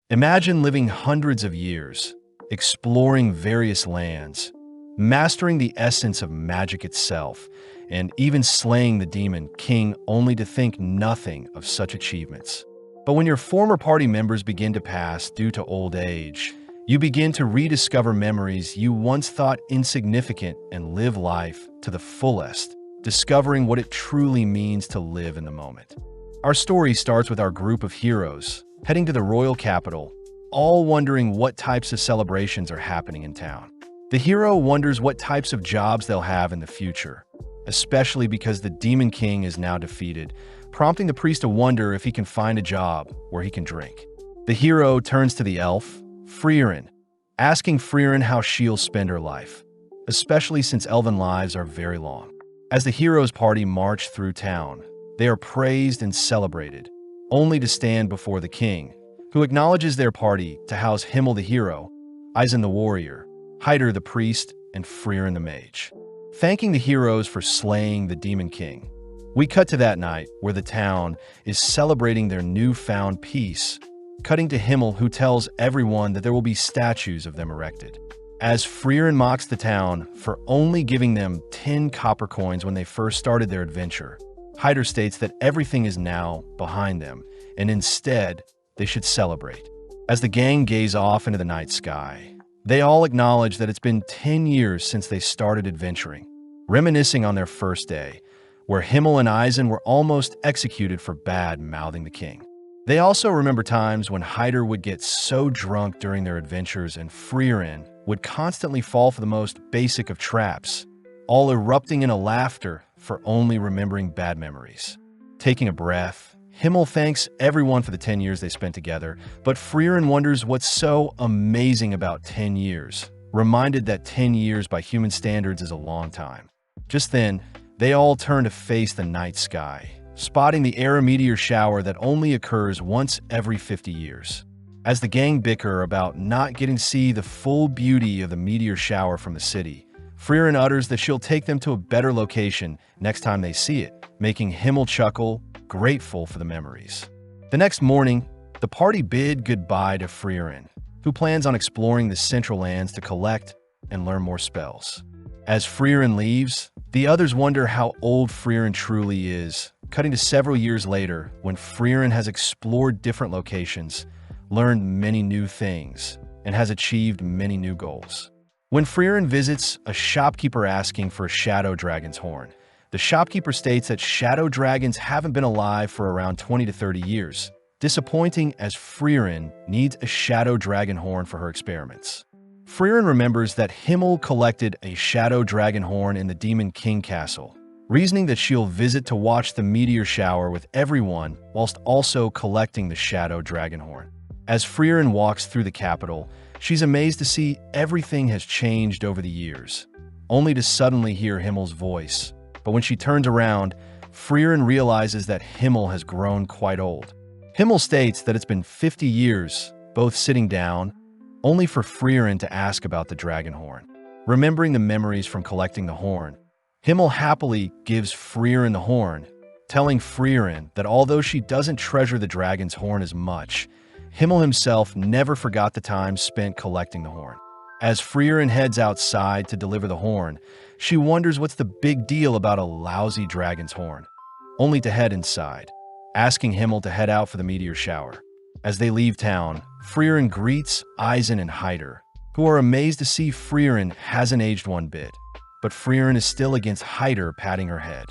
Imagine living hundreds of years, exploring various lands, mastering the essence of magic itself, and even slaying the demon king only to think nothing of such achievements. But when your former party members begin to pass due to old age, you begin to rediscover memories you once thought insignificant and live life to the fullest, discovering what it truly means to live in the moment. Our story starts with our group of heroes heading to the royal capital, all wondering what types of celebrations are happening in town. The hero wonders what types of jobs they'll have in the future, especially because the Demon King is now defeated, prompting the priest to wonder if he can find a job where he can drink. The hero turns to the elf, Frieren, asking Frieren how she'll spend her life, especially since elven lives are very long. As the hero's party march through town, they are praised and celebrated, only to stand before the king, who acknowledges their party to house Himmel the hero, Einsam the warrior, Heider the priest, and Frieren the mage, thanking the heroes for slaying the Demon King. We cut to that night where the town is celebrating their newfound peace, cutting to Himmel, who tells everyone that there will be statues of them erected. As Frieren mocks the town for only giving them 10 copper coins when they first started their adventure, Heider states that everything is now behind them, and instead, they should celebrate. As the gang gaze off into the night sky, they all acknowledge that it's been 10 years since they started adventuring, reminiscing on their first day, where Himmel and Eisen were almost executed for bad-mouthing the king. They also remember times when Heider would get so drunk during their adventures and Frieren would constantly fall for the most basic of traps, all erupting in a laughter for only remembering bad memories. Taking a breath, Himmel thanks everyone for the 10 years they spent together, but Frieren wonders what's so amazing about 10 years, reminded that 10 years by human standards is a long time. Just then, they all turn to face the night sky, spotting the Era meteor shower that only occurs once every 50 years. As the gang bicker about not getting to see the full beauty of the meteor shower from the city, Frieren utters that she'll take them to a better location next time they see it, making Himmel chuckle, grateful for the memories. The next morning, the party bid goodbye to Frieren, who plans on exploring the central lands to collect and learn more spells. As Frieren leaves, the others wonder how old Frieren truly is, cutting to several years later when Frieren has explored different locations, learned many new things, and has achieved many new goals. When Frieren visits a shopkeeper asking for a shadow dragon's horn, the shopkeeper states that shadow dragons haven't been alive for around 20 to 30 years, disappointing as Frieren needs a shadow dragon horn for her experiments. Frieren remembers that Himmel collected a shadow dragon horn in the Demon King castle, reasoning that she'll visit to watch the meteor shower with everyone whilst also collecting the shadow dragon horn. As Frieren walks through the capital, she's amazed to see everything has changed over the years, only to suddenly hear Himmel's voice. But when she turns around, Frieren realizes that Himmel has grown quite old. Himmel states that it's been 50 years, both sitting down, only for Frieren to ask about the dragon horn. Remembering the memories from collecting the horn, Himmel happily gives Frieren the horn, telling Frieren that although she doesn't treasure the dragon's horn as much, Himmel himself never forgot the time spent collecting the horn. As Frieren heads outside to deliver the horn, she wonders what's the big deal about a lousy dragon's horn, only to head inside, asking Himmel to head out for the meteor shower. As they leave town, Frieren greets Eisen and Heider, who are amazed to see Frieren hasn't aged one bit, but Frieren is still against Heider patting her head.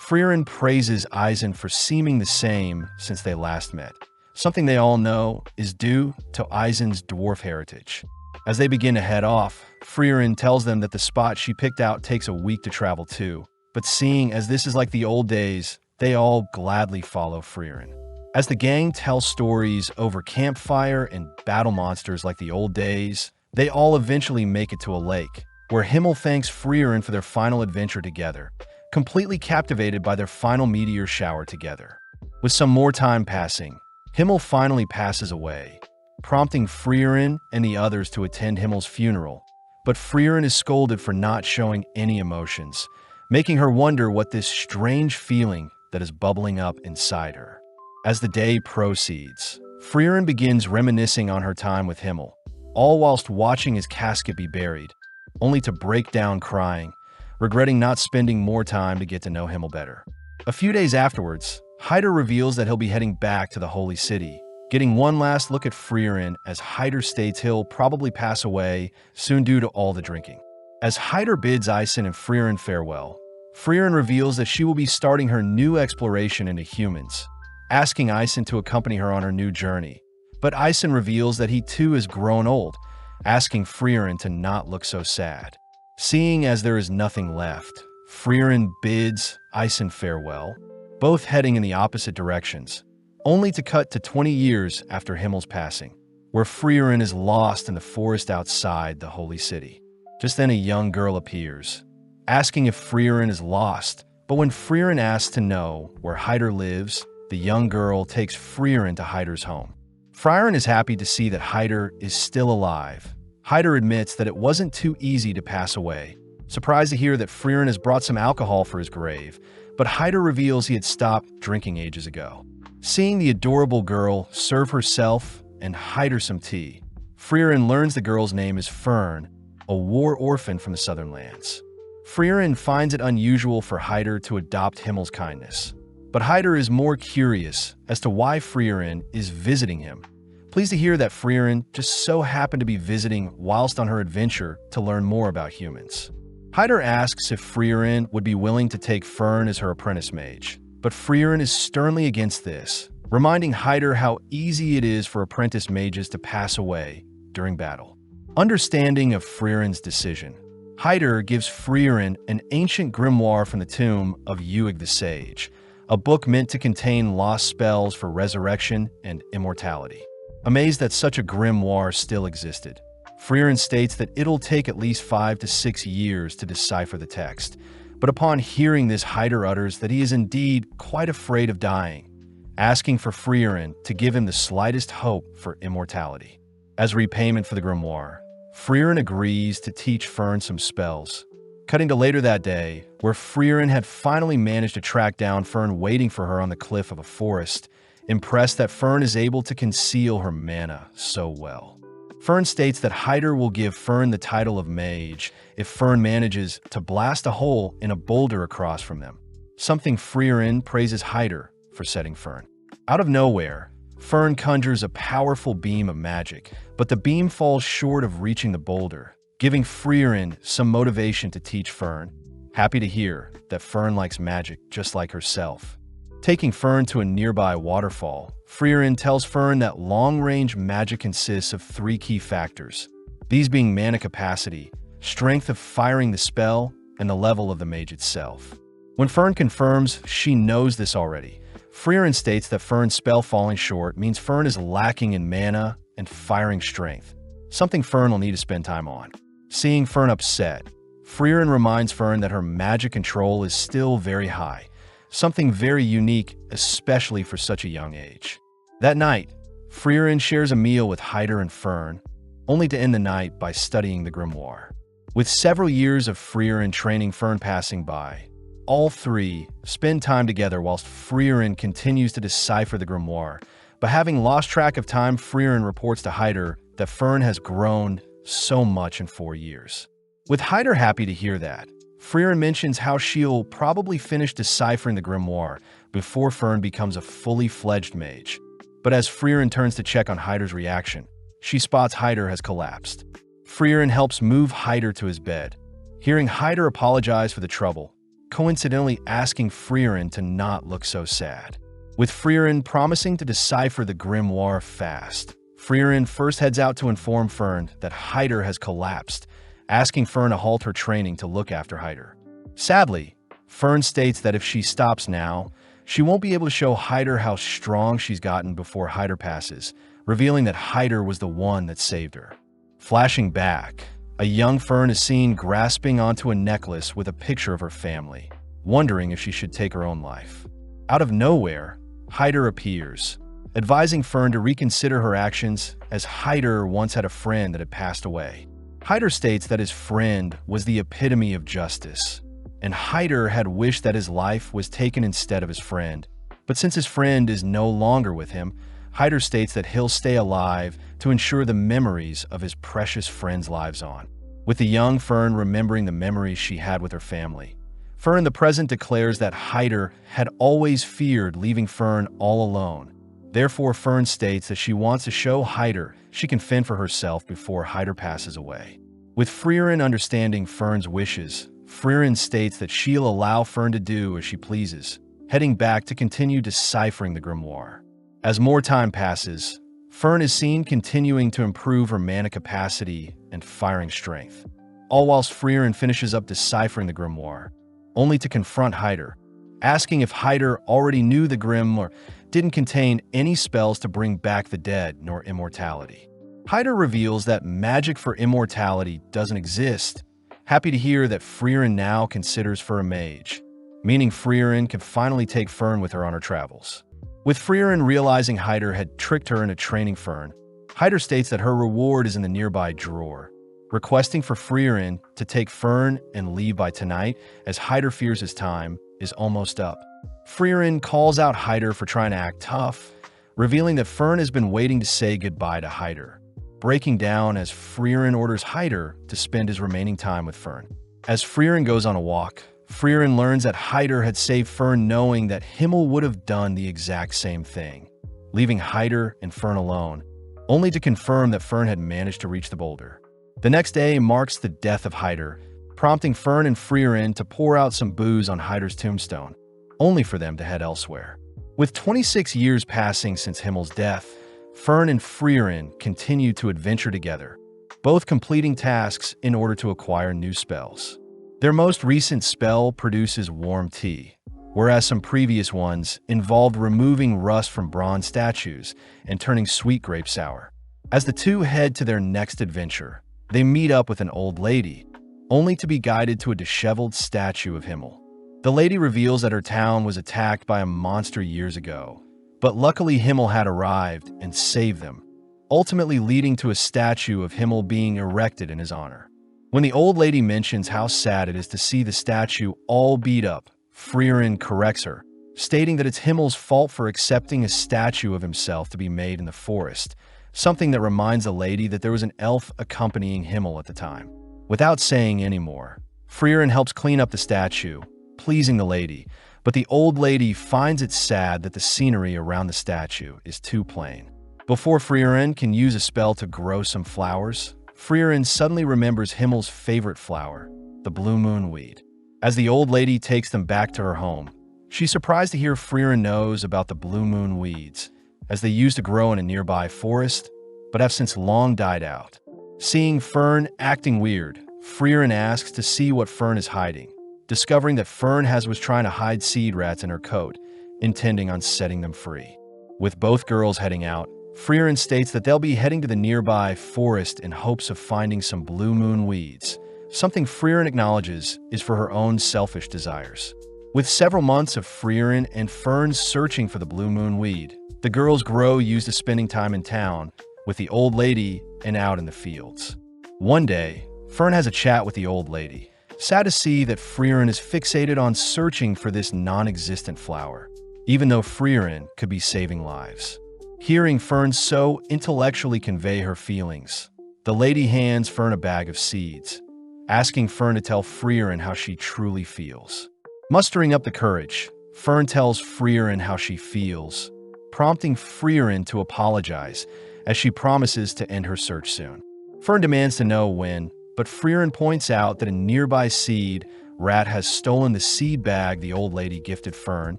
Frieren praises Eisen for seeming the same since they last met, something they all know is due to Eisen's dwarf heritage. As they begin to head off, Frieren tells them that the spot she picked out takes a week to travel to, but seeing as this is like the old days, they all gladly follow Frieren. As the gang tells stories over campfire and battle monsters like the old days, they all eventually make it to a lake, where Himmel thanks Frieren for their final adventure together, completely captivated by their final meteor shower together. With some more time passing, Himmel finally passes away, prompting Frieren and the others to attend Himmel's funeral, but Frieren is scolded for not showing any emotions, making her wonder what this strange feeling that is bubbling up inside her. As the day proceeds, Frieren begins reminiscing on her time with Himmel, all whilst watching his casket be buried, only to break down crying, regretting not spending more time to get to know Himmel better. A few days afterwards, Hyder reveals that he'll be heading back to the Holy City, getting one last look at Frieren as Hyder states he'll probably pass away soon due to all the drinking. As Hyder bids Einsam and Frieren farewell, Frieren reveals that she will be starting her new exploration into humans, asking Einsam to accompany her on her new journey. But Einsam reveals that he too has grown old, asking Frieren to not look so sad. Seeing as there is nothing left, Frieren bids Einsam farewell, both heading in the opposite directions, only to cut to 20 years after Himmel's passing, where Frieren is lost in the forest outside the Holy City. Just then a young girl appears, asking if Frieren is lost, but when Frieren asks to know where Hyder lives, the young girl takes Frieren to Hyder's home. Frieren is happy to see that Hyder is still alive. Hyder admits that it wasn't too easy to pass away, surprised to hear that Frieren has brought some alcohol for his grave, but Hyder reveals he had stopped drinking ages ago. Seeing the adorable girl serve herself and Hyder some tea, Frieren learns the girl's name is Fern, a war orphan from the southern lands. Frieren finds it unusual for Hyder to adopt Himmel's kindness, but Hyder is more curious as to why Frieren is visiting him. Pleased to hear that Frieren just so happened to be visiting whilst on her adventure to learn more about humans. Hyder asks if Frieren would be willing to take Fern as her apprentice mage, but Frieren is sternly against this, reminding Hyder how easy it is for apprentice mages to pass away during battle. Understanding of Frieren's decision, Hyder gives Frieren an ancient grimoire from the tomb of Uig the Sage, a book meant to contain lost spells for resurrection and immortality. Amazed that such a grimoire still existed, Frieren states that it'll take at least 5 to 6 years to decipher the text, but upon hearing this, Hyder utters that he is indeed quite afraid of dying, asking for Frieren to give him the slightest hope for immortality. As repayment for the grimoire, Frieren agrees to teach Fern some spells. Cutting to later that day, where Frieren had finally managed to track down Fern waiting for her on the cliff of a forest, impressed that Fern is able to conceal her mana so well. Fern states that Hyder will give Fern the title of mage if Fern manages to blast a hole in a boulder across from them, something Frieren praises Hyder for setting Fern. Out of nowhere, Fern conjures a powerful beam of magic, but the beam falls short of reaching the boulder, giving Frieren some motivation to teach Fern. Happy to hear that Fern likes magic just like herself. Taking Fern to a nearby waterfall, Frieren tells Fern that long-range magic consists of 3 key factors, these being mana capacity, strength of firing the spell, and the level of the mage itself. When Fern confirms she knows this already, Frieren states that Fern's spell falling short means Fern is lacking in mana and firing strength, something Fern will need to spend time on. Seeing Fern upset, Frieren reminds Fern that her magic control is still very high, something very unique, especially for such a young age. That night, Frieren shares a meal with Hyder and Fern, only to end the night by studying the grimoire. With several years of Frieren training Fern passing by, all three spend time together whilst Frieren continues to decipher the grimoire, but having lost track of time, Frieren reports to Hyder that Fern has grown so much in 4 years. With Hyder happy to hear that, Frieren mentions how she'll probably finish deciphering the grimoire before Fern becomes a fully fledged mage. But as Frieren turns to check on Hyder's reaction, she spots Hyder has collapsed. Frieren helps move Hyder to his bed. Hearing Hyder apologize for the trouble, coincidentally asking Frieren to not look so sad. With Frieren promising to decipher the grimoire fast, Frieren first heads out to inform Fern that Hyder has collapsed, asking Fern to halt her training to look after Hyder. Sadly, Fern states that if she stops now, she won't be able to show Hyder how strong she's gotten before Hyder passes, revealing that Hyder was the one that saved her. Flashing back, a young Fern is seen grasping onto a necklace with a picture of her family, wondering if she should take her own life. Out of nowhere, Hyder appears, advising Fern to reconsider her actions as Hyder once had a friend that had passed away. Hyder states that his friend was the epitome of justice, and Hyder had wished that his life was taken instead of his friend. But since his friend is no longer with him, Hyder states that he'll stay alive to ensure the memories of his precious friends' lives on. With the young Fern remembering the memories she had with her family, Fern in the present declares that Hyder had always feared leaving Fern all alone. Therefore, Fern states that she wants to show Hyder she can fend for herself before Hyder passes away. With Frieren understanding Fern's wishes, Frieren states that she'll allow Fern to do as she pleases, heading back to continue deciphering the grimoire. As more time passes, Fern is seen continuing to improve her mana capacity and firing strength, all whilst Frieren finishes up deciphering the grimoire, only to confront Hyder, asking if Hyder already knew the grimoire didn't contain any spells to bring back the dead nor immortality. Hyder reveals that magic for immortality doesn't exist, happy to hear that Frieren now considers for a mage, meaning Frieren can finally take Fern with her on her travels. With Frieren realizing Hyder had tricked her into training Fern, Hyder states that her reward is in the nearby drawer, requesting for Frieren to take Fern and leave by tonight as Hyder fears his time is almost up. Frieren calls out Hyder for trying to act tough, revealing that Fern has been waiting to say goodbye to Hyder, breaking down as Frieren orders Hyder to spend his remaining time with Fern. As Frieren goes on a walk, Frieren learns that Hyder had saved Fern knowing that Himmel would have done the exact same thing, leaving Hyder and Fern alone, only to confirm that Fern had managed to reach the boulder. The next day marks the death of Hyder, prompting Fern and Frieren to pour out some booze on Hyder's tombstone, only for them to head elsewhere. With 26 years passing since Himmel's death, Fern and Frieren continue to adventure together, both completing tasks in order to acquire new spells. Their most recent spell produces warm tea, whereas some previous ones involved removing rust from bronze statues and turning sweet grape sour. As the two head to their next adventure, they meet up with an old lady, only to be guided to a disheveled statue of Himmel. The lady reveals that her town was attacked by a monster years ago, but luckily Himmel had arrived and saved them, ultimately leading to a statue of Himmel being erected in his honor. When the old lady mentions how sad it is to see the statue all beat up, Frieren corrects her, stating that it's Himmel's fault for accepting a statue of himself to be made in the forest, something that reminds the lady that there was an elf accompanying Himmel at the time. Without saying any more, Frieren helps clean up the statue, pleasing the lady, but the old lady finds it sad that the scenery around the statue is too plain. Before Frieren can use a spell to grow some flowers, Frieren suddenly remembers Himmel's favorite flower, the blue moon weed. As the old lady takes them back to her home, she's surprised to hear Frieren knows about the blue moon weeds, as they used to grow in a nearby forest, but have since long died out. Seeing Fern acting weird, Frieren asks to see what Fern is hiding, discovering that Fern was trying to hide seed rats in her coat, intending on setting them free. With both girls heading out, Frieren states that they'll be heading to the nearby forest in hopes of finding some blue moon weeds, something Frieren acknowledges is for her own selfish desires. With several months of Frieren and Fern searching for the blue moon weed, the girls grow used to spending time in town with the old lady and out in the fields. One day, Fern has a chat with the old lady, sad to see that Frieren is fixated on searching for this non-existent flower, even though Frieren could be saving lives. Hearing Fern so intellectually convey her feelings, the lady hands Fern a bag of seeds, asking Fern to tell Frieren how she truly feels. Mustering up the courage, Fern tells Frieren how she feels, prompting Frieren to apologize as she promises to end her search soon. Fern demands to know when, but Frieren points out that a nearby seed rat has stolen the seed bag the old lady gifted Fern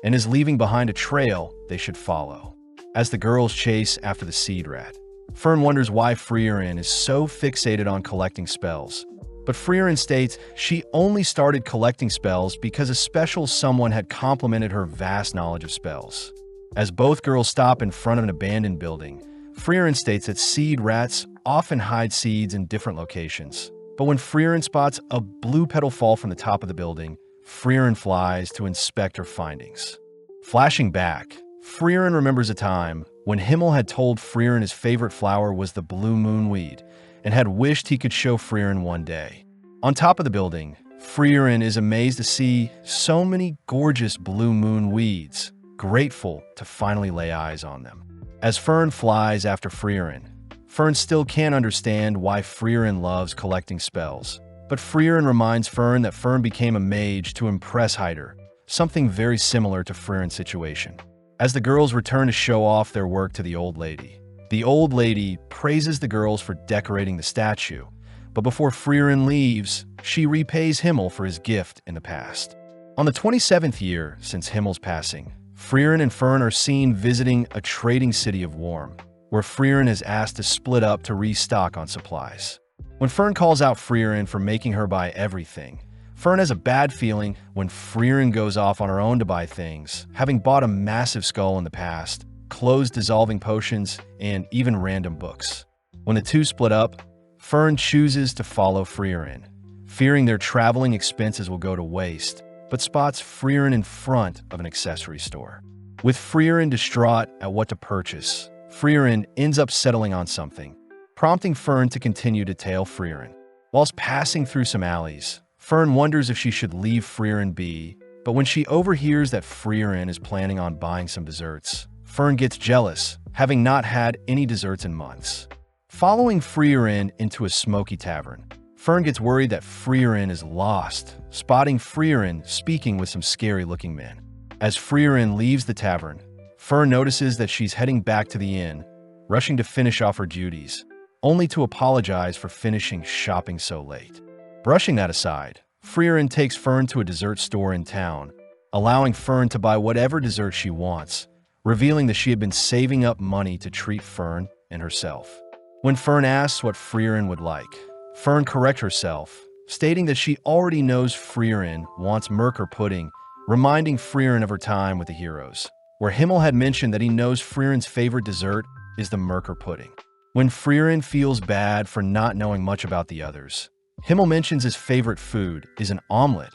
and is leaving behind a trail they should follow. As the girls chase after the seed rat, Fern wonders why Frieren is so fixated on collecting spells, but Frieren states she only started collecting spells because a special someone had complimented her vast knowledge of spells. As both girls stop in front of an abandoned building, Frieren states that seed rats often hide seeds in different locations, but when Frieren spots a blue petal fall from the top of the building, Frieren flies to inspect her findings. Flashing back, Frieren remembers a time when Himmel had told Frieren his favorite flower was the blue moon weed and had wished he could show Frieren one day. On top of the building, Frieren is amazed to see so many gorgeous blue moon weeds, grateful to finally lay eyes on them. As Fern flies after Frieren, Fern still can't understand why Frieren loves collecting spells. But Frieren reminds Fern that Fern became a mage to impress Hyder, something very similar to Frieren's situation. As the girls return to show off their work to the old lady praises the girls for decorating the statue, but before Frieren leaves, she repays Himmel for his gift in the past. On the 27th year since Himmel's passing, Frieren and Fern are seen visiting a trading city of Warm, where Frieren is asked to split up to restock on supplies. When Fern calls out Frieren for making her buy everything, Fern has a bad feeling when Frieren goes off on her own to buy things, having bought a massive skull in the past, clothes dissolving potions, and even random books. When the two split up, Fern chooses to follow Frieren, fearing their traveling expenses will go to waste, but spots Frieren in front of an accessory store. With Frieren distraught at what to purchase, Frieren ends up settling on something, prompting Fern to continue to tail Frieren. Whilst passing through some alleys, Fern wonders if she should leave Frieren be, but when she overhears that Frieren is planning on buying some desserts, Fern gets jealous, having not had any desserts in months. Following Frieren into a smoky tavern, Fern gets worried that Frieren is lost, spotting Frieren speaking with some scary-looking men. As Frieren leaves the tavern, Fern notices that she's heading back to the inn, rushing to finish off her duties, only to apologize for finishing shopping so late. Brushing that aside, Frieren takes Fern to a dessert store in town, allowing Fern to buy whatever dessert she wants, revealing that she had been saving up money to treat Fern and herself. When Fern asks what Frieren would like, Fern corrects herself, stating that she already knows Frieren wants Merkur pudding, reminding Frieren of her time with the heroes, where Himmel had mentioned that he knows Frieren's favorite dessert is the Merkur pudding. When Frieren feels bad for not knowing much about the others, Himmel mentions his favorite food is an omelet.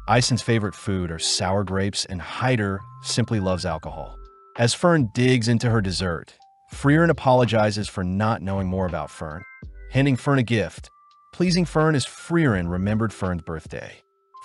Eisen's favorite food are sour grapes, and Hyder simply loves alcohol. As Fern digs into her dessert, Frieren apologizes for not knowing more about Fern, handing Fern a gift, pleasing Fern as Frieren remembered Fern's birthday.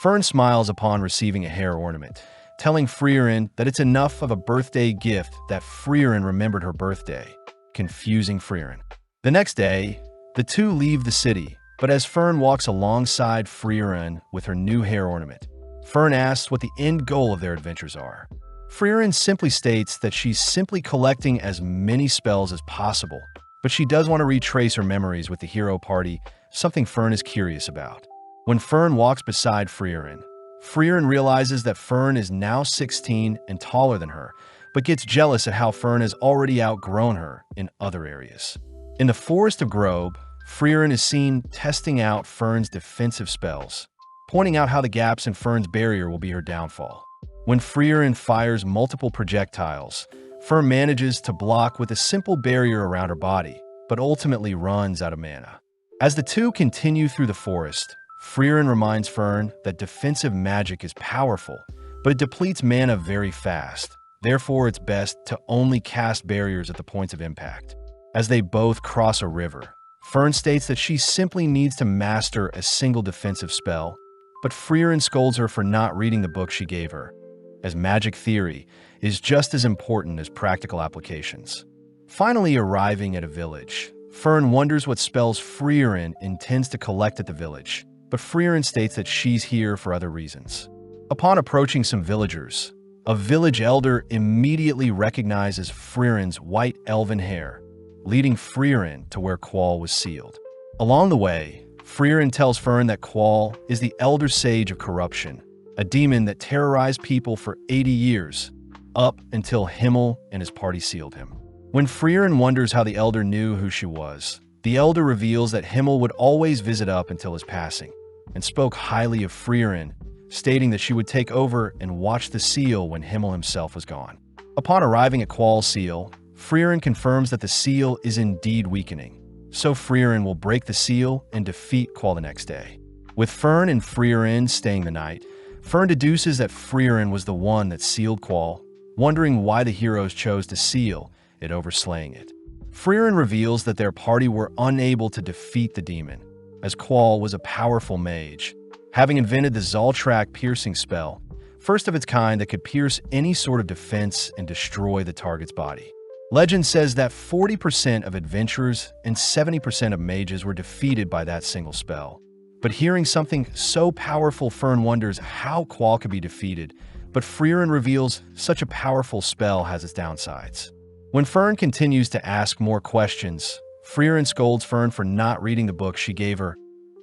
Fern smiles upon receiving a hair ornament, telling Frieren that it's enough of a birthday gift that Frieren remembered her birthday, confusing Frieren. The next day, the two leave the city, but as Fern walks alongside Frieren with her new hair ornament, Fern asks what the end goal of their adventures are. Frieren simply states that she's simply collecting as many spells as possible, but she does want to retrace her memories with the hero party, something Fern is curious about. When Fern walks beside Frieren, Frieren realizes that Fern is now 16 and taller than her, but gets jealous at how Fern has already outgrown her in other areas. In the Forest of Grobe, Frieren is seen testing out Fern's defensive spells, pointing out how the gaps in Fern's barrier will be her downfall. When Frieren fires multiple projectiles, Fern manages to block with a simple barrier around her body, but ultimately runs out of mana. As the two continue through the forest, Frieren reminds Fern that defensive magic is powerful, but it depletes mana very fast. Therefore, it's best to only cast barriers at the points of impact. As they both cross a river, Fern states that she simply needs to master a single defensive spell, but Frieren scolds her for not reading the book she gave her, as magic theory is just as important as practical applications. Finally arriving at a village, Fern wonders what spells Frieren intends to collect at the village, but Frieren states that she's here for other reasons. Upon approaching some villagers, a village elder immediately recognizes Frieren's white elven hair, leading Frieren to where Quall was sealed. Along the way, Frieren tells Fern that Quall is the elder sage of corruption, a demon that terrorized people for 80 years, up until Himmel and his party sealed him. When Frieren wonders how the elder knew who she was, the elder reveals that Himmel would always visit up until his passing, and spoke highly of Frieren, stating that she would take over and watch the seal when Himmel himself was gone. Upon arriving at Quall's seal, Frieren confirms that the seal is indeed weakening, so Frieren will break the seal and defeat Quall the next day. With Fern and Frieren staying the night, Fern deduces that Frieren was the one that sealed Quall, wondering why the heroes chose to seal it over slaying it. Frieren reveals that their party were unable to defeat the demon, as Quall was a powerful mage, having invented the Zoltrak piercing spell, first of its kind that could pierce any sort of defense and destroy the target's body. Legend says that 40% of adventurers and 70% of mages were defeated by that single spell. But hearing something so powerful, Fern wonders how Quall could be defeated, but Frieren reveals such a powerful spell has its downsides. When Fern continues to ask more questions, Frieren scolds Fern for not reading the book she gave her,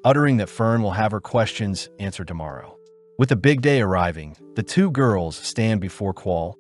uttering that Fern will have her questions answered tomorrow. With the big day arriving, the two girls stand before Quall,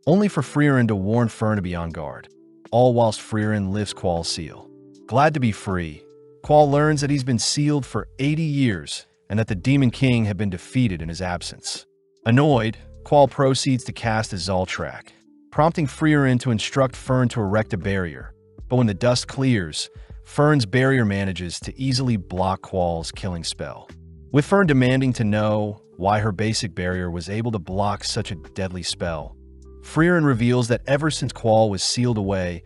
only for Frieren to warn Fern to be on guard, all whilst Frieren lifts Quall's seal. Glad to be free, Quall learns that he's been sealed for 80 years and that the Demon King had been defeated in his absence. Annoyed, Quall proceeds to cast a Zoltrak, prompting Frieren to instruct Fern to erect a barrier. But when the dust clears, Fern's barrier manages to easily block Quall's killing spell. With Fern demanding to know why her basic barrier was able to block such a deadly spell, Frieren reveals that ever since Quall was sealed away,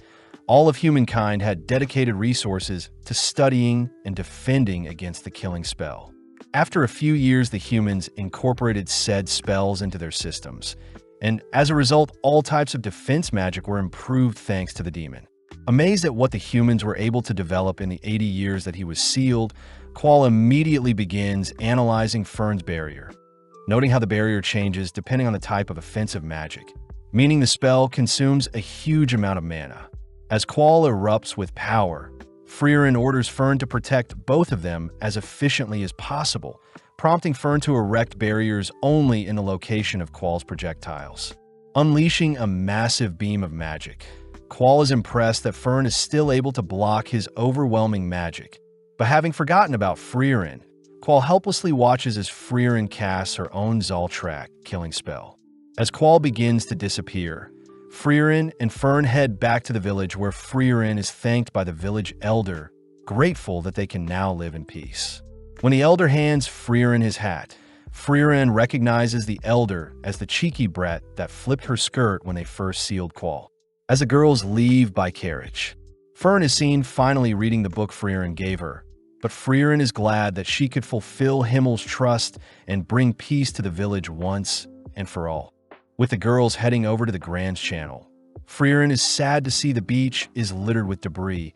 all of humankind had dedicated resources to studying and defending against the killing spell. After a few years, the humans incorporated said spells into their systems, and as a result, all types of defense magic were improved thanks to the demon. Amazed at what the humans were able to develop in the 80 years that he was sealed, Quall immediately begins analyzing Fern's barrier, noting how the barrier changes depending on the type of offensive magic, meaning the spell consumes a huge amount of mana. As Quall erupts with power, Frieren orders Fern to protect both of them as efficiently as possible, prompting Fern to erect barriers only in the location of Quall's projectiles. Unleashing a massive beam of magic, Quall is impressed that Fern is still able to block his overwhelming magic. But having forgotten about Frieren, Quall helplessly watches as Frieren casts her own Zoltrak killing spell. As Quall begins to disappear, Frieren and Fern head back to the village where Frieren is thanked by the village elder, grateful that they can now live in peace. When the elder hands Frieren his hat, Frieren recognizes the elder as the cheeky brat that flipped her skirt when they first sealed Quall. As the girls leave by carriage, Fern is seen finally reading the book Frieren gave her, but Frieren is glad that she could fulfill Himmel's trust and bring peace to the village once and for all. With the girls heading over to the Grand Channel, Frieren is sad to see the beach is littered with debris,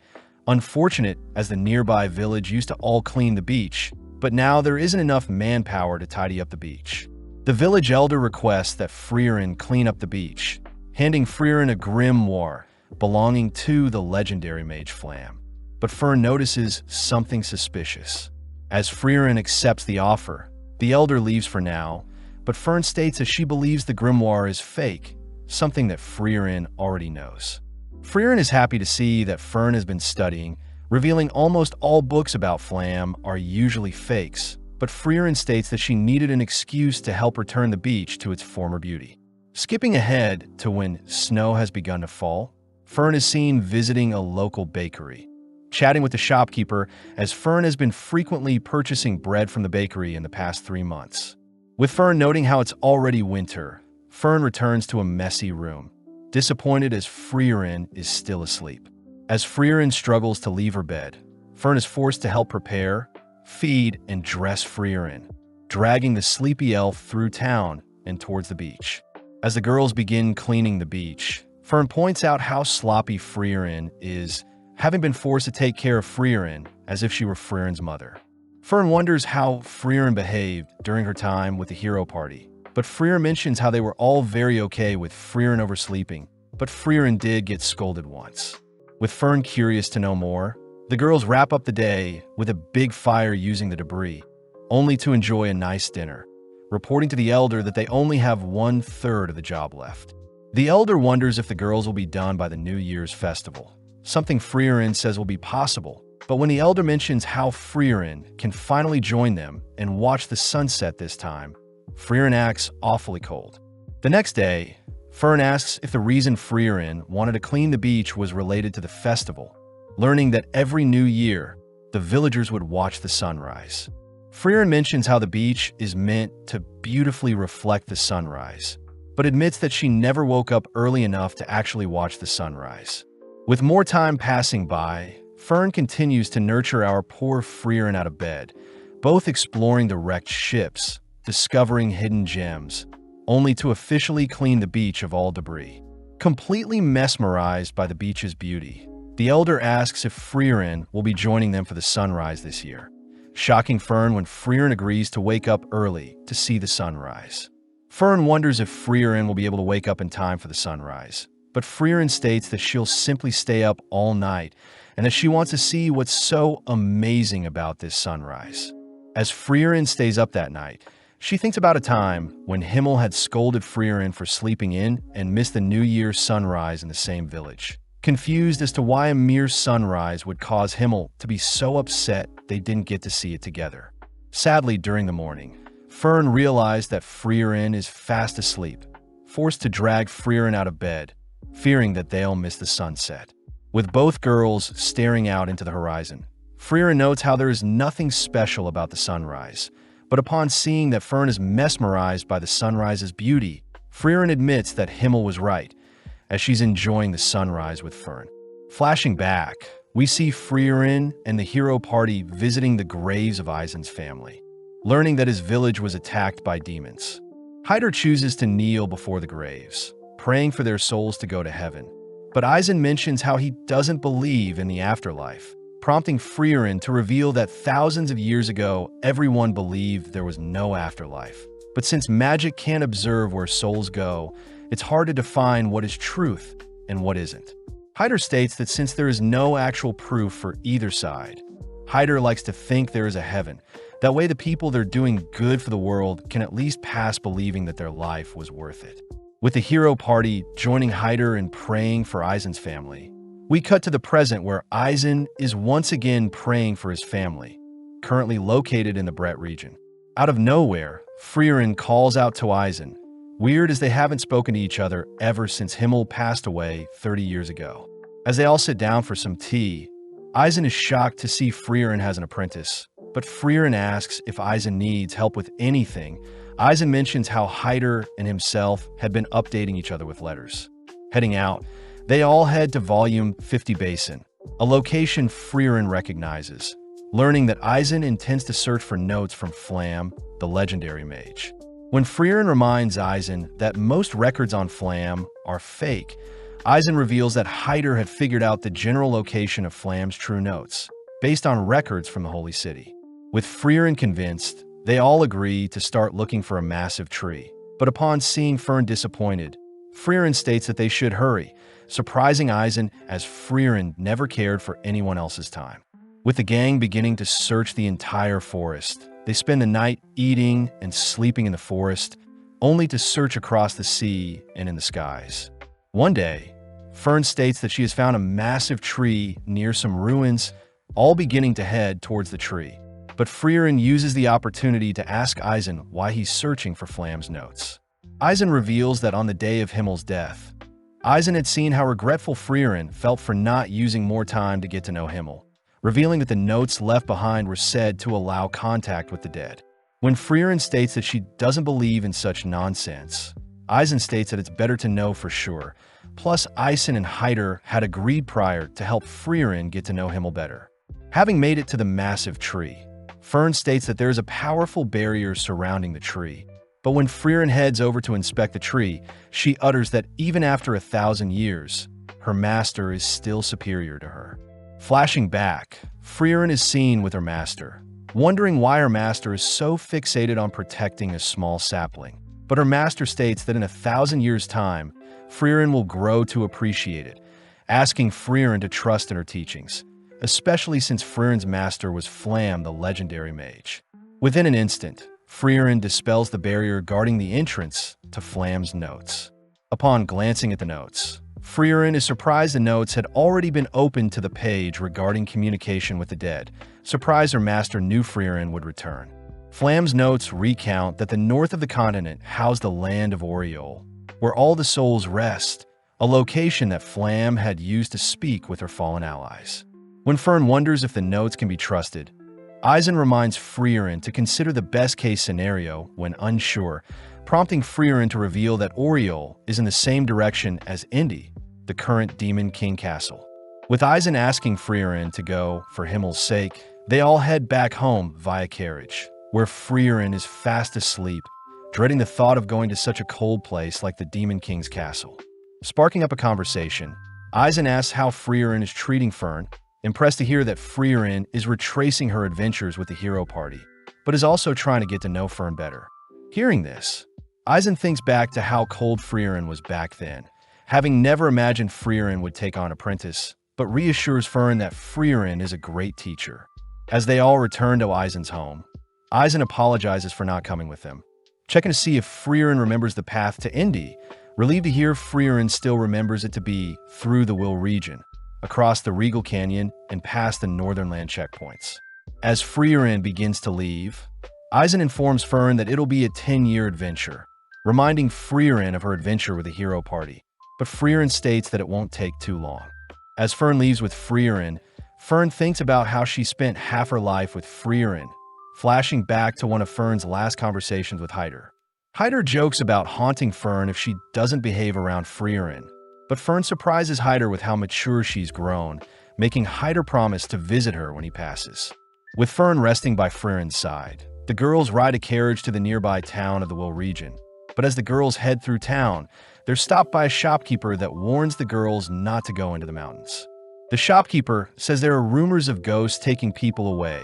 unfortunate as the nearby village used to all clean the beach, but now there isn't enough manpower to tidy up the beach. The village elder requests that Frieren clean up the beach, handing Frieren a grimoire belonging to the legendary mage Flamme. But Fern notices something suspicious. As Frieren accepts the offer, the elder leaves for now, but Fern states that she believes the grimoire is fake, something that Frieren already knows. Frieren is happy to see that Fern has been studying, revealing almost all books about Flamme are usually fakes, but Frieren states that she needed an excuse to help return the beach to its former beauty. Skipping ahead to when snow has begun to fall, Fern is seen visiting a local bakery, chatting with the shopkeeper as Fern has been frequently purchasing bread from the bakery in the past 3 months. With Fern noting how it's already winter, Fern returns to a messy room, disappointed as Frieren is still asleep. As Frieren struggles to leave her bed, Fern is forced to help prepare, feed, and dress Frieren, dragging the sleepy elf through town and towards the beach. As the girls begin cleaning the beach, Fern points out how sloppy Frieren is, having been forced to take care of Frieren as if she were Frieren's mother. Fern wonders how Frieren behaved during her time with the hero party, but Frieren mentions how they were all very okay with Frieren oversleeping, but Frieren did get scolded once. With Fern curious to know more, the girls wrap up the day with a big fire using the debris, only to enjoy a nice dinner, reporting to the elder that they only have 1/3 of the job left. The elder wonders if the girls will be done by the New Year's festival, something Frieren says will be possible, but when the elder mentions how Frieren can finally join them and watch the sunset this time, Frieren acts awfully cold. The next day, Fern asks if the reason Frieren wanted to clean the beach was related to the festival, learning that every new year, the villagers would watch the sunrise. Frieren mentions how the beach is meant to beautifully reflect the sunrise, but admits that she never woke up early enough to actually watch the sunrise. With more time passing by, Fern continues to nurture our poor Frieren out of bed, both exploring the wrecked ships, discovering hidden gems, only to officially clean the beach of all debris. Completely mesmerized by the beach's beauty, the elder asks if Frieren will be joining them for the sunrise this year, shocking Fern when Frieren agrees to wake up early to see the sunrise. Fern wonders if Frieren will be able to wake up in time for the sunrise, but Frieren states that she'll simply stay up all night and that she wants to see what's so amazing about this sunrise. As Frieren stays up that night, she thinks about a time when Himmel had scolded Frieren for sleeping in and missed the New Year's sunrise in the same village. Confused as to why a mere sunrise would cause Himmel to be so upset they didn't get to see it together. Sadly, during the morning, Fern realized that Frieren is fast asleep, forced to drag Frieren out of bed, fearing that they'll miss the sunset. With both girls staring out into the horizon, Frieren notes how there is nothing special about the sunrise, but upon seeing that Fern is mesmerized by the sunrise's beauty, Frieren admits that Himmel was right, as she's enjoying the sunrise with Fern. Flashing back, we see Frieren and the hero party visiting the graves of Eisen's family, learning that his village was attacked by demons. Hyder chooses to kneel before the graves, praying for their souls to go to heaven. But Eisen mentions how he doesn't believe in the afterlife, prompting Frieren to reveal that thousands of years ago, everyone believed there was no afterlife. But since magic can't observe where souls go, it's hard to define what is truth and what isn't. Hyder states that since there is no actual proof for either side, Hyder likes to think there is a heaven. That way the people that are doing good for the world can at least pass believing that their life was worth it. With the hero party joining Hyder in praying for Eisen's family, we cut to the present where Eisen is once again praying for his family, currently located in the Brett region. Out of nowhere, Frieren calls out to Eisen, weird as they haven't spoken to each other ever since Himmel passed away 30 years ago. As they all sit down for some tea, Eisen is shocked to see Frieren has an apprentice, but Frieren asks if Eisen needs help with anything. Eisen mentions how Hyder and himself had been updating each other with letters. Heading out, they all head to Volume 50 Basin, a location Frieren recognizes, learning that Eisen intends to search for notes from Flamme, the legendary mage. When Frieren reminds Eisen that most records on Flamme are fake, Eisen reveals that Hyder had figured out the general location of Flamme's true notes, based on records from the Holy City. With Frieren convinced, they all agree to start looking for a massive tree. But upon seeing Fern disappointed, Frieren states that they should hurry, surprising Eisen as Frieren never cared for anyone else's time. With the gang beginning to search the entire forest, they spend the night eating and sleeping in the forest, only to search across the sea and in the skies. One day, Fern states that she has found a massive tree near some ruins, all beginning to head towards the tree. But Frieren uses the opportunity to ask Eisen why he's searching for Flamme's notes. Eisen reveals that on the day of Himmel's death, Eisen had seen how regretful Frieren felt for not using more time to get to know Himmel, revealing that the notes left behind were said to allow contact with the dead. When Frieren states that she doesn't believe in such nonsense, Eisen states that it's better to know for sure. Plus, Eisen and Hyder had agreed prior to help Frieren get to know Himmel better. Having made it to the massive tree, Fern states that there is a powerful barrier surrounding the tree. But when Frieren heads over to inspect the tree, she utters that even after 1,000 years, her master is still superior to her. Flashing back, Frieren is seen with her master, wondering why her master is so fixated on protecting a small sapling. But her master states that in 1,000 years' time, Frieren will grow to appreciate it, asking Frieren to trust in her teachings, especially since Frieren's master was Flamme, the legendary mage. Within an instant, Frieren dispels the barrier guarding the entrance to Flamme's notes. Upon glancing at the notes, Frieren is surprised the notes had already been opened to the page regarding communication with the dead, surprised her master knew Frieren would return. Flamme's notes recount that the north of the continent housed the land of Oriole, where all the souls rest, a location that Flamme had used to speak with her fallen allies. When Fern wonders if the notes can be trusted, Eisen reminds Frieren to consider the best-case scenario when unsure, prompting Frieren to reveal that Oriole is in the same direction as Indy, the current Demon King Castle. With Eisen asking Frieren to go for Himmel's sake, they all head back home via carriage, where Frieren is fast asleep, dreading the thought of going to such a cold place like the Demon King's castle. Sparking up a conversation, Eisen asks how Frieren is treating Fern, impressed to hear that Frieren is retracing her adventures with the hero party, but is also trying to get to know Fern better. Hearing this, Eisen thinks back to how cold Frieren was back then, having never imagined Frieren would take on apprentice, but reassures Fern that Frieren is a great teacher. As they all return to Eisen's home, Eisen apologizes for not coming with them, checking to see if Frieren remembers the path to Indy, relieved to hear Frieren still remembers it to be through the Will region, across the Regal Canyon and past the Northern Land checkpoints. As Frieren begins to leave, Eisen informs Fern that it'll be a 10-year adventure, reminding Frieren of her adventure with the hero party, but Frieren states that it won't take too long. As Fern leaves with Frieren, Fern thinks about how she spent half her life with Frieren, flashing back to one of Fern's last conversations with Hyder. Hyder jokes about haunting Fern if she doesn't behave around Frieren, but Fern surprises Hyder with how mature she's grown, making Hyder promise to visit her when he passes. With Fern resting by Frieren's side, the girls ride a carriage to the nearby town of the Will region. But as the girls head through town, they're stopped by a shopkeeper that warns the girls not to go into the mountains. The shopkeeper says there are rumors of ghosts taking people away,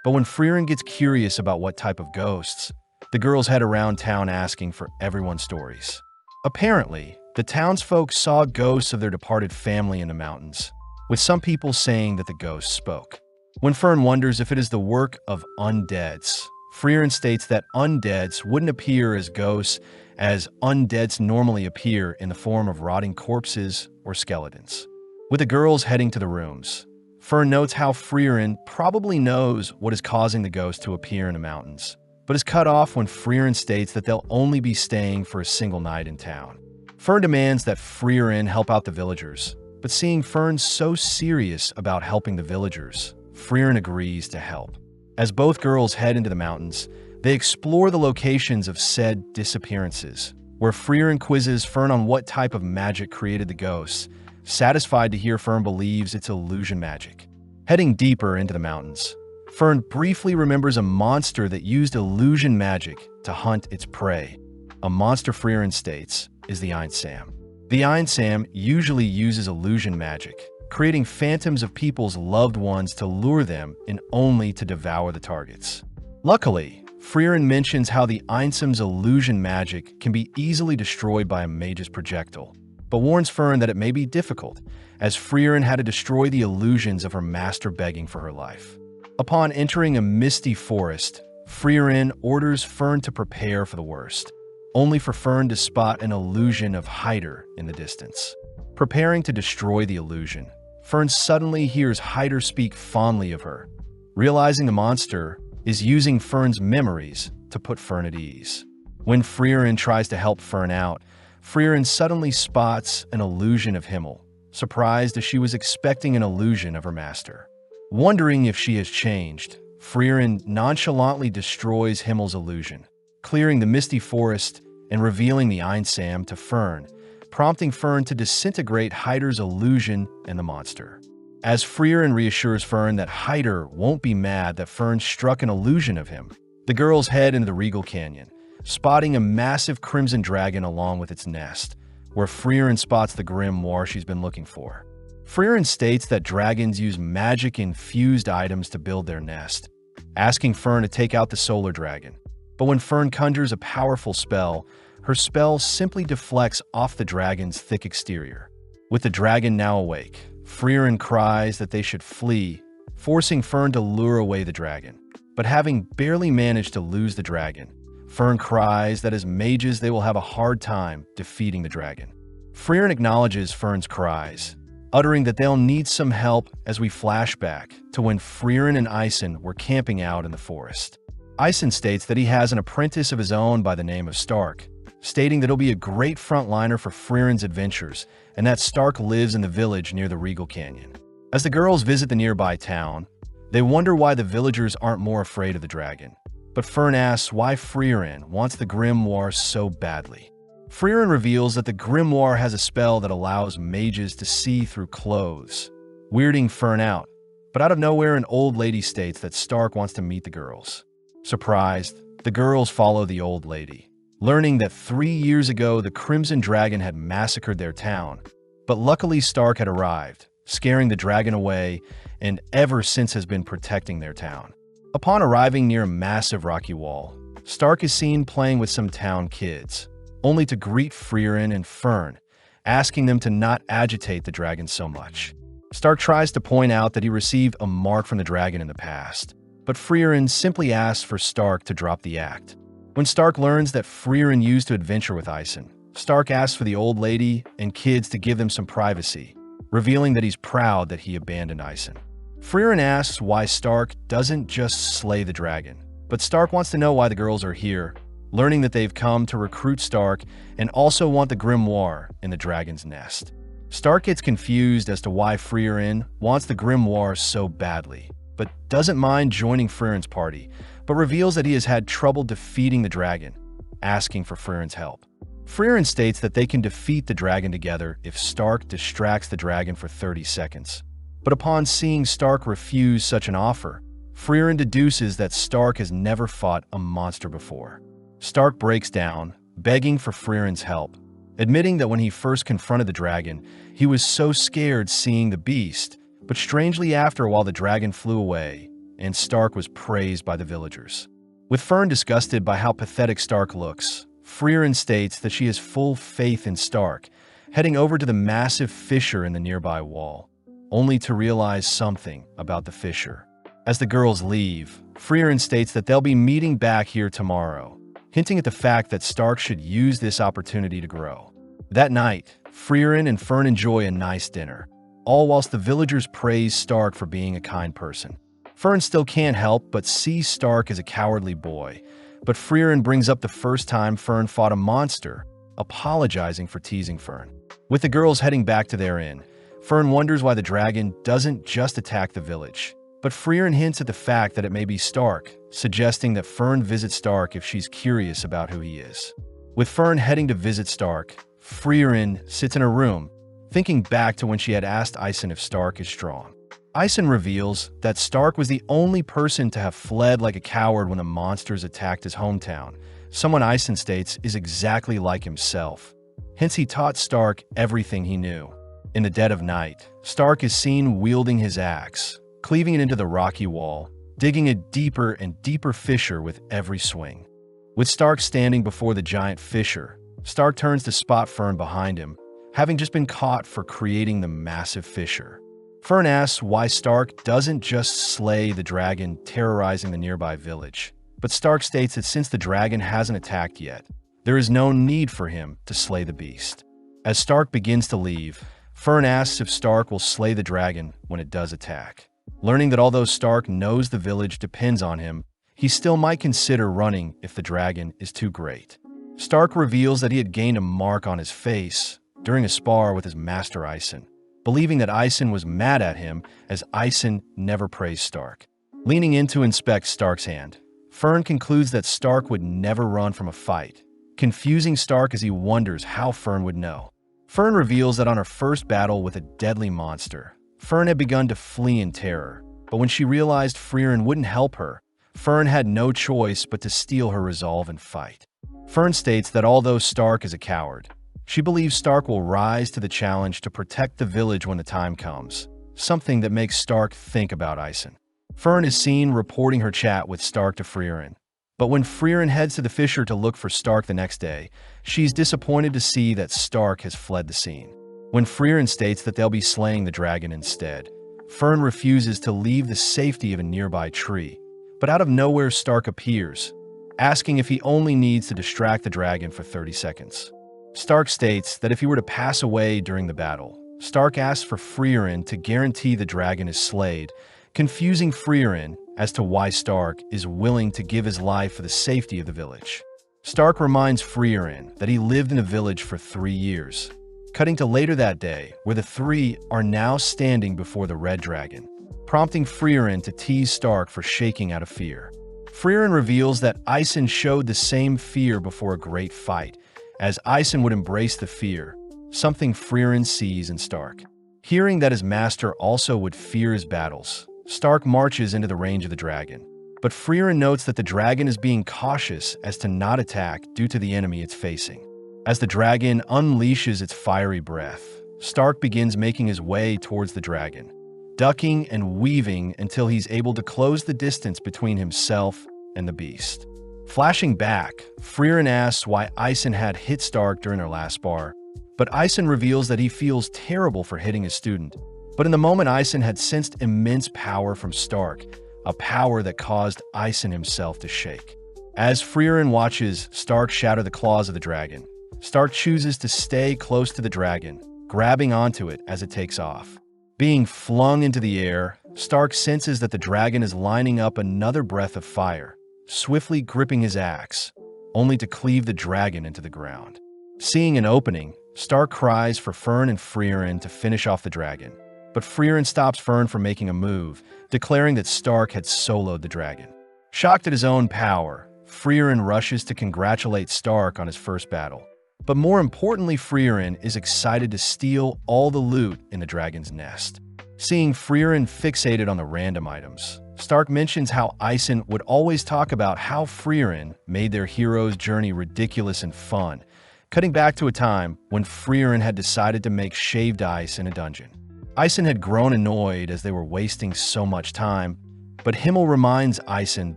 but when Frieren gets curious about what type of ghosts, the girls head around town asking for everyone's stories. Apparently, the townsfolk saw ghosts of their departed family in the mountains, with some people saying that the ghosts spoke. When Fern wonders if it is the work of undeads, Frieren states that undeads wouldn't appear as ghosts, as undeads normally appear in the form of rotting corpses or skeletons. With the girls heading to the rooms, Fern notes how Frieren probably knows what is causing the ghosts to appear in the mountains, but is cut off when Frieren states that they'll only be staying for a single night in town. Fern demands that Frieren help out the villagers, but seeing Fern so serious about helping the villagers, Frieren agrees to help. As both girls head into the mountains, they explore the locations of said disappearances, where Frieren quizzes Fern on what type of magic created the ghosts, satisfied to hear Fern believes it's illusion magic. Heading deeper into the mountains, Fern briefly remembers a monster that used illusion magic to hunt its prey. A monster Frieren states is the Einsam. The Einsam usually uses illusion magic, creating phantoms of people's loved ones to lure them and only to devour the targets. Luckily, Frieren mentions how the Einsam's illusion magic can be easily destroyed by a mage's projectile, but warns Fern that it may be difficult, as Frieren had to destroy the illusions of her master begging for her life. Upon entering a misty forest, Frieren orders Fern to prepare for the worst, only for Fern to spot an illusion of Hyder in the distance. Preparing to destroy the illusion, Fern suddenly hears Hyder speak fondly of her, realizing the monster is using Fern's memories to put Fern at ease. When Frieren tries to help Fern out, Frieren suddenly spots an illusion of Himmel, surprised as she was expecting an illusion of her master. Wondering if she has changed, Frieren nonchalantly destroys Himmel's illusion, clearing the misty forest and revealing the Einsam to Fern, prompting Fern to disintegrate Hyder's illusion and the monster. As Frieren reassures Fern that Hyder won't be mad that Fern struck an illusion of him, the girls head into the Regal Canyon, spotting a massive crimson dragon along with its nest, where Frieren spots the grimoire she's been looking for. Frieren states that dragons use magic-infused items to build their nest, asking Fern to take out the solar dragon. But when Fern conjures a powerful spell, her spell simply deflects off the dragon's thick exterior. With the dragon now awake, Frieren cries that they should flee, forcing Fern to lure away the dragon. But having barely managed to lose the dragon, Fern cries that as mages they will have a hard time defeating the dragon. Frieren acknowledges Fern's cries, uttering that they'll need some help as we flash back to when Frieren and Eisen were camping out in the forest. Eisen states that he has an apprentice of his own by the name of Stark, stating that he'll be a great frontliner for Frieren's adventures and that Stark lives in the village near the Regal Canyon. As the girls visit the nearby town, they wonder why the villagers aren't more afraid of the dragon. But Fern asks why Frieren wants the grimoire so badly. Frieren reveals that the grimoire has a spell that allows mages to see through clothes, weirding Fern out. But out of nowhere, an old lady states that Stark wants to meet the girls. Surprised, the girls follow the old lady, learning that 3 years ago the Crimson Dragon had massacred their town. But luckily Stark had arrived, scaring the dragon away, and ever since has been protecting their town. Upon arriving near a massive rocky wall, Stark is seen playing with some town kids, only to greet Frieren and Fern, asking them to not agitate the dragon so much. Stark tries to point out that he received a mark from the dragon in the past, but Frieren simply asks for Stark to drop the act. When Stark learns that Frieren used to adventure with Einsam, Stark asks for the old lady and kids to give them some privacy, revealing that he's proud that he abandoned Einsam. Frieren asks why Stark doesn't just slay the dragon, but Stark wants to know why the girls are here, learning that they've come to recruit Stark and also want the grimoire in the dragon's nest. Stark gets confused as to why Frieren wants the grimoire so badly, but doesn't mind joining Frieren's party, but reveals that he has had trouble defeating the dragon, asking for Frieren's help. Frieren states that they can defeat the dragon together if Stark distracts the dragon for 30 seconds. But upon seeing Stark refuse such an offer, Frieren deduces that Stark has never fought a monster before. Stark breaks down, begging for Frieren's help, admitting that when he first confronted the dragon, he was so scared seeing the beast, but strangely after a while the dragon flew away, and Stark was praised by the villagers. With Fern disgusted by how pathetic Stark looks, Frieren states that she has full faith in Stark, heading over to the massive fissure in the nearby wall, only to realize something about the fissure. As the girls leave, Frieren states that they'll be meeting back here tomorrow, hinting at the fact that Stark should use this opportunity to grow. That night, Frieren and Fern enjoy a nice dinner, all whilst the villagers praise Stark for being a kind person. Fern still can't help but see Stark as a cowardly boy, but Frieren brings up the first time Fern fought a monster, apologizing for teasing Fern. With the girls heading back to their inn, Fern wonders why the dragon doesn't just attack the village, but Frieren hints at the fact that it may be Stark, suggesting that Fern visit Stark if she's curious about who he is. With Fern heading to visit Stark, Frieren sits in her room, thinking back to when she had asked Einsam if Stark is strong. Einsam reveals that Stark was the only person to have fled like a coward when the monsters attacked his hometown, someone Einsam states is exactly like himself. Hence he taught Stark everything he knew. In the dead of night, Stark is seen wielding his axe, cleaving it into the rocky wall, digging a deeper and deeper fissure with every swing. With Stark standing before the giant fissure, Stark turns to spot Fern behind him, having just been caught for creating the massive fissure. Fern asks why Stark doesn't just slay the dragon terrorizing the nearby village, but Stark states that since the dragon hasn't attacked yet, there is no need for him to slay the beast. As Stark begins to leave, Fern asks if Stark will slay the dragon when it does attack. Learning that although Stark knows the village depends on him, he still might consider running if the dragon is too great. Stark reveals that he had gained a mark on his face during a spar with his master Einsam, believing that Einsam was mad at him as Einsam never praised Stark. Leaning in to inspect Stark's hand, Fern concludes that Stark would never run from a fight, confusing Stark as he wonders how Fern would know. Fern reveals that on her first battle with a deadly monster, Fern had begun to flee in terror, but when she realized Frieren wouldn't help her, Fern had no choice but to steel her resolve and fight. Fern states that although Stark is a coward, she believes Stark will rise to the challenge to protect the village when the time comes, something that makes Stark think about Einsam. Fern is seen reporting her chat with Stark to Frieren, but when Frieren heads to the fissure to look for Stark the next day, she's disappointed to see that Stark has fled the scene. When Frieren states that they'll be slaying the dragon instead, Fern refuses to leave the safety of a nearby tree, but out of nowhere Stark appears, asking if he only needs to distract the dragon for 30 seconds. Stark states that if he were to pass away during the battle, Stark asks for Frieren to guarantee the dragon is slayed, confusing Frieren as to why Stark is willing to give his life for the safety of the village. Stark reminds Frieren that he lived in the village for 3 years, cutting to later that day where the three are now standing before the red dragon, prompting Frieren to tease Stark for shaking out of fear. Frieren reveals that Einsam showed the same fear before a great fight, as Einsam would embrace the fear, something Frieren sees in Stark. Hearing that his master also would fear his battles, Stark marches into the range of the dragon, But Frieren notes that the dragon is being cautious as to not attack due to the enemy it's facing. As the dragon unleashes its fiery breath, Stark begins making his way towards the dragon, ducking and weaving until he's able to close the distance between himself and the beast. Flashing back, Frieren asks why Einsam had hit Stark during their last spar, but Einsam reveals that he feels terrible for hitting his student. But in the moment, Einsam had sensed immense power from Stark, a power that caused Einsam himself to shake. As Frieren watches Stark shatter the claws of the dragon, Stark chooses to stay close to the dragon, grabbing onto it as it takes off. Being flung into the air, Stark senses that the dragon is lining up another breath of fire, swiftly gripping his axe, only to cleave the dragon into the ground. Seeing an opening, Stark cries for Fern and Frieren to finish off the dragon, but Frieren stops Fern from making a move, declaring that Stark had soloed the dragon. Shocked at his own power, Frieren rushes to congratulate Stark on his first battle. But more importantly, Frieren is excited to steal all the loot in the dragon's nest. Seeing Frieren fixated on the random items, Stark mentions how Einsam would always talk about how Frieren made their hero's journey ridiculous and fun, cutting back to a time when Frieren had decided to make shaved ice in a dungeon. Einsam had grown annoyed as they were wasting so much time, but Himmel reminds Einsam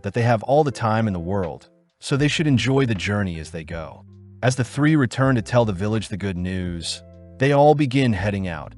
that they have all the time in the world, so they should enjoy the journey as they go. As the three return to tell the village the good news, they all begin heading out,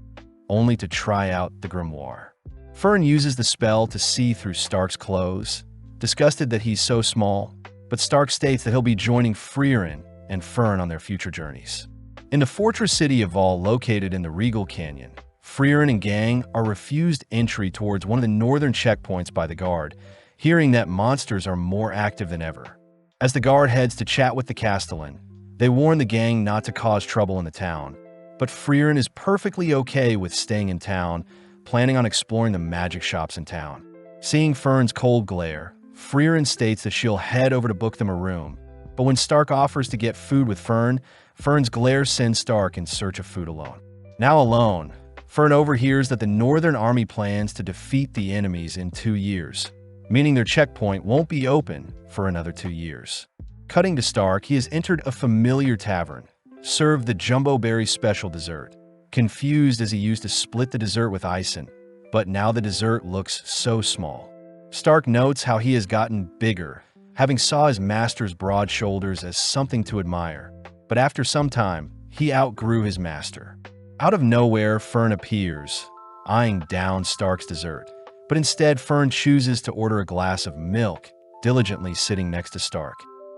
only to try out the grimoire. Fern uses the spell to see through Stark's clothes, disgusted that he's so small, but Stark states that he'll be joining Frieren and Fern on their future journeys. In the fortress city of Voll, located in the Regal Canyon, Frieren and gang are refused entry towards one of the northern checkpoints by the guard, hearing that monsters are more active than ever. As the guard heads to chat with the Castellan, they warn the gang not to cause trouble in the town, but Frieren is perfectly okay with staying in town, planning on exploring the magic shops in town. Seeing Fern's cold glare, Frieren states that she'll head over to book them a room, but when Stark offers to get food with Fern, Fern's glare sends Stark in search of food alone. Now alone, Fern overhears that the Northern Army plans to defeat the enemies in 2 years, meaning their checkpoint won't be open for another 2 years. Cutting to Stark, he has entered a familiar tavern, served the Jumbo Berry special dessert. Confused as he used to split the dessert with Einsam, but now the dessert looks so small. Stark notes how he has gotten bigger, having saw his master's broad shoulders as something to admire, but after some time, he outgrew his master. Out of nowhere, Fern appears, eyeing down Stark's dessert, but instead Fern chooses to order a glass of milk, diligently sitting next to Stark.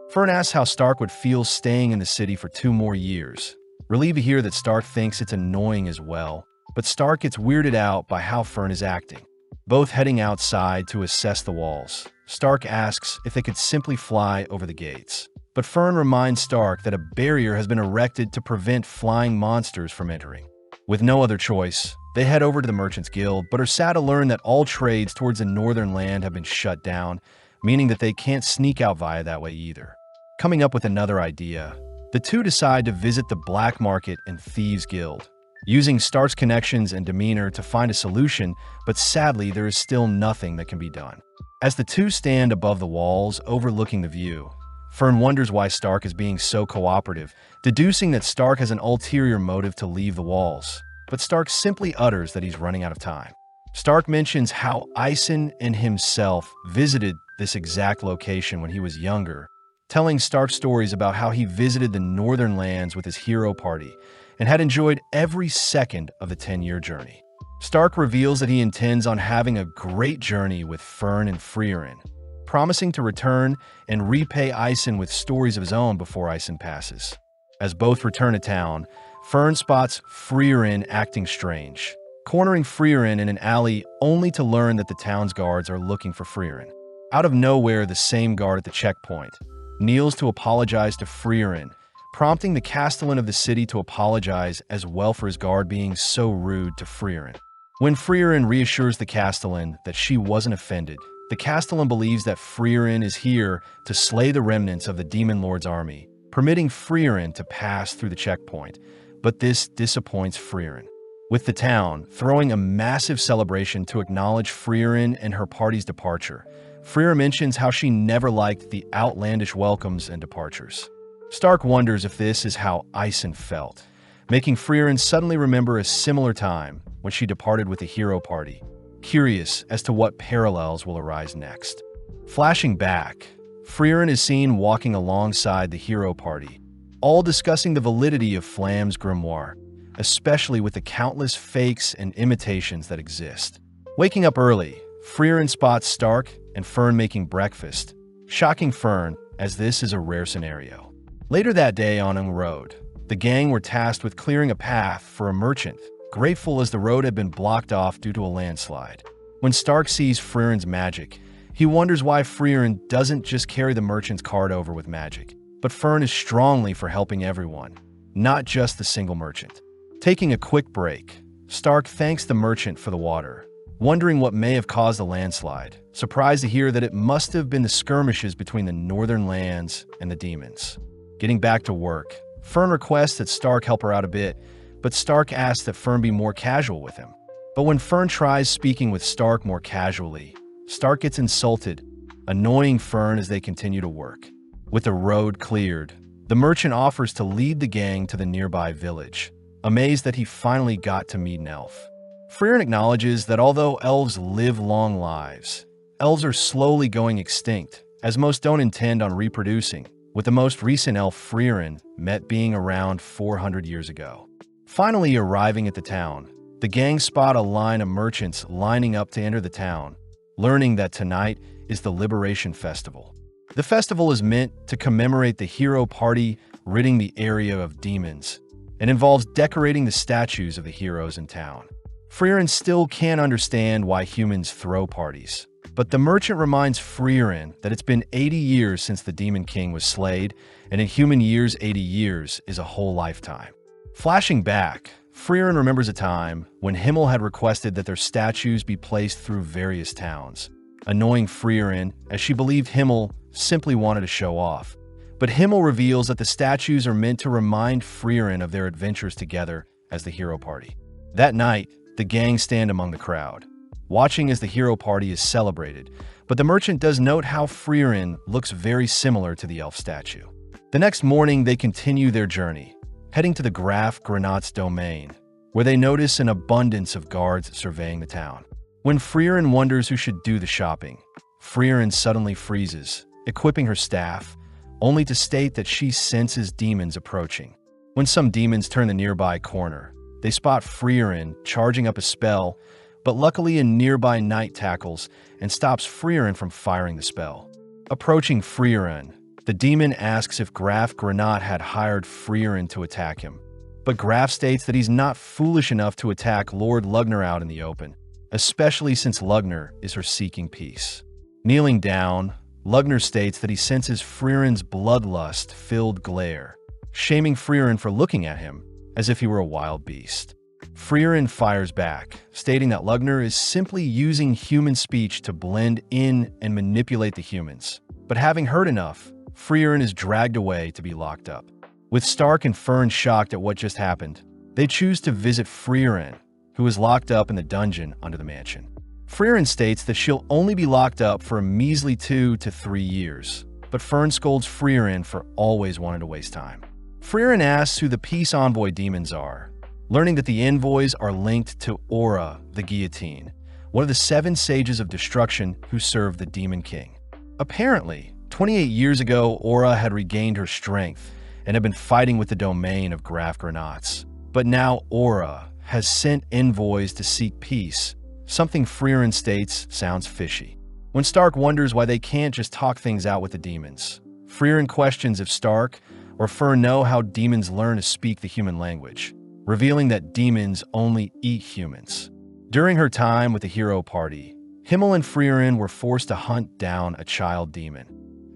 Fern asks how Stark would feel staying in the city for 2 more years. Relieved to hear that Stark thinks it's annoying as well, but Stark gets weirded out by how Fern is acting. Both heading outside to assess the walls, Stark asks if they could simply fly over the gates. But Fern reminds Stark that a barrier has been erected to prevent flying monsters from entering. With no other choice, they head over to the Merchants Guild, but are sad to learn that all trades towards the northern land have been shut down, meaning that they can't sneak out via that way either. Coming up with another idea, the two decide to visit the Black Market and Thieves Guild, using Stark's connections and demeanor to find a solution, but sadly there is still nothing that can be done. As the two stand above the walls overlooking the view, Fern wonders why Stark is being so cooperative, deducing that Stark has an ulterior motive to leave the walls, but Stark simply utters that he's running out of time. Stark mentions how Einsam and himself visited this exact location when he was younger, telling Stark stories about how he visited the northern lands with his hero party and had enjoyed every second of the 10-year journey. Stark reveals that he intends on having a great journey with Fern and Frieren, promising to return and repay Einsam with stories of his own before Einsam passes. As both return to town, Fern spots Frieren acting strange, cornering Frieren in an alley only to learn that the town's guards are looking for Frieren. Out of nowhere, the same guard at the checkpoint kneels to apologize to Frieren, prompting the Castellan of the city to apologize as well for his guard being so rude to Frieren. When Frieren reassures the Castellan that she wasn't offended, the Castellan believes that Frieren is here to slay the remnants of the Demon Lord's army, permitting Frieren to pass through the checkpoint, but this disappoints Frieren. with the town throwing a massive celebration to acknowledge Frieren and her party's departure. Frieren mentions how she never liked the outlandish welcomes and departures. Stark wonders if this is how Einsam felt, making Frieren suddenly remember a similar time when she departed with the hero party, curious as to what parallels will arise next. Flashing back, Frieren is seen walking alongside the hero party, all discussing the validity of Flamme's grimoire, especially with the countless fakes and imitations that exist. Waking up early, Frieren spots Stark and Fern making breakfast, shocking Fern as this is a rare scenario. Later that day on a road, the gang were tasked with clearing a path for a merchant, grateful as the road had been blocked off due to a landslide. When Stark sees Frieren's magic, he wonders why Frieren doesn't just carry the merchant's cart over with magic. But Fern is strongly for helping everyone, not just the single merchant. Taking a quick break, Stark thanks the merchant for the water, wondering what may have caused the landslide, surprised to hear that it must have been the skirmishes between the northern lands and the demons. Getting back to work, Fern requests that Stark help her out a bit, but Stark asks that Fern be more casual with him. But when Fern tries speaking with Stark more casually, Stark gets insulted, annoying Fern as they continue to work. With the road cleared, the merchant offers to lead the gang to the nearby village, amazed that he finally got to meet an elf. Frieren acknowledges that although elves live long lives, elves are slowly going extinct, as most don't intend on reproducing, with the most recent elf Frieren met being around 400 years ago. Finally arriving at the town, the gang spot a line of merchants lining up to enter the town, learning that tonight is the Liberation Festival. The festival is meant to commemorate the hero party ridding the area of demons, and involves decorating the statues of the heroes in town. Frieren still can't understand why humans throw parties, but the merchant reminds Frieren that it's been 80 years since the Demon King was slayed, and in human years 80 years is a whole lifetime. Flashing back, Frieren remembers a time when Himmel had requested that their statues be placed through various towns, annoying Frieren as she believed Himmel simply wanted to show off. But Himmel reveals that the statues are meant to remind Frieren of their adventures together as the hero party. That night, the gang stand among the crowd, watching as the hero party is celebrated, but the merchant does note how Frieren looks very similar to the elf statue. The next morning, they continue their journey, heading to the Kraft's domain, where they notice an abundance of guards surveying the town. When Frieren wonders who should do the shopping, Frieren suddenly freezes, equipping her staff, only to state that she senses demons approaching. When some demons turn the nearby corner, they spot Frieren charging up a spell, but luckily a nearby knight tackles and stops Frieren from firing the spell. Approaching Frieren, the demon asks if Kraft had hired Frieren to attack him, but Kraft states that he's not foolish enough to attack Lord Lugner out in the open, especially since Lugner is her seeking peace. Kneeling down, Lugner states that he senses Frieren's bloodlust-filled glare, shaming Frieren for looking at him as if he were a wild beast. Frieren fires back, stating that Lugner is simply using human speech to blend in and manipulate the humans. But having heard enough, Frieren is dragged away to be locked up. With Stark and Fern shocked at what just happened, they choose to visit Frieren, who is locked up in the dungeon under the mansion. Frieren states that she'll only be locked up for a measly 2 to 3 years, but Fern scolds Frieren for always wanting to waste time. Frieren asks who the peace envoy demons are, learning that the envoys are linked to Aura, the guillotine, one of the 7 sages of destruction who served the Demon King. Apparently, 28 years ago, Aura had regained her strength and had been fighting with the domain of Kraft. But now Aura has sent envoys to seek peace, something Frieren states sounds fishy. When Stark wonders why they can't just talk things out with the demons, Frieren questions if Stark or Fern know how demons learn to speak the human language, revealing that demons only eat humans. During her time with the hero party, Himmel and Frieren were forced to hunt down a child demon,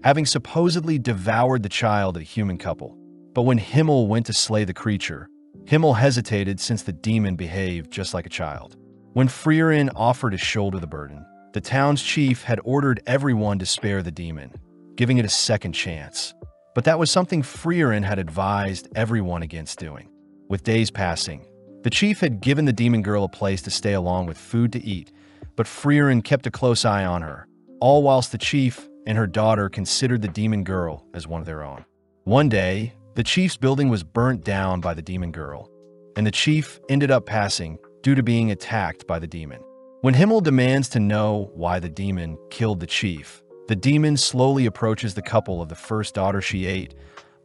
having supposedly devoured the child of a human couple. But when Himmel went to slay the creature, Himmel hesitated since the demon behaved just like a child. When Frieren offered to shoulder the burden, the town's chief had ordered everyone to spare the demon, giving it a second chance. But that was something Frieren had advised everyone against doing. With days passing, The chief had given the demon girl a place to stay along with food to eat, but Frieren kept a close eye on her, all whilst the chief and her daughter considered the demon girl as one of their own. One day, the chief's building was burnt down by the demon girl, and the chief ended up passing due to being attacked by the demon. When Himmel demands to know why the demon killed the chief, the demon slowly approaches the couple of the first daughter she ate,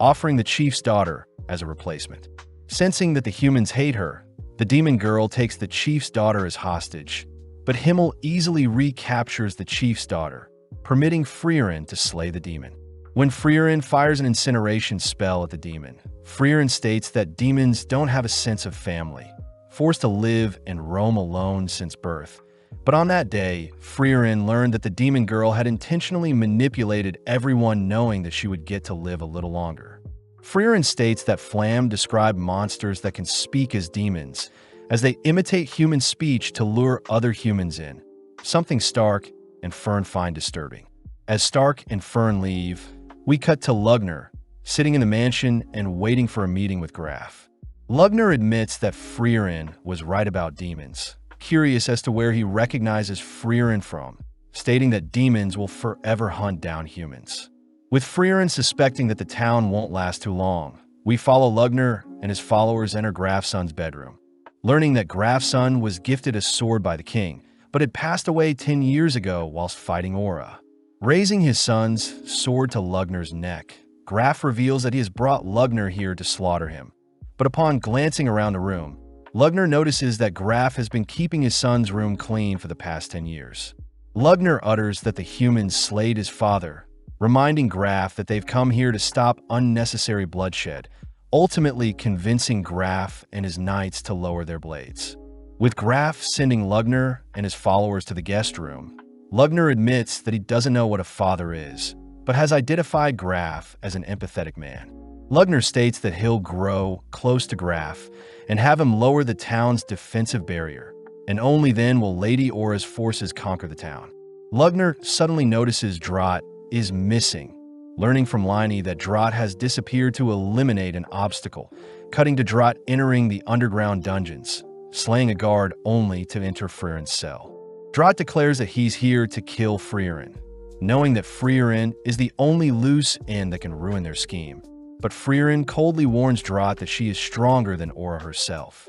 offering the chief's daughter as a replacement. Sensing that the humans hate her, the demon girl takes the chief's daughter as hostage, but Himmel easily recaptures the chief's daughter, permitting Frieren to slay the demon. When Frieren fires an incineration spell at the demon, Frieren states that demons don't have a sense of family, forced to live and roam alone since birth. But on that day, Frieren learned that the demon girl had intentionally manipulated everyone, knowing that she would get to live a little longer. Frieren states that Flamme described monsters that can speak as demons, as they imitate human speech to lure other humans in, something Stark and Fern find disturbing. As Stark and Fern leave, we cut to Lugner, sitting in the mansion and waiting for a meeting with Kraft. Lugner admits that Frieren was right about demons, curious as to where he recognizes Frieren from, stating that demons will forever hunt down humans. With Frieren suspecting that the town won't last too long, we follow Lugner and his followers enter Graf's son's bedroom. Learning that Graf's son was gifted a sword by the king, but had passed away 10 years ago whilst fighting Aura. Raising his son's sword to Lugner's neck, Graf reveals that he has brought Lugner here to slaughter him. But upon glancing around the room, Lugner notices that Graf has been keeping his son's room clean for the past 10 years. Lugner utters that the humans slayed his father, reminding Graf that they've come here to stop unnecessary bloodshed, ultimately convincing Graf and his knights to lower their blades. With Graf sending Lugner and his followers to the guest room, Lugner admits that he doesn't know what a father is, but has identified Graf as an empathetic man. Lugner states that he'll grow close to Graf and have him lower the town's defensive barrier, and only then will Lady Aura's forces conquer the town. Lugner suddenly notices Drought is missing, learning from Liney that Drought has disappeared to eliminate an obstacle, cutting to Drought entering the underground dungeons, slaying a guard only to enter Frieren's cell. Drought declares that he's here to kill Frieren, knowing that Frieren is the only loose end that can ruin their scheme. But Frieren coldly warns Drought that she is stronger than Aura herself.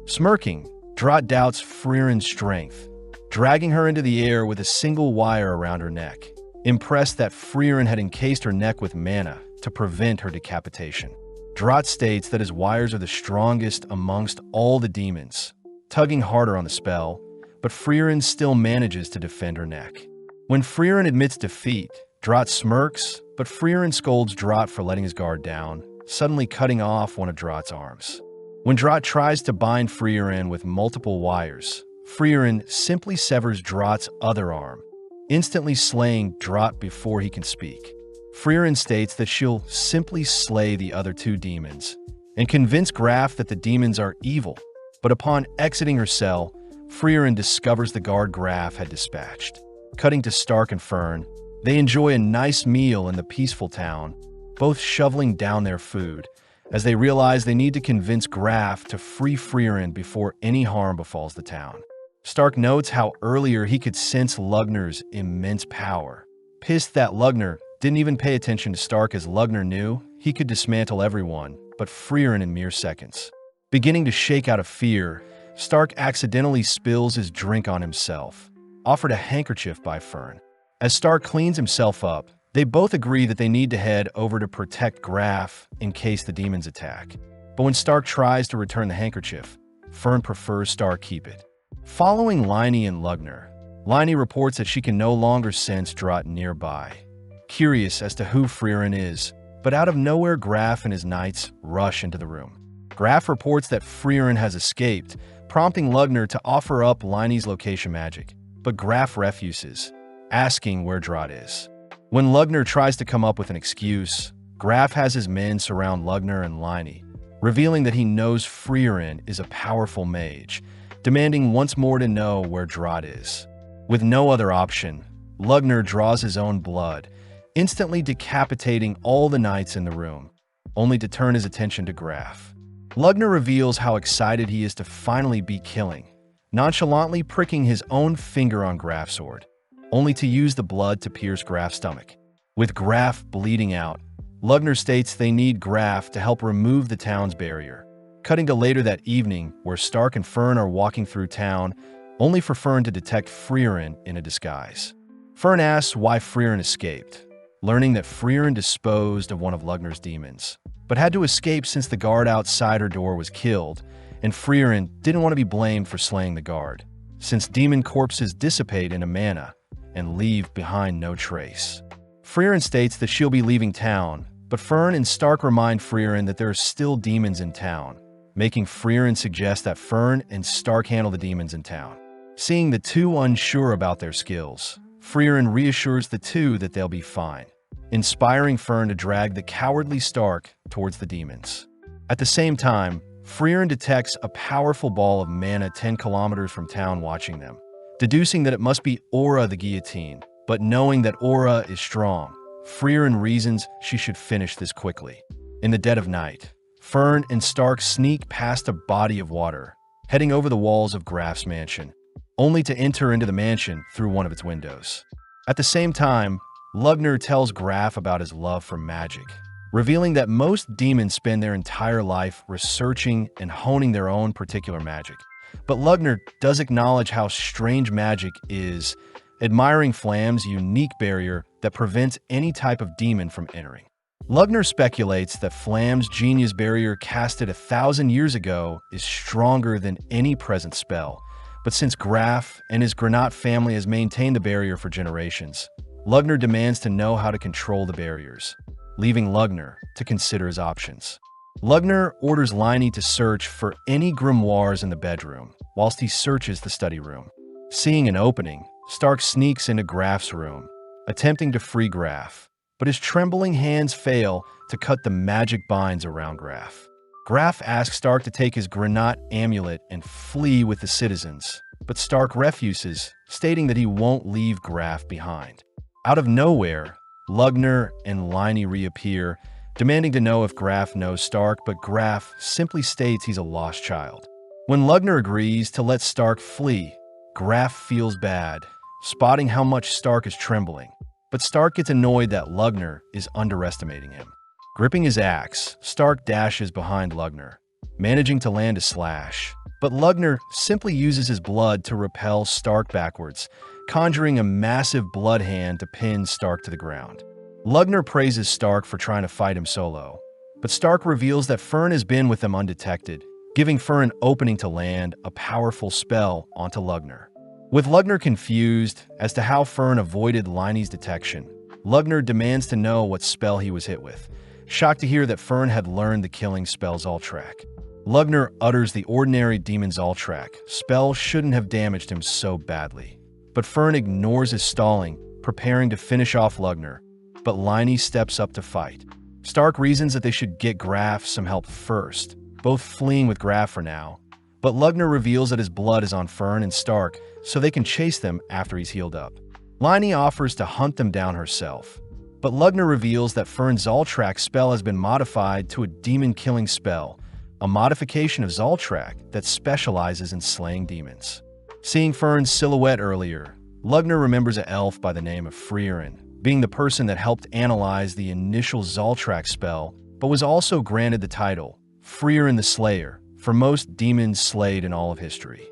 Smirking, Drought doubts Frieren's strength, dragging her into the air with a single wire around her neck, impressed that Frieren had encased her neck with mana to prevent her decapitation. Drought states that his wires are the strongest amongst all the demons, tugging harder on the spell, but Frieren still manages to defend her neck. When Frieren admits defeat, Drought smirks, but Frieren scolds Drought for letting his guard down, suddenly cutting off one of Drought's arms. When Drought tries to bind Frieren with multiple wires, Frieren simply severs Drought's other arm, instantly slaying Drought before he can speak. Frieren states that she'll simply slay the other two demons and convince Graf that the demons are evil, but upon exiting her cell, Frieren discovers the guard Graf had dispatched. Cutting to Stark and Fern, they enjoy a nice meal in the peaceful town, both shoveling down their food, as they realize they need to convince Graf to free Frieren before any harm befalls the town. Stark notes how earlier he could sense Lugner's immense power. Pissed that Lugner didn't even pay attention to Stark, as Lugner knew he could dismantle everyone but Frieren in mere seconds. Beginning to shake out of fear, Stark accidentally spills his drink on himself, offered a handkerchief by Fern. As Stark cleans himself up, they both agree that they need to head over to protect Graf in case the demons attack. But when Stark tries to return the handkerchief, Fern prefers Stark keep it. Following Liney and Lugner, Liney reports that she can no longer sense Drought nearby. Curious as to who Frieren is, but out of nowhere Graf and his knights rush into the room. Graf reports that Frieren has escaped, prompting Lugner to offer up Liney's location magic, but Graf refuses, asking where Drought is. When Lugner tries to come up with an excuse, Graf has his men surround Lugner and Liney, revealing that he knows Frieren is a powerful mage, demanding once more to know where Drought is. With no other option, Lugner draws his own blood, instantly decapitating all the knights in the room, only to turn his attention to Graf. Lugner reveals how excited he is to finally be killing, nonchalantly pricking his own finger on Graf's sword, only to use the blood to pierce Graf's stomach. With Graf bleeding out, Lugner states they need Graf to help remove the town's barrier. Cutting to later that evening, where Stark and Fern are walking through town, only for Fern to detect Frieren in a disguise. Fern asks why Frieren escaped, learning that Frieren disposed of one of Lugner's demons, but had to escape since the guard outside her door was killed, and Frieren didn't want to be blamed for slaying the guard, since demon corpses dissipate into mana and leave behind no trace. Frieren states that she'll be leaving town, but Fern and Stark remind Frieren that there are still demons in town, making Frieren suggest that Fern and Stark handle the demons in town. Seeing the two unsure about their skills, Frieren reassures the two that they'll be fine, inspiring Fern to drag the cowardly Stark towards the demons. At the same time, Frieren detects a powerful ball of mana 10 kilometers from town watching them, deducing that it must be Aura the guillotine, but knowing that Aura is strong, Frieren reasons she should finish this quickly. In the dead of night, Fern and Stark sneak past a body of water, heading over the walls of Graf's mansion, only to enter into the mansion through one of its windows. At the same time, Lugner tells Graf about his love for magic, revealing that most demons spend their entire life researching and honing their own particular magic. But Lugner does acknowledge how strange magic is, admiring Flamme's unique barrier that prevents any type of demon from entering. Lugner speculates that Flamme's genius barrier casted 1,000 years ago is stronger than any present spell, but since Graf and his Granat family has maintained the barrier for generations, Lugner demands to know how to control the barriers, leaving Lugner to consider his options. Lugner orders Liney to search for any grimoires in the bedroom, whilst he searches the study room. Seeing an opening, Stark sneaks into Graf's room, attempting to free Graf, but his trembling hands fail to cut the magic binds around Graf. Graf asks Stark to take his Granat amulet and flee with the citizens, but Stark refuses, stating that he won't leave Graf behind. Out of nowhere, Lugner and Liney reappear, demanding to know if Graf knows Stark, but Graf simply states he's a lost child. When Lugner agrees to let Stark flee, Graf feels bad, spotting how much Stark is trembling, but Stark gets annoyed that Lugner is underestimating him. Gripping his axe, Stark dashes behind Lugner, managing to land a slash, but Lugner simply uses his blood to repel Stark backwards, conjuring a massive blood hand to pin Stark to the ground. Lugner praises Stark for trying to fight him solo, but Stark reveals that Fern has been with them undetected, giving Fern an opening to land a powerful spell onto Lugner. With Lugner confused as to how Fern avoided Liney's detection, Lugner demands to know what spell he was hit with, shocked to hear that Fern had learned the killing spell Zoltrak. Lugner utters the ordinary demon Zoltrak spell shouldn't have damaged him so badly, but Fern ignores his stalling, preparing to finish off Lugner, but Liney steps up to fight. Stark reasons that they should get Graf some help first, both fleeing with Graf for now, but Lugner reveals that his blood is on Fern and Stark so they can chase them after he's healed up. Liney offers to hunt them down herself, but Lugner reveals that Fern's Zoltrak spell has been modified to a demon-killing spell, a modification of Zoltrak that specializes in slaying demons. Seeing Fern's silhouette earlier, Lugner remembers an elf by the name of Frieren, being the person that helped analyze the initial Zoltrak spell, but was also granted the title, Frieren the Slayer, for most demons slayed in all of history.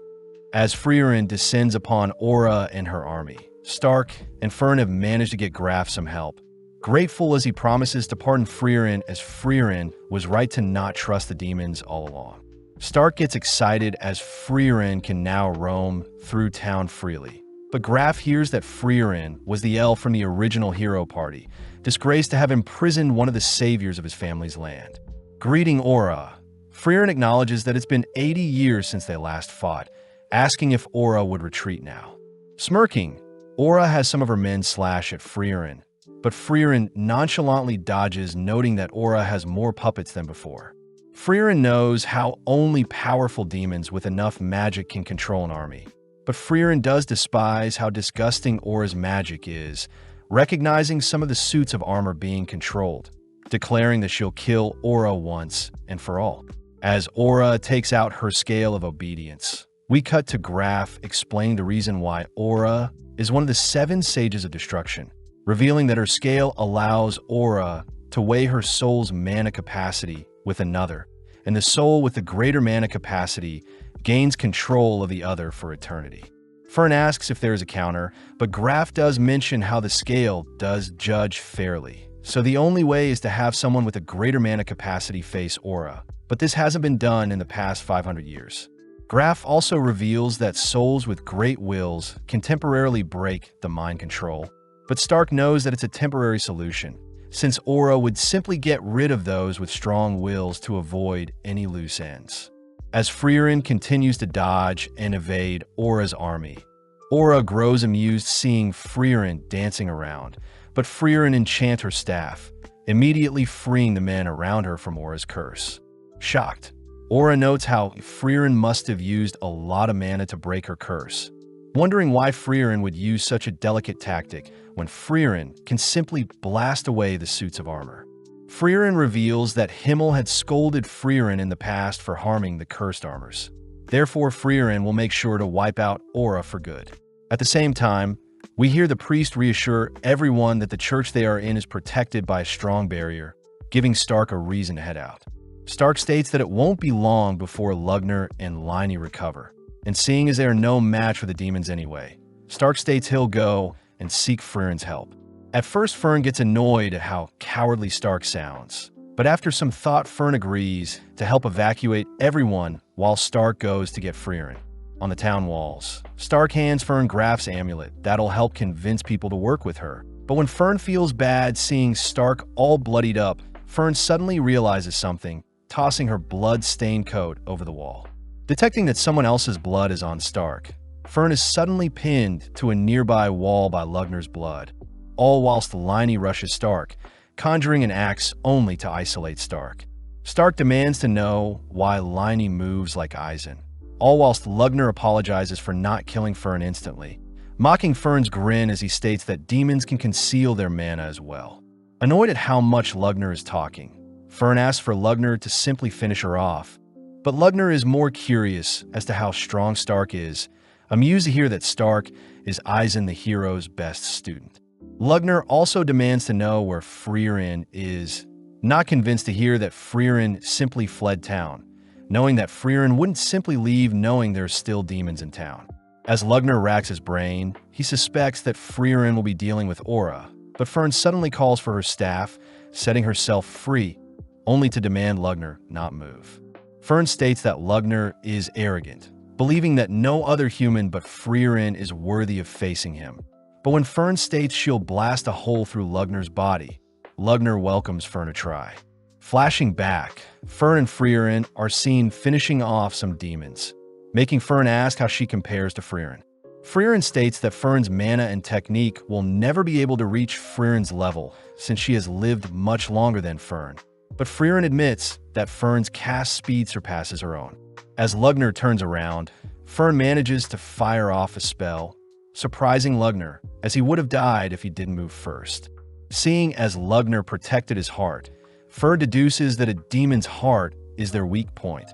As Frieren descends upon Aura and her army, Stark and Fern have managed to get Graf some help, grateful as he promises to pardon Frieren, as Frieren was right to not trust the demons all along. Stark gets excited as Frieren can now roam through town freely, but Graf hears that Frieren was the elf from the original hero party, disgraced to have imprisoned one of the saviors of his family's land. Greeting Aura, Frieren acknowledges that it's been 80 years since they last fought, asking if Aura would retreat now. Smirking, Aura has some of her men slash at Frieren, but Frieren nonchalantly dodges, noting that Aura has more puppets than before. Frieren knows how only powerful demons with enough magic can control an army, but Frieren does despise how disgusting Aura's magic is, recognizing some of the suits of armor being controlled, declaring that she'll kill Aura once and for all. As Aura takes out her scale of obedience, we cut to Kraft explaining the reason why Aura is one of the 7 sages of destruction, revealing that her scale allows Aura to weigh her soul's mana capacity with another, and the soul with the greater mana capacity gains control of the other for eternity. Fern asks if there is a counter, but Kraft does mention how the scale does judge fairly. So the only way is to have someone with a greater mana capacity face Aura, but this hasn't been done in the past 500 years. Kraft also reveals that souls with great wills can temporarily break the mind control, but Stark knows that it's a temporary solution, since Aura would simply get rid of those with strong wills to avoid any loose ends. As Frieren continues to dodge and evade Aura's army, Aura grows amused seeing Frieren dancing around, but Frieren enchants her staff, immediately freeing the men around her from Aura's curse. Shocked, Aura notes how Frieren must have used a lot of mana to break her curse, wondering why Frieren would use such a delicate tactic when Frieren can simply blast away the suits of armor. Frieren reveals that Himmel had scolded Frieren in the past for harming the cursed armors. Therefore, Frieren will make sure to wipe out Aura for good. At the same time, we hear the priest reassure everyone that the church they are in is protected by a strong barrier, giving Stark a reason to head out. Stark states that it won't be long before Lugner and Liney recover, and seeing as they are no match for the demons anyway, Stark states he'll go and seek Frieren's help. At first, Fern gets annoyed at how cowardly Stark sounds, but after some thought, Fern agrees to help evacuate everyone while Stark goes to get Frieren. On the town walls, Stark hands Fern Kraft's amulet that'll help convince people to work with her. But when Fern feels bad seeing Stark all bloodied up, Fern suddenly realizes something, tossing her blood-stained coat over the wall. Detecting that someone else's blood is on Stark, Fern is suddenly pinned to a nearby wall by Lugner's blood, all whilst Liney rushes Stark, conjuring an axe only to isolate Stark. Stark demands to know why Liney moves like Eisen, all whilst Lugner apologizes for not killing Fern instantly, mocking Fern's grin as he states that demons can conceal their mana as well. Annoyed at how much Lugner is talking, Fern asks for Lugner to simply finish her off, but Lugner is more curious as to how strong Stark is, amused to hear that Stark is Eisen the hero's best student. Lugner also demands to know where Frieren is, not convinced to hear that Frieren simply fled town, knowing that Frieren wouldn't simply leave knowing there's still demons in town. As Lugner racks his brain, he suspects that Frieren will be dealing with Aura, but Fern suddenly calls for her staff, setting herself free, only to demand Lugner not move. Fern states that Lugner is arrogant, believing that no other human but Frieren is worthy of facing him. But when Fern states she'll blast a hole through Lugner's body, Lugner welcomes Fern to try. Flashing back, Fern and Frieren are seen finishing off some demons, making Fern ask how she compares to Frieren. Frieren states that Fern's mana and technique will never be able to reach Frieren's level since she has lived much longer than Fern, but Frieren admits that Fern's cast speed surpasses her own. As Lugner turns around, Fern manages to fire off a spell, surprising Lugner, as he would have died if he didn't move first. Seeing as Lugner protected his heart, Fern deduces that a demon's heart is their weak point,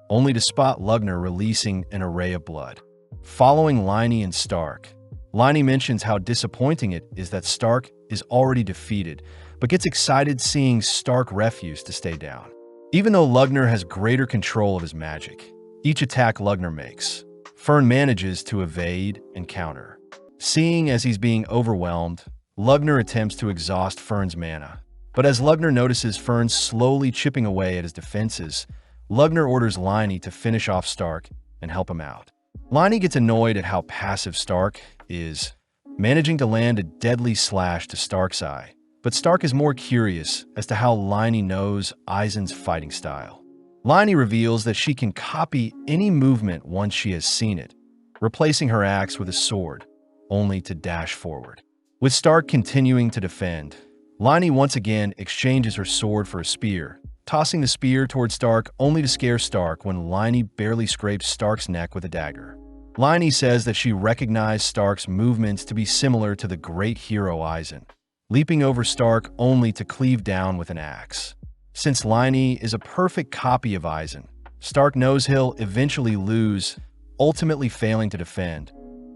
only to spot Lugner releasing an array of blood. Following Liney and Stark, Liney mentions how disappointing it is that Stark is already defeated, but gets excited seeing Stark refuse to stay down. Even though Lugner has greater control of his magic, each attack Lugner makes, Fern manages to evade and counter. Seeing as he's being overwhelmed, Lugner attempts to exhaust Fern's mana. But as Lugner notices Fern slowly chipping away at his defenses, Lugner orders Liney to finish off Stark and help him out. Liney gets annoyed at how passive Stark is, managing to land a deadly slash to Stark's eye. But Stark is more curious as to how Liney knows Eisen's fighting style. Liney reveals that she can copy any movement once she has seen it, replacing her axe with a sword, only to dash forward. With Stark continuing to defend, Liney once again exchanges her sword for a spear, tossing the spear towards Stark only to scare Stark when Liney barely scrapes Stark's neck with a dagger. Liney says that she recognized Stark's movements to be similar to the great hero Eisen, leaping over Stark only to cleave down with an axe. Since Liney is a perfect copy of Eisen, Stark knows he'll eventually lose, ultimately failing to defend,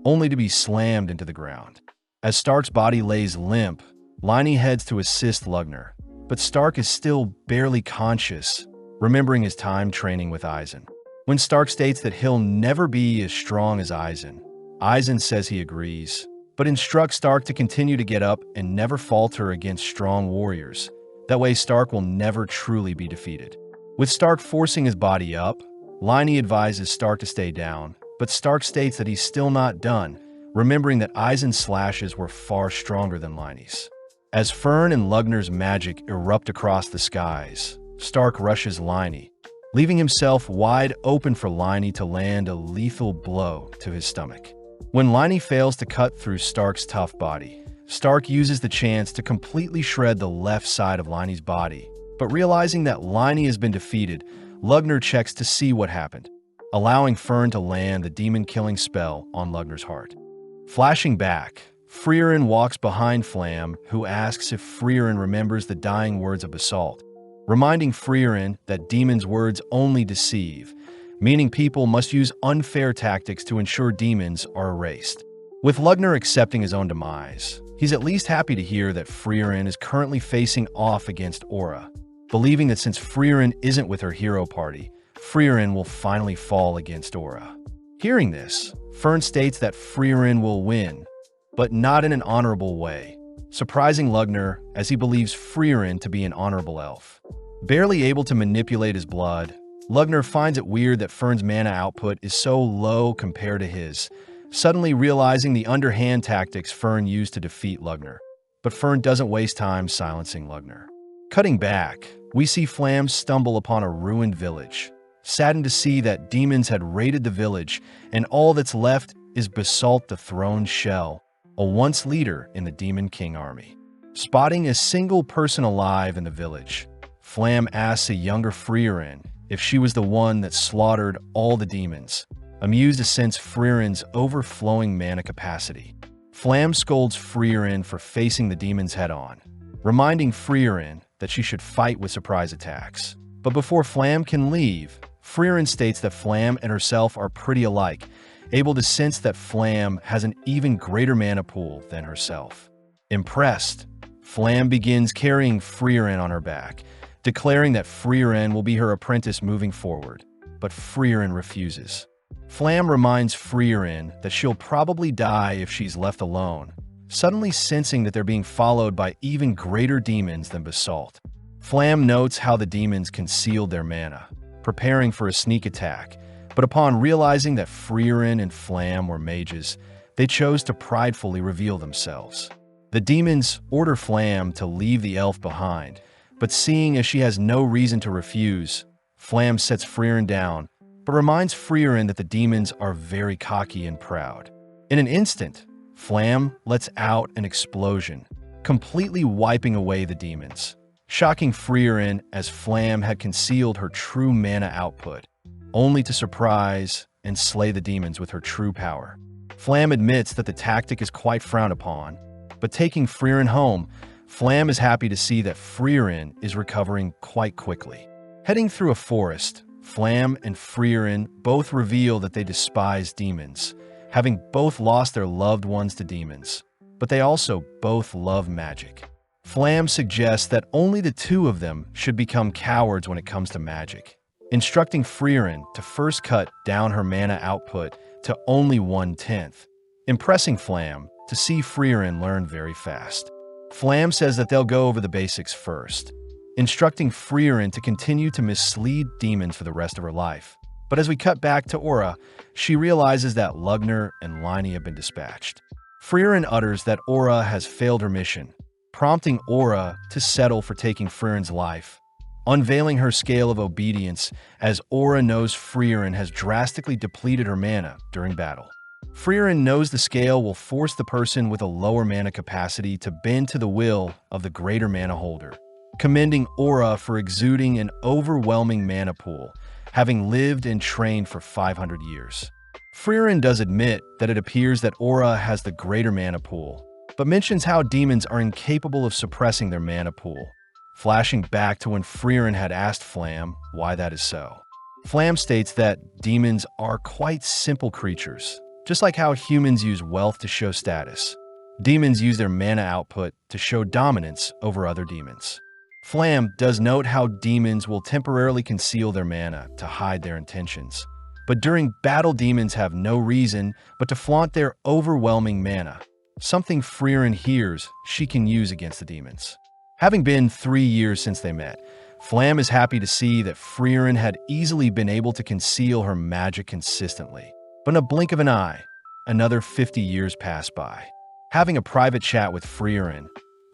only to be slammed into the ground. As Stark's body lays limp, Liney heads to assist Lugner, but Stark is still barely conscious, remembering his time training with Eisen. When Stark states that he'll never be as strong as Eisen says he agrees, but instructs Stark to continue to get up and never falter against strong warriors. That way Stark will never truly be defeated. With Stark forcing his body up, Liney advises Stark to stay down, but Stark states that he's still not done, remembering that Eisen's slashes were far stronger than Liney's. As Fern and Lugner's magic erupt across the skies, Stark rushes Liney, leaving himself wide open for Liney to land a lethal blow to his stomach. When Liney fails to cut through Stark's tough body, Stark uses the chance to completely shred the left side of Liney's body, but realizing that Liney has been defeated, Lugner checks to see what happened, allowing Fern to land the demon-killing spell on Lugner's heart. Flashing back, Frieren walks behind Flamme, who asks if Frieren remembers the dying words of Basalt, reminding Frieren that demons' words only deceive, meaning people must use unfair tactics to ensure demons are erased. With Lugner accepting his own demise, he's at least happy to hear that Frieren is currently facing off against Aura, believing that since Frieren isn't with her hero party, Frieren will finally fall against Aura. Hearing this, Fern states that Frieren will win, but not in an honorable way, surprising Lugner as he believes Frieren to be an honorable elf. Barely able to manipulate his blood, Lugner finds it weird that Fern's mana output is so low compared to his, suddenly realizing the underhand tactics Fern used to defeat Lugner. But Fern doesn't waste time silencing Lugner. Cutting back, we see Flamme stumble upon a ruined village, saddened to see that demons had raided the village and all that's left is Basalt the Throned Shell, a once leader in the Demon King army. Spotting a single person alive in the village, Flamme asks a younger Frieren if she was the one that slaughtered all the demons, amused to sense Frieren's overflowing mana capacity. Flamme scolds Frieren for facing the demons head-on, reminding Frieren that she should fight with surprise attacks. But before Flamme can leave, Frieren states that Flamme and herself are pretty alike, able to sense that Flamme has an even greater mana pool than herself. Impressed, Flamme begins carrying Frieren on her back, declaring that Frieren will be her apprentice moving forward, but Frieren refuses. Flamme reminds Frieren that she'll probably die if she's left alone, suddenly sensing that they're being followed by even greater demons than Basalt. Flamme notes how the demons concealed their mana, preparing for a sneak attack, but upon realizing that Frieren and Flamme were mages, they chose to pridefully reveal themselves. The demons order Flamme to leave the elf behind, but seeing as she has no reason to refuse, Flamme sets Frieren down, but reminds Frieren that the demons are very cocky and proud. In an instant, Flamme lets out an explosion, completely wiping away the demons, shocking Frieren as Flamme had concealed her true mana output, only to surprise and slay the demons with her true power. Flamme admits that the tactic is quite frowned upon, but taking Frieren home, Flamme is happy to see that Frieren is recovering quite quickly. Heading through a forest, Flamme and Frieren both reveal that they despise demons, having both lost their loved ones to demons, but they also both love magic. Flamme suggests that only the two of them should become cowards when it comes to magic, instructing Frieren to first cut down her mana output to only 1/10, impressing Flamme to see Frieren learn very fast. Flamme says that they'll go over the basics first, instructing Frieren to continue to mislead demons for the rest of her life. But as we cut back to Aura, she realizes that Lugner and Liney have been dispatched. Frieren utters that Aura has failed her mission, prompting Aura to settle for taking Frieren's life, unveiling her scale of obedience as Aura knows Frieren has drastically depleted her mana during battle. Frieren knows the scale will force the person with a lower mana capacity to bend to the will of the greater mana holder, commending Aura for exuding an overwhelming mana pool, having lived and trained for 500 years. Frieren does admit that it appears that Aura has the greater mana pool, but mentions how demons are incapable of suppressing their mana pool, flashing back to when Frieren had asked Flamme why that is so. Flamme states that demons are quite simple creatures, just like how humans use wealth to show status. Demons use their mana output to show dominance over other demons. Flamme does note how demons will temporarily conceal their mana to hide their intentions. But during battle, demons have no reason but to flaunt their overwhelming mana, something Frieren hears she can use against the demons. Having been 3 years since they met, Flamme is happy to see that Frieren had easily been able to conceal her magic consistently. But in a blink of an eye, another 50 years pass by. Having a private chat with Frieren,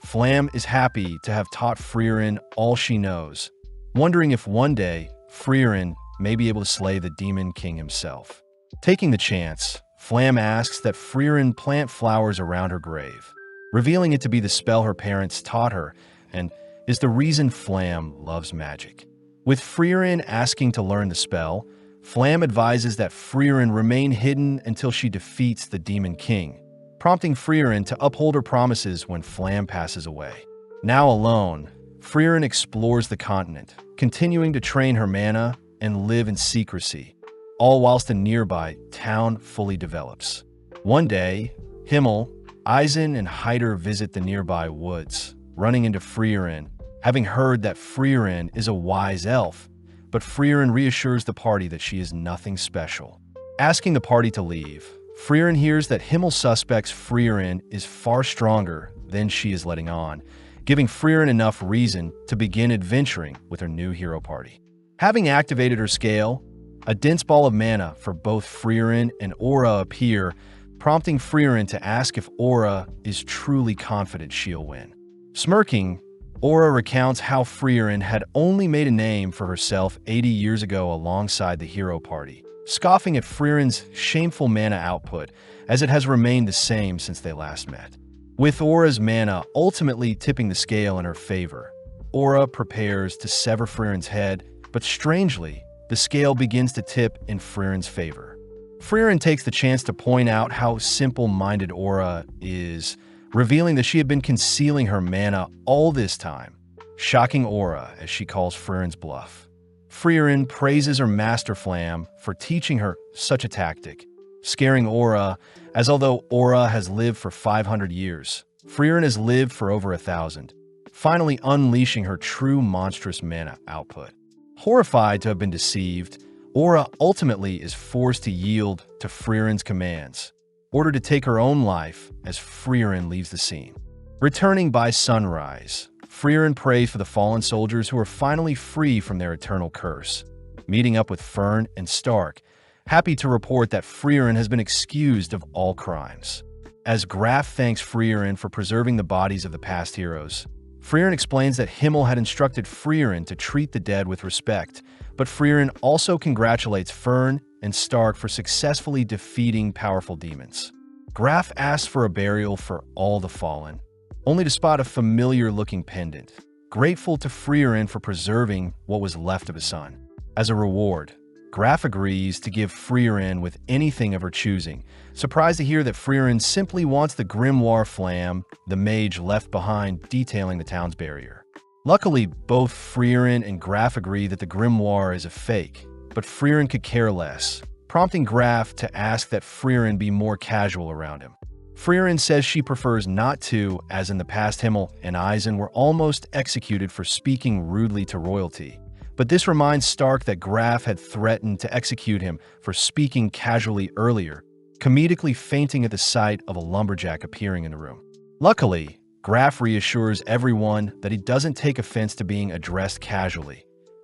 Flamme is happy to have taught Frieren all she knows, wondering if one day Frieren may be able to slay the Demon King himself. Taking the chance, Flamme asks that Frieren plant flowers around her grave, revealing it to be the spell her parents taught her and is the reason Flamme loves magic. With Frieren asking to learn the spell, Flamme advises that Frieren remain hidden until she defeats the Demon King, prompting Frieren to uphold her promises when Flamme passes away. Now alone, Frieren explores the continent, continuing to train her mana and live in secrecy, all whilst a nearby town fully develops. One day, Himmel, Eisen, and Heider visit the nearby woods, running into Frieren, having heard that Frieren is a wise elf, but Frieren reassures the party that she is nothing special. Asking the party to leave, Frieren hears that Himmel suspects Frieren is far stronger than she is letting on, giving Frieren enough reason to begin adventuring with her new hero party. Having activated her scale, a dense ball of mana for both Frieren and Aura appear, prompting Frieren to ask if Aura is truly confident she'll win. Smirking, Aura recounts how Frieren had only made a name for herself 80 years ago alongside the hero party, scoffing at Frieren's shameful mana output as it has remained the same since they last met. With Aura's mana ultimately tipping the scale in her favor, Aura prepares to sever Frieren's head, but strangely, the scale begins to tip in Frieren's favor. Frieren takes the chance to point out how simple-minded Aura is, revealing that she had been concealing her mana all this time, shocking Aura as she calls Frieren's bluff. Frieren praises her master Flamme for teaching her such a tactic, scaring Aura, as although Aura has lived for 500 years, Frieren has lived for over 1,000, finally unleashing her true monstrous mana output. Horrified to have been deceived, Aura ultimately is forced to yield to Frieren's commands, ordered to take her own life as Frieren leaves the scene. Returning by sunrise, Frieren prays for the fallen soldiers who are finally free from their eternal curse. Meeting up with Fern and Stark, happy to report that Frieren has been excused of all crimes. As Kraft thanks Frieren for preserving the bodies of the past heroes, Frieren explains that Himmel had instructed Frieren to treat the dead with respect, but Frieren also congratulates Fern and Stark for successfully defeating powerful demons. Kraft asks for a burial for all the fallen, only to spot a familiar-looking pendant, grateful to Frieren for preserving what was left of his son. As a reward, Kraft agrees to give Frieren with anything of her choosing, surprised to hear that Frieren simply wants the grimoire Flamme, the mage left behind detailing the town's barrier. Luckily, both Frieren and Kraft agree that the grimoire is a fake, but Frieren could care less, prompting Kraft to ask that Frieren be more casual around him. Frieren says she prefers not to, as in the past Himmel and Eisen were almost executed for speaking rudely to royalty. But this reminds Stark that Kraft had threatened to execute him for speaking casually earlier, comedically fainting at the sight of a lumberjack appearing in the room. Luckily, Kraft reassures everyone that he doesn't take offense to being addressed casually,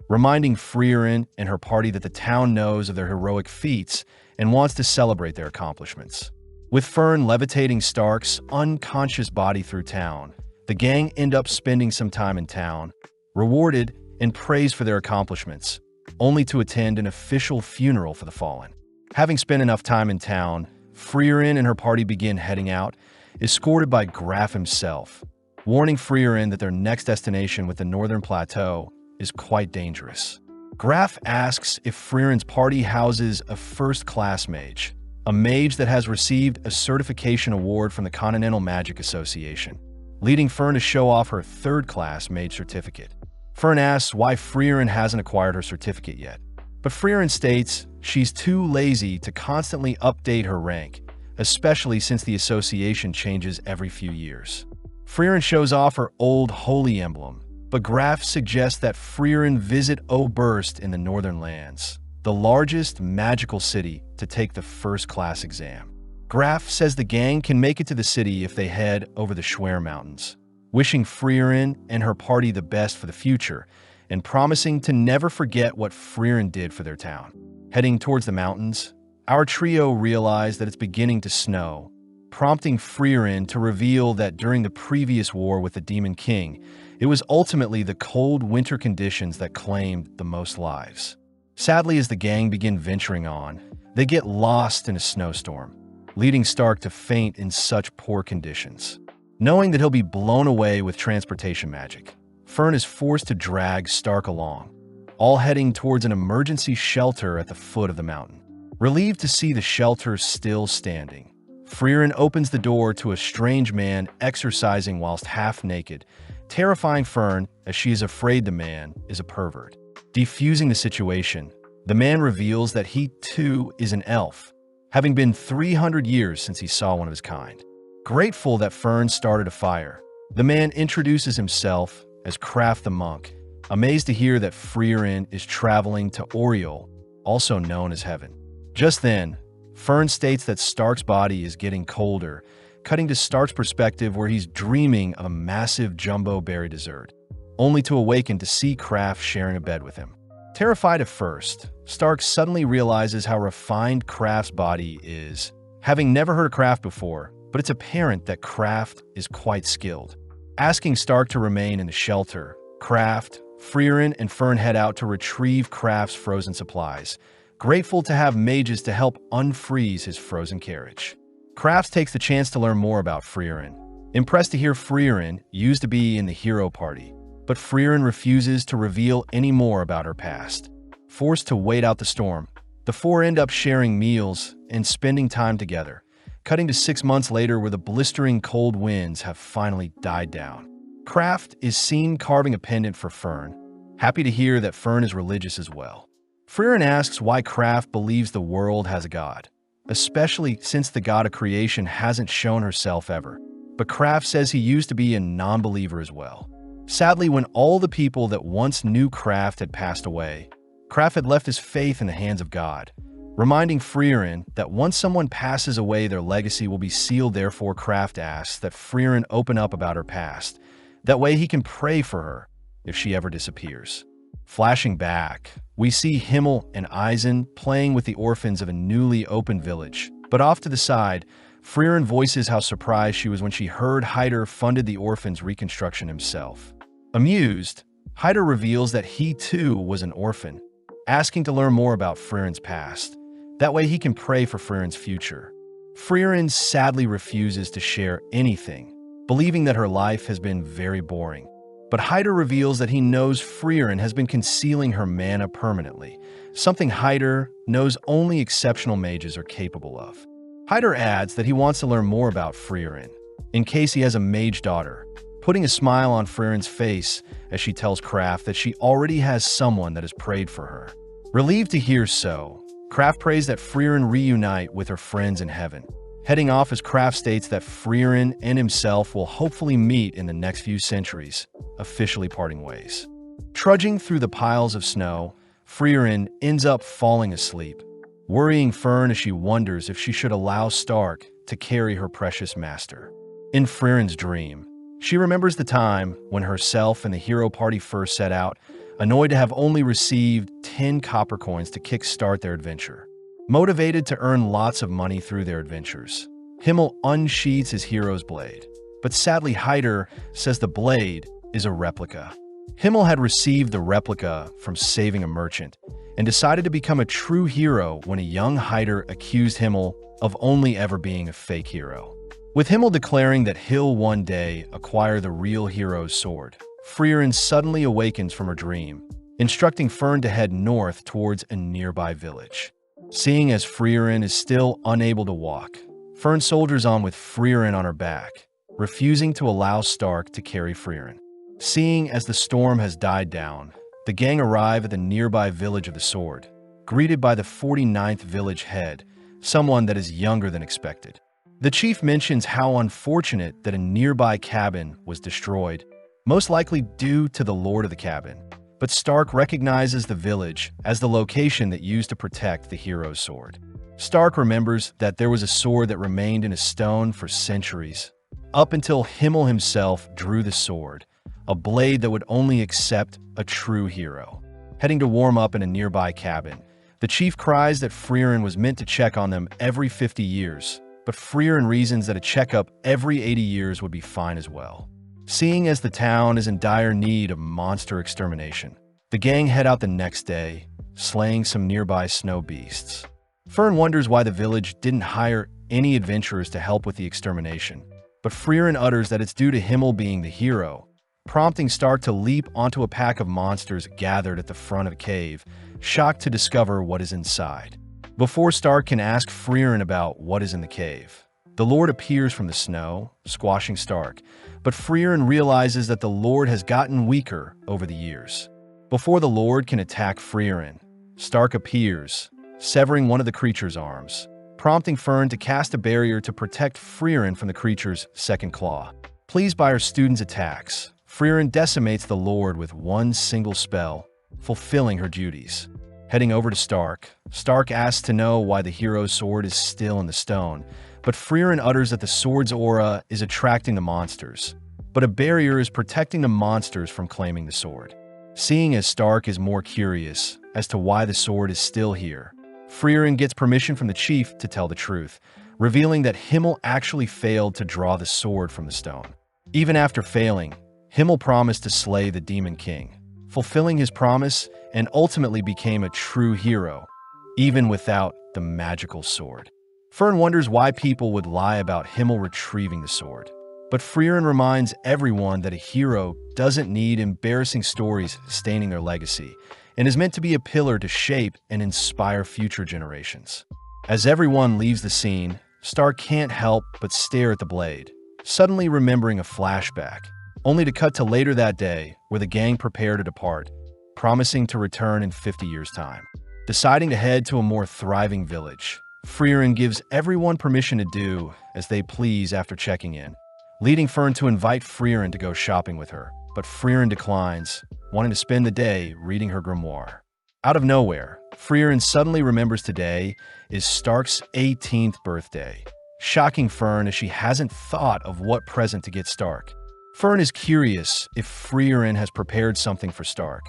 reminding Frieren and her party that the town knows of their heroic feats and wants to celebrate their accomplishments. With Fern levitating Stark's unconscious body through town, the gang end up spending some time in town, rewarded and praised for their accomplishments, only to attend an official funeral for the fallen. Having spent enough time in town, Frieren and her party begin heading out, escorted by Kraft himself, warning Frieren that their next destination with the Northern Plateau is quite dangerous. Kraft asks if Frieren's party houses a first-class mage, a mage that has received a certification award from the Continental Magic Association, leading Fern to show off her third-class mage certificate. Fern asks why Frieren hasn't acquired her certificate yet. But Frieren states she's too lazy to constantly update her rank, especially since the association changes every few years. Frieren shows off her old holy emblem, but Kraft suggests that Frieren visit Oberst in the Northern Lands, the largest magical city, to take the first-class exam. Kraft says the gang can make it to the city if they head over the Schwer Mountains, wishing Frieren and her party the best for the future, and promising to never forget what Frieren did for their town. Heading towards the mountains, our trio realize that it's beginning to snow, prompting Frieren to reveal that during the previous war with the Demon King, it was ultimately the cold winter conditions that claimed the most lives. Sadly, as the gang begin venturing on, they get lost in a snowstorm, leading Stark to faint in such poor conditions. Knowing that he'll be blown away with transportation magic, Fern is forced to drag Stark along, all heading towards an emergency shelter at the foot of the mountain. Relieved to see the shelter still standing, Frieren opens the door to a strange man exercising whilst half-naked, terrifying Fern as she is afraid the man is a pervert. Defusing the situation, the man reveals that he too is an elf, having been 300 years since he saw one of his kind. Grateful that Fern started a fire, the man introduces himself as Kraft the monk, amazed to hear that Frieren is traveling to Oriole, also known as Heaven. Just then, Fern states that Stark's body is getting colder, cutting to Stark's perspective where he's dreaming of a massive jumbo berry dessert, only to awaken to see Kraft sharing a bed with him. Terrified at first, Stark suddenly realizes how refined Kraft's body is, having never heard of Kraft before, but it's apparent that Kraft is quite skilled. Asking Stark to remain in the shelter, Kraft, Frieren, and Fern head out to retrieve Kraft's frozen supplies, grateful to have mages to help unfreeze his frozen carriage. Kraft takes the chance to learn more about Frieren, impressed to hear Frieren used to be in the hero party, but Frieren refuses to reveal any more about her past. Forced to wait out the storm, the four end up sharing meals and spending time together, cutting to 6 months later where the blistering cold winds have finally died down. Kraft is seen carving a pendant for Fern, happy to hear that Fern is religious as well. Frieren asks why Kraft believes the world has a god, especially since the god of creation hasn't shown herself ever, but Kraft says he used to be a non-believer as well. Sadly, when all the people that once knew Kraft had passed away, Kraft had left his faith in the hands of God, reminding Frieren that once someone passes away, their legacy will be sealed. Therefore, Kraft asks that Frieren open up about her past. That way he can pray for her if she ever disappears. Flashing back, we see Himmel and Einsam playing with the orphans of a newly opened village. But off to the side, Frieren voices how surprised she was when she heard Hyder funded the orphans' reconstruction himself. Amused, Hyder reveals that he too was an orphan, asking to learn more about Frieren's past. That way he can pray for Frieren's future. Frieren sadly refuses to share anything, believing that her life has been very boring. But Hyder reveals that he knows Frieren has been concealing her mana permanently, something Hyder knows only exceptional mages are capable of. Hyder adds that he wants to learn more about Frieren, in case he has a mage daughter, putting a smile on Frieren's face as she tells Kraft that she already has someone that has prayed for her. Relieved to hear so, Kraft prays that Frieren reunite with her friends in heaven. Heading off as Kraft states that Frieren and himself will hopefully meet in the next few centuries, officially parting ways. Trudging through the piles of snow, Frieren ends up falling asleep, worrying Fern as she wonders if she should allow Stark to carry her precious master. In Frieren's dream, she remembers the time when herself and the hero party first set out, annoyed to have only received 10 copper coins to kickstart their adventure. Motivated to earn lots of money through their adventures, Himmel unsheathes his hero's blade, but sadly Hyder says the blade is a replica. Himmel had received the replica from saving a merchant and decided to become a true hero when a young Hyder accused Himmel of only ever being a fake hero. With Himmel declaring that he'll one day acquire the real hero's sword, Frieren suddenly awakens from her dream, instructing Fern to head north towards a nearby village. Seeing as Frieren is still unable to walk, Fern soldiers on with Frieren on her back, refusing to allow Stark to carry Frieren. Seeing as the storm has died down, the gang arrive at the nearby village of the sword, greeted by the 49th village head, someone that is younger than expected. The chief mentions how unfortunate that a nearby cabin was destroyed, most likely due to the lord of the cabin. But Stark recognizes the village as the location that used to protect the hero's sword. Stark remembers that there was a sword that remained in a stone for centuries, up until Himmel himself drew the sword, a blade that would only accept a true hero. Heading to warm up in a nearby cabin, the chief cries that Frieren was meant to check on them every 50 years, but Frieren reasons that a checkup every 80 years would be fine as well. Seeing as the town is in dire need of monster extermination, the gang head out the next day, slaying some nearby snow beasts. Fern wonders why the village didn't hire any adventurers to help with the extermination, but Frieren utters that it's due to Himmel being the hero, prompting Stark to leap onto a pack of monsters gathered at the front of the cave, shocked to discover what is inside. Before Stark can ask Frieren about what is in the cave, the Lord appears from the snow, squashing Stark, but Frieren realizes that the Lord has gotten weaker over the years. Before the Lord can attack Frieren, Stark appears, severing one of the creature's arms, prompting Fern to cast a barrier to protect Frieren from the creature's second claw. Pleased by her students' attacks, Frieren decimates the Lord with one single spell, fulfilling her duties. Heading over to Stark, Stark asks to know why the hero's sword is still in the stone, but Frieren utters that the sword's aura is attracting the monsters, but a barrier is protecting the monsters from claiming the sword. Seeing as Stark is more curious as to why the sword is still here, Frieren gets permission from the chief to tell the truth, revealing that Himmel actually failed to draw the sword from the stone. Even after failing, Himmel promised to slay the Demon King, fulfilling his promise and ultimately became a true hero, even without the magical sword. Fern wonders why people would lie about Himmel retrieving the sword, but Frieren reminds everyone that a hero doesn't need embarrassing stories staining their legacy, and is meant to be a pillar to shape and inspire future generations. As everyone leaves the scene, Stark can't help but stare at the blade, suddenly remembering a flashback, only to cut to later that day where the gang prepare to depart, promising to return in 50 years' time. Deciding to head to a more thriving village, Frieren gives everyone permission to do as they please after checking in, leading Fern to invite Frieren to go shopping with her, but Frieren declines, wanting to spend the day reading her grimoire. Out of nowhere, Frieren suddenly remembers today is Stark's 18th birthday, shocking Fern as she hasn't thought of what present to get Stark. Fern is curious if Frieren has prepared something for Stark,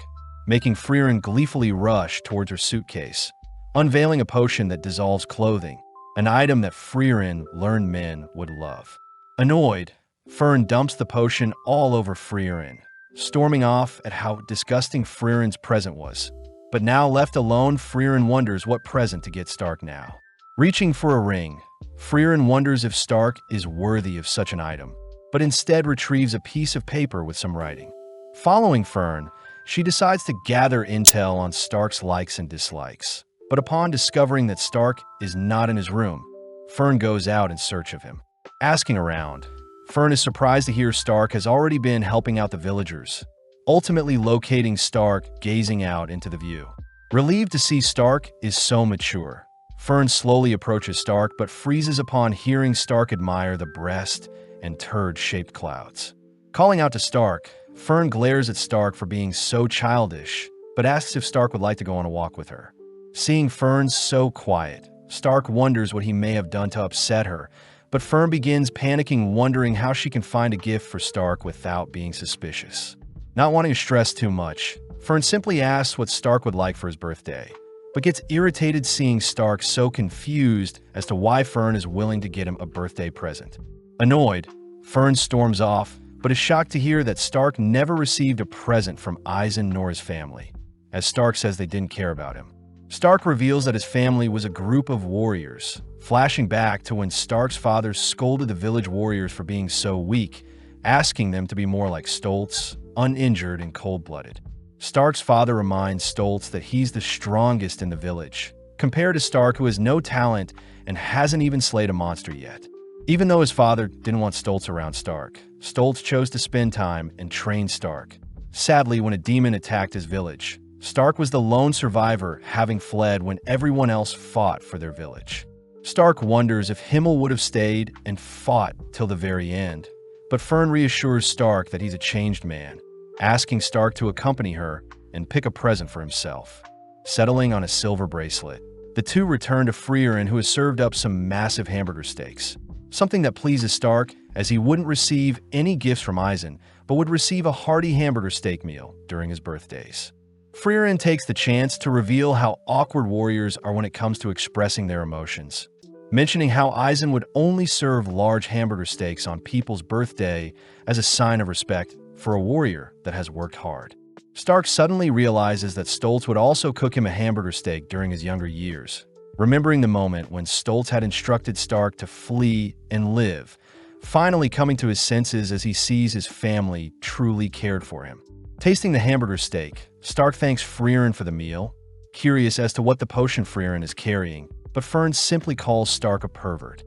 making Frieren gleefully rush towards her suitcase, unveiling a potion that dissolves clothing, an item that Frieren learned men would love. Annoyed, Fern dumps the potion all over Frieren, storming off at how disgusting Frieren's present was. But now left alone, Frieren wonders what present to get Stark now. Reaching for a ring, Frieren wonders if Stark is worthy of such an item, but instead retrieves a piece of paper with some writing. Following Fern, she decides to gather intel on Stark's likes and dislikes. But upon discovering that Stark is not in his room, Fern goes out in search of him. Asking around, Fern is surprised to hear Stark has already been helping out the villagers, ultimately locating Stark gazing out into the view. Relieved to see Stark is so mature, Fern slowly approaches Stark but freezes upon hearing Stark admire the breast and turd-shaped clouds. Calling out to Stark, Fern glares at Stark for being so childish, but asks if Stark would like to go on a walk with her. Seeing Fern so quiet, Stark wonders what he may have done to upset her, but Fern begins panicking, wondering how she can find a gift for Stark without being suspicious. Not wanting to stress too much, Fern simply asks what Stark would like for his birthday, but gets irritated seeing Stark so confused as to why Fern is willing to get him a birthday present. Annoyed, Fern storms off, but is shocked to hear that Stark never received a present from Eisen nor his family, as Stark says they didn't care about him. Stark reveals that his family was a group of warriors, flashing back to when Stark's father scolded the village warriors for being so weak, asking them to be more like Stoltz, uninjured and cold-blooded. Stark's father reminds Stoltz that he's the strongest in the village, compared to Stark, who has no talent and hasn't even slayed a monster yet. Even though his father didn't want Stoltz around Stark, Stoltz chose to spend time and train Stark. Sadly, when a demon attacked his village, Stark was the lone survivor, having fled when everyone else fought for their village. Stark wonders if Himmel would have stayed and fought till the very end, but Fern reassures Stark that he's a changed man, asking Stark to accompany her and pick a present for himself. Settling on a silver bracelet, the two return to Frieren, who has served up some massive hamburger steaks, something that pleases Stark, as he wouldn't receive any gifts from Einsam, but would receive a hearty hamburger steak meal during his birthdays. Frieren takes the chance to reveal how awkward warriors are when it comes to expressing their emotions, mentioning how Einsam would only serve large hamburger steaks on people's birthday as a sign of respect for a warrior that has worked hard. Stark suddenly realizes that Stoltz would also cook him a hamburger steak during his younger years, remembering the moment when Stoltz had instructed Stark to flee and live, finally coming to his senses as he sees his family truly cared for him. Tasting the hamburger steak, Stark thanks Frieren for the meal, curious as to what the potion Frieren is carrying, but Fern simply calls Stark a pervert.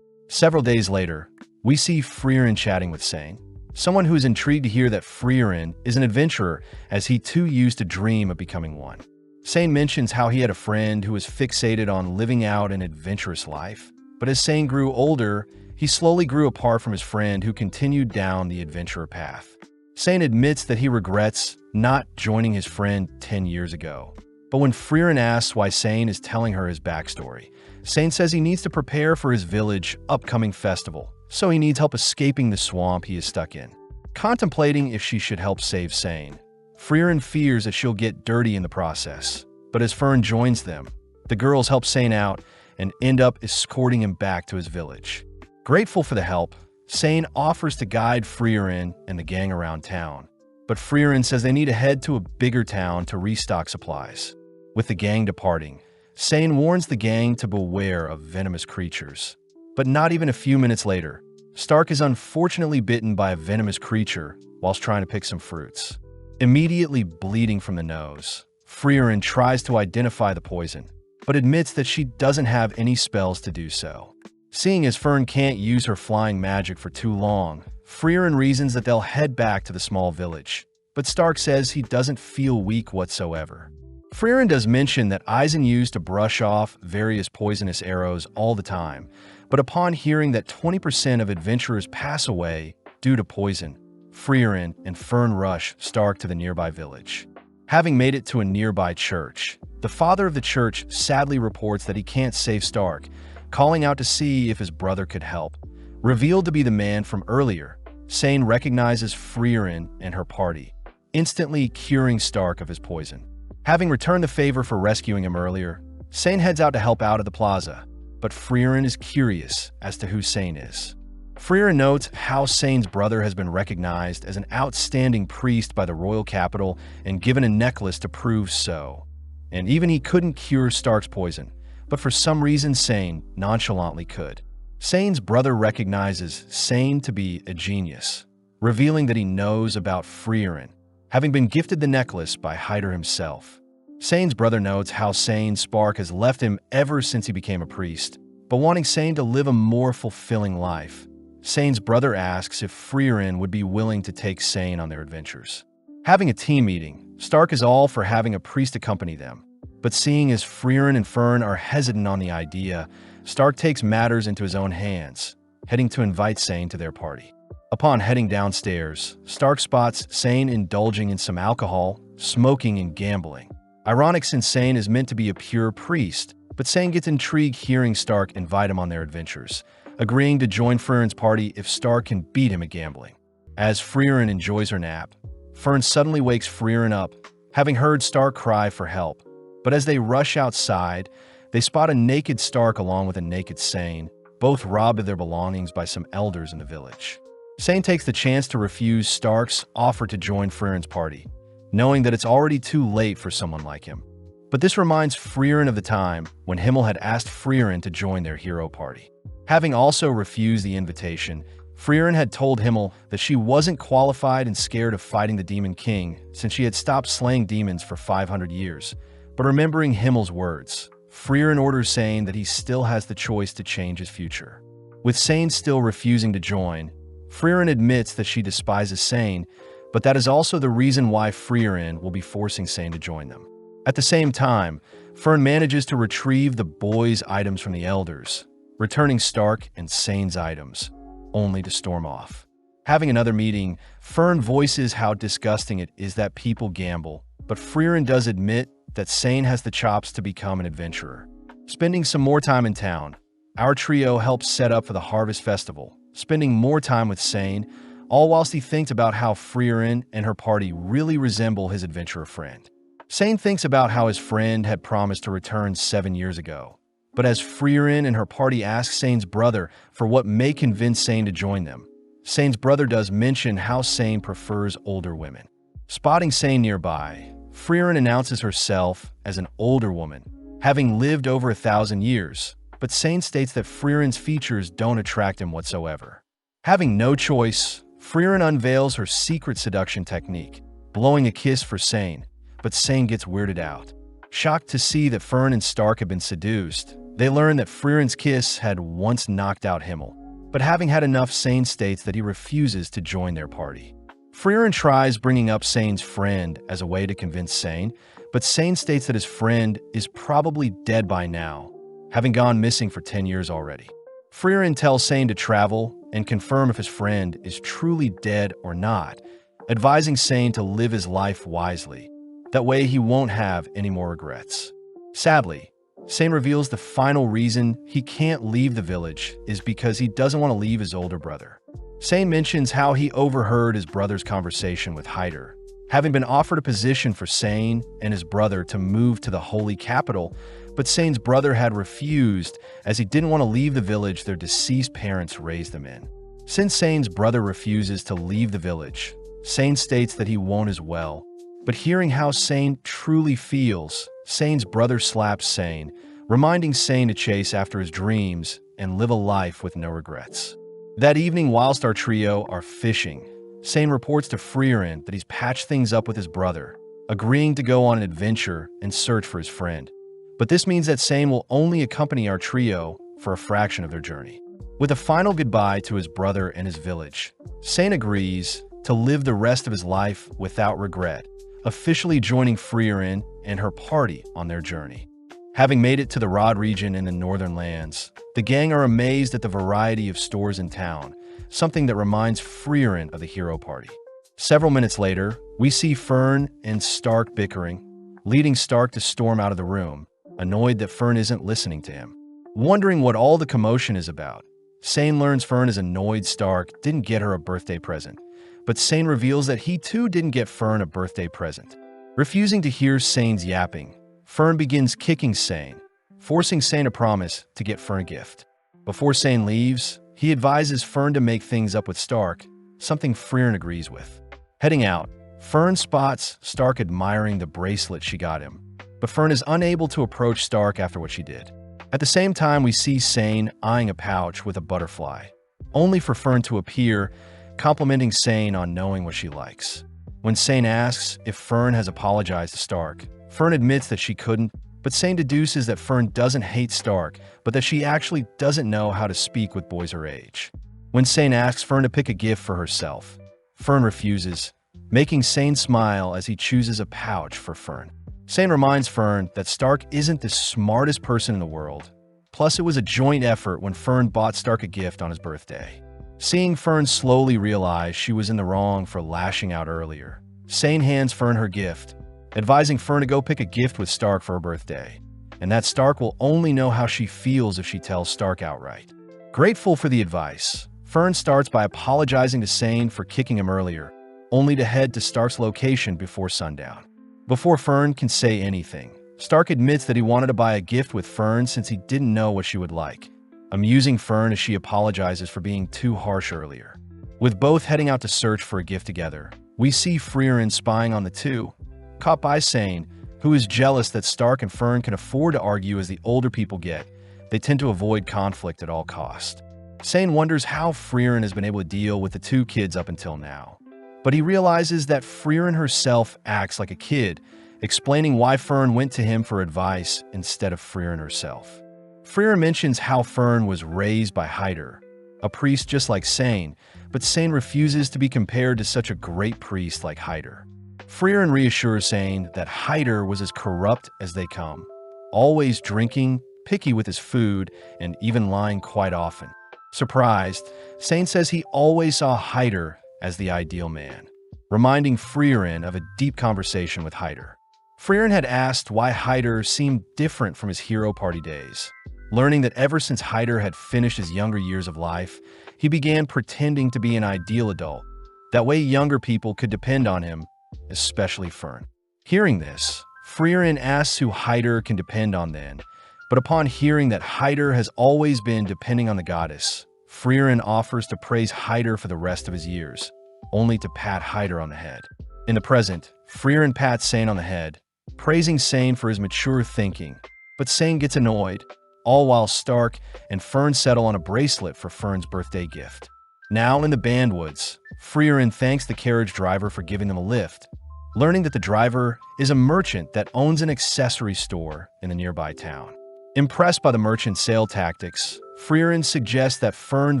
Several days later, we see Frieren chatting with Sein, someone who is intrigued to hear that Frieren is an adventurer, as he too used to dream of becoming one. Sein mentions how he had a friend who was fixated on living out an adventurous life, but as Sein grew older, he slowly grew apart from his friend who continued down the adventurer path. Sein admits that he regrets not joining his friend 10 years ago. But when Frieren asks why Sein is telling her his backstory, Sein says he needs to prepare for his village upcoming festival, so he needs help escaping the swamp he is stuck in. Contemplating if she should help save Sein, Frieren fears that she'll get dirty in the process. But as Fern joins them, the girls help Sein out and end up escorting him back to his village. Grateful for the help, Sein offers to guide Frieren and the gang around town. But Frieren says they need to head to a bigger town to restock supplies. With the gang departing, Sein warns the gang to beware of venomous creatures. But not even a few minutes later, Stark is unfortunately bitten by a venomous creature whilst trying to pick some fruits. Immediately bleeding from the nose, Frieren tries to identify the poison, but admits that she doesn't have any spells to do so. Seeing as Fern can't use her flying magic for too long, Frieren reasons that they'll head back to the small village, but Stark says he doesn't feel weak whatsoever. Frieren does mention that Einsam used to brush off various poisonous arrows all the time, but upon hearing that 20% of adventurers pass away due to poison, Frieren and Fern rush Stark to the nearby village. Having made it to a nearby church, the father of the church sadly reports that he can't save Stark, calling out to see if his brother could help. Revealed to be the man from earlier, Sein recognizes Frieren and her party, instantly curing Stark of his poison. Having returned the favor for rescuing him earlier, Sein heads out to help out at the plaza, but Frieren is curious as to who Sein is. Frieren notes how Sein's brother has been recognized as an outstanding priest by the royal capital and given a necklace to prove so. And even he couldn't cure Stark's poison, but for some reason Sein nonchalantly could. Sein's brother recognizes Sein to be a genius, revealing that he knows about Frieren, having been gifted the necklace by Hyder himself. Sein's brother notes how Sein's spark has left him ever since he became a priest, but wanting Sein to live a more fulfilling life. Sein's brother asks if Frieren would be willing to take Sein on their adventures. Having a team meeting, Stark is all for having a priest accompany them, but seeing as Frieren and Fern are hesitant on the idea, Stark takes matters into his own hands, heading to invite Sein to their party. Upon heading downstairs, Stark spots Sein indulging in some alcohol, smoking, and gambling. Ironic since Sein is meant to be a pure priest, but Sein gets intrigued hearing Stark invite him on their adventures, agreeing to join Frieren's party if Stark can beat him at gambling. As Frieren enjoys her nap, Fern suddenly wakes Frieren up, having heard Stark cry for help. But as they rush outside, they spot a naked Stark along with a naked Sein, both robbed of their belongings by some elders in the village. Sein takes the chance to refuse Stark's offer to join Frieren's party, knowing that it's already too late for someone like him. But this reminds Frieren of the time when Himmel had asked Frieren to join their hero party. Having also refused the invitation, Frieren had told Himmel that she wasn't qualified and scared of fighting the Demon King since she had stopped slaying demons for 500 years. But remembering Himmel's words, Frieren orders Sein that he still has the choice to change his future. With Sein still refusing to join, Frieren admits that she despises Sein, but that is also the reason why Frieren will be forcing Sein to join them. At the same time, Fern manages to retrieve the boys' items from the elders, returning Stark and Sein's items, only to storm off. Having another meeting, Fern voices how disgusting it is that people gamble, but Frieren does admit that Sein has the chops to become an adventurer. Spending some more time in town, our trio helps set up for the Harvest Festival, spending more time with Sein, all whilst he thinks about how Frieren and her party really resemble his adventurer friend. Sein thinks about how his friend had promised to return 7 years ago, but as Frieren and her party ask Sein's brother for what may convince Sein to join them, Sein's brother does mention how Sein prefers older women. Spotting Sein nearby, Frieren announces herself as an older woman, having lived over 1,000 years, but Sein states that Frieren's features don't attract him whatsoever. Having no choice, Frieren unveils her secret seduction technique, blowing a kiss for Sein, but Sein gets weirded out. Shocked to see that Fern and Stark have been seduced, they learn that Frieren's kiss had once knocked out Himmel, but having had enough, Sein states that he refuses to join their party. Frieren tries bringing up Sein's friend as a way to convince Sein, but Sein states that his friend is probably dead by now, having gone missing for 10 years already. Frieren tells Sein to travel and confirm if his friend is truly dead or not, advising Sein to live his life wisely. That way he won't have any more regrets. Sadly, Sein reveals the final reason he can't leave the village is because he doesn't want to leave his older brother. Sein mentions how he overheard his brother's conversation with Hyder, having been offered a position for Sein and his brother to move to the holy capital, but Sein's brother had refused as he didn't want to leave the village their deceased parents raised them in. Since Sein's brother refuses to leave the village, Sein states that he won't as well, but hearing how Sein truly feels, Sein's brother slaps Sein, reminding Sein to chase after his dreams and live a life with no regrets. That evening, whilst our trio are fishing, Sein reports to Frieren that he's patched things up with his brother, agreeing to go on an adventure and search for his friend. But this means that Sein will only accompany our trio for a fraction of their journey. With a final goodbye to his brother and his village, Sein agrees to live the rest of his life without regret, officially joining Frieren and her party on their journey. Having made it to the Rod region in the northern lands, the gang are amazed at the variety of stores in town, something that reminds Frieren of the hero party. Several minutes later, we see Fern and Stark bickering, leading Stark to storm out of the room, annoyed that Fern isn't listening to him. Wondering what all the commotion is about, Sein learns Fern is annoyed Stark didn't get her a birthday present, but Sein reveals that he too didn't get Fern a birthday present. Refusing to hear Sein's yapping, Fern begins kicking Sein, forcing Sein to promise to get Fern a gift. Before Sein leaves, he advises Fern to make things up with Stark, something Frieren agrees with. Heading out, Fern spots Stark admiring the bracelet she got him, but Fern is unable to approach Stark after what she did. At the same time, we see Sein eyeing a pouch with a butterfly, only for Fern to appear, complimenting Sein on knowing what she likes. When Sein asks if Fern has apologized to Stark, Fern admits that she couldn't, but Sein deduces that Fern doesn't hate Stark, but that she actually doesn't know how to speak with boys her age. When Sein asks Fern to pick a gift for herself, Fern refuses, making Sein smile as he chooses a pouch for Fern. Sein reminds Fern that Stark isn't the smartest person in the world. Plus, it was a joint effort when Fern bought Stark a gift on his birthday. Seeing Fern slowly realize she was in the wrong for lashing out earlier, Sein hands Fern her gift, advising Fern to go pick a gift with Stark for her birthday, and that Stark will only know how she feels if she tells Stark outright. Grateful for the advice, Fern starts by apologizing to Sein for kicking him earlier, only to head to Stark's location before sundown. Before Fern can say anything, Stark admits that he wanted to buy a gift with Fern since he didn't know what she would like, amusing Fern as she apologizes for being too harsh earlier. With both heading out to search for a gift together, we see Frieren spying on the two, caught by Sein, who is jealous that Stark and Fern can afford to argue as the older people get. They tend to avoid conflict at all costs. Sein wonders how Frieren has been able to deal with the two kids up until now. But he realizes that Frieren herself acts like a kid, explaining why Fern went to him for advice instead of Frieren herself. Frieren mentions how Fern was raised by Hyder, a priest just like Sein, but Sein refuses to be compared to such a great priest like Hyder. Frieren reassures Sein that Hyder was as corrupt as they come, always drinking, picky with his food, and even lying quite often. Surprised, Sein says he always saw Hyder as the ideal man, reminding Frieren of a deep conversation with Hyder. Frieren had asked why Hyder seemed different from his hero party days. Learning that ever since Hyder had finished his younger years of life, he began pretending to be an ideal adult. That way younger people could depend on him, especially Fern. Hearing this, Frieren asks who Hyder can depend on then, but upon hearing that Hyder has always been depending on the goddess, Frieren offers to praise Hyder for the rest of his years, only to pat Hyder on the head. In the present, Frieren pats Sein on the head, praising Sein for his mature thinking, but Sein gets annoyed, all while Stark and Fern settle on a bracelet for Fern's birthday gift. Now in the Bandwoods, Frieren thanks the carriage driver for giving them a lift, learning that the driver is a merchant that owns an accessory store in the nearby town. Impressed by the merchant's sale tactics, Frieren suggests that Fern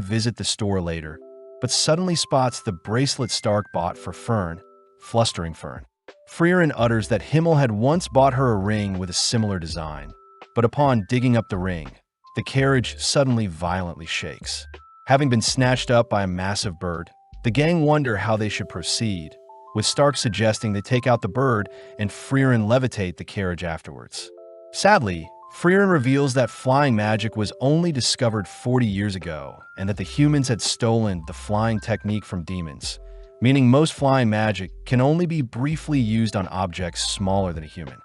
visit the store later, but suddenly spots the bracelet Stark bought for Fern, flustering Fern. Frieren utters that Himmel had once bought her a ring with a similar design, but upon digging up the ring, the carriage suddenly violently shakes. Having been snatched up by a massive bird, the gang wonder how they should proceed, with Stark suggesting they take out the bird and Frieren levitate the carriage afterwards. Sadly, Frieren reveals that flying magic was only discovered 40 years ago and that the humans had stolen the flying technique from demons, meaning most flying magic can only be briefly used on objects smaller than a human.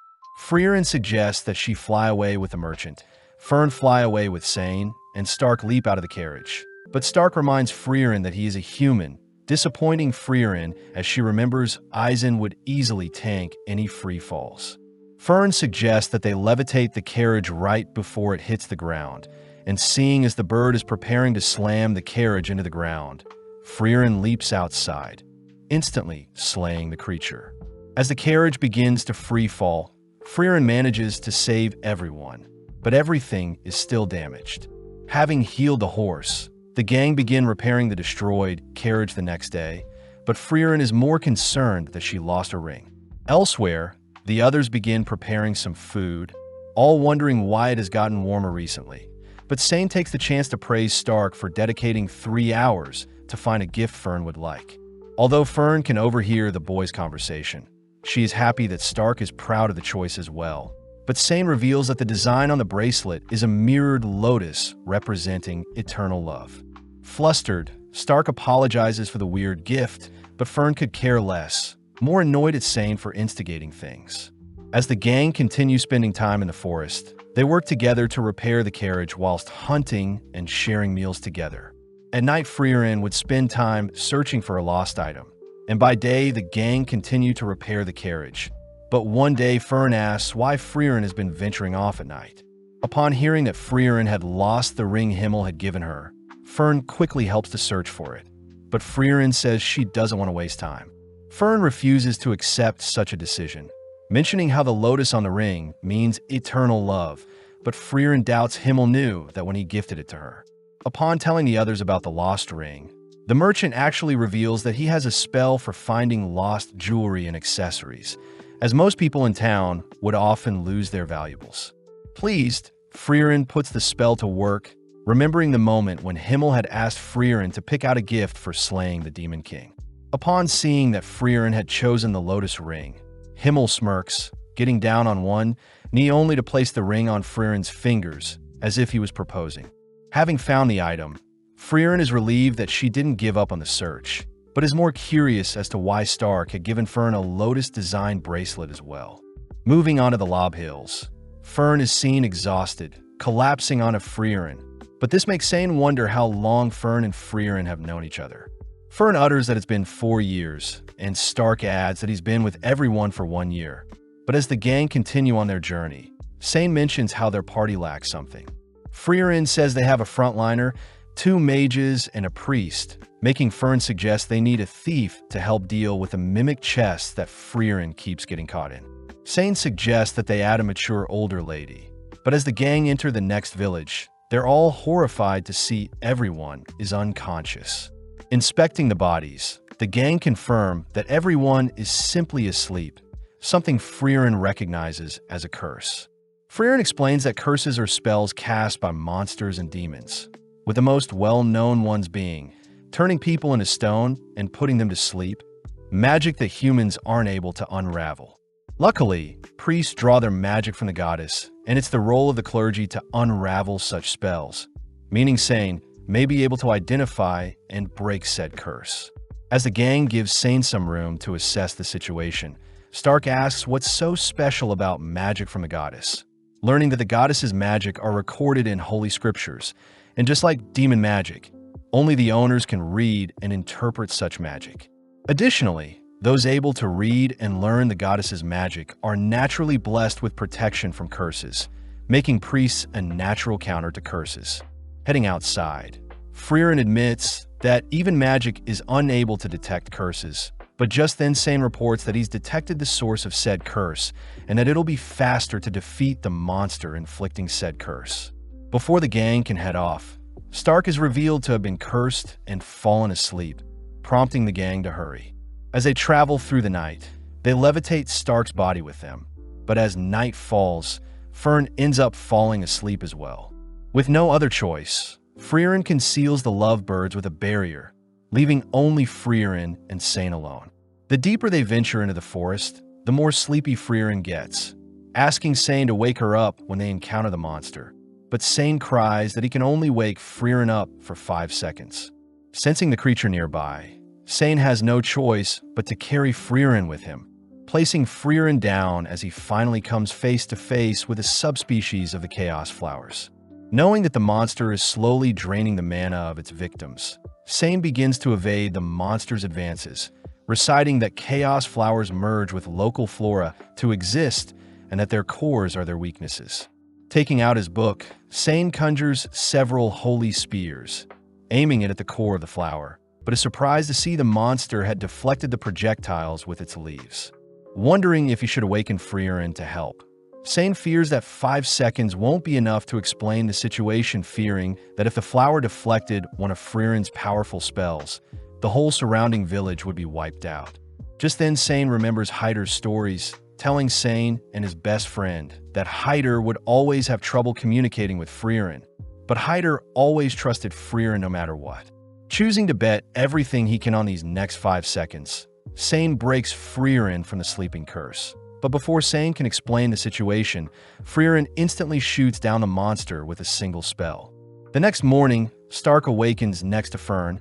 Frieren suggests that she fly away with the merchant, Fern fly away with Sein, and Stark leap out of the carriage. But Stark reminds Frieren that he is a human, disappointing Frieren as she remembers Einsam would easily tank any free falls. Fern suggests that they levitate the carriage right before it hits the ground, and seeing as the bird is preparing to slam the carriage into the ground, Frieren leaps outside, instantly slaying the creature. As the carriage begins to free fall, Frieren manages to save everyone, but everything is still damaged. Having healed the horse, the gang begin repairing the destroyed carriage the next day, but Frieren is more concerned that she lost a ring. Elsewhere, the others begin preparing some food, all wondering why it has gotten warmer recently. But Sein takes the chance to praise Stark for dedicating 3 hours to find a gift Fern would like. Although Fern can overhear the boys' conversation, she is happy that Stark is proud of the choice as well. But Sein reveals that the design on the bracelet is a mirrored lotus representing eternal love. Flustered, Stark apologizes for the weird gift, but Fern could care less, more annoyed at Sein for instigating things. As the gang continue spending time in the forest, they work together to repair the carriage whilst hunting and sharing meals together. At night, Frieren would spend time searching for a lost item, and by day, the gang continued to repair the carriage. But one day, Fern asks why Frieren has been venturing off at night. Upon hearing that Frieren had lost the ring Himmel had given her, Fern quickly helps to search for it. But Frieren says she doesn't want to waste time. Fern refuses to accept such a decision, mentioning how the lotus on the ring means eternal love, but Frieren doubts Himmel knew that when he gifted it to her. Upon telling the others about the lost ring, the merchant actually reveals that he has a spell for finding lost jewelry and accessories, as most people in town would often lose their valuables. Pleased, Frieren puts the spell to work, remembering the moment when Himmel had asked Frieren to pick out a gift for slaying the Demon King. Upon seeing that Frieren had chosen the lotus ring, Himmel smirks, getting down on one knee only to place the ring on Frieren's fingers, as if he was proposing. Having found the item, Frieren is relieved that she didn't give up on the search, but is more curious as to why Stark had given Fern a lotus-designed bracelet as well. Moving on to the Lob Hills, Fern is seen exhausted, collapsing onto Frieren, but this makes Sein wonder how long Fern and Frieren have known each other. Fern utters that it's been 4 years, and Stark adds that he's been with everyone for 1 year. But as the gang continue on their journey, Sein mentions how their party lacks something. Frieren says they have a frontliner, 2 mages, and a priest, making Fern suggest they need a thief to help deal with the mimic chest that Frieren keeps getting caught in. Sein suggests that they add a mature older lady, but as the gang enter the next village, they're all horrified to see everyone is unconscious. Inspecting the bodies, The gang confirm that everyone is simply asleep, something Frieren recognizes as a curse. Frieren explains that curses are spells cast by monsters and demons, with the most well-known ones being turning people into stone and putting them to sleep, magic that humans aren't able to unravel. Luckily, priests draw their magic from the goddess, and it's the role of the clergy to unravel such spells, meaning Sein may be able to identify and break said curse. As the gang gives Sein some room to assess the situation, Stark asks what's so special about magic from the goddess. Learning that the goddess's magic are recorded in holy scriptures, and just like demon magic, only the owners can read and interpret such magic. Additionally, those able to read and learn the goddess's magic are naturally blessed with protection from curses, making priests a natural counter to curses. Heading outside, Frieren admits that even magic is unable to detect curses, but just then Sein reports that he's detected the source of said curse and that it'll be faster to defeat the monster inflicting said curse. Before the gang can head off, Stark is revealed to have been cursed and fallen asleep, prompting the gang to hurry. As they travel through the night, they levitate Stark's body with them, but as night falls, Fern ends up falling asleep as well. With no other choice, Frieren conceals the lovebirds with a barrier, leaving only Frieren and Sein alone. The deeper they venture into the forest, the more sleepy Frieren gets, asking Sein to wake her up when they encounter the monster. But Sein cries that he can only wake Frieren up for 5 seconds. Sensing the creature nearby, Sein has no choice but to carry Frieren with him, placing Frieren down as he finally comes face to face with a subspecies of the chaos flowers. Knowing that the monster is slowly draining the mana of its victims, Sein begins to evade the monster's advances, reciting that chaos flowers merge with local flora to exist and that their cores are their weaknesses. Taking out his book, Sein conjures several holy spears, aiming it at the core of the flower, but is surprised to see the monster had deflected the projectiles with its leaves. Wondering if he should awaken Frieren to help, Sein fears that 5 seconds won't be enough to explain the situation, fearing that if the flower deflected one of Frieren's powerful spells, the whole surrounding village would be wiped out. Just then, Sein remembers Hyder's stories, telling Sein and his best friend that Hyder would always have trouble communicating with Frieren, but Hyder always trusted Frieren no matter what. Choosing to bet everything he can on these next 5 seconds, Sein breaks Frieren from the sleeping curse. But before Sein can explain the situation, Frieren instantly shoots down the monster with a single spell. The next morning, Stark awakens next to Fern,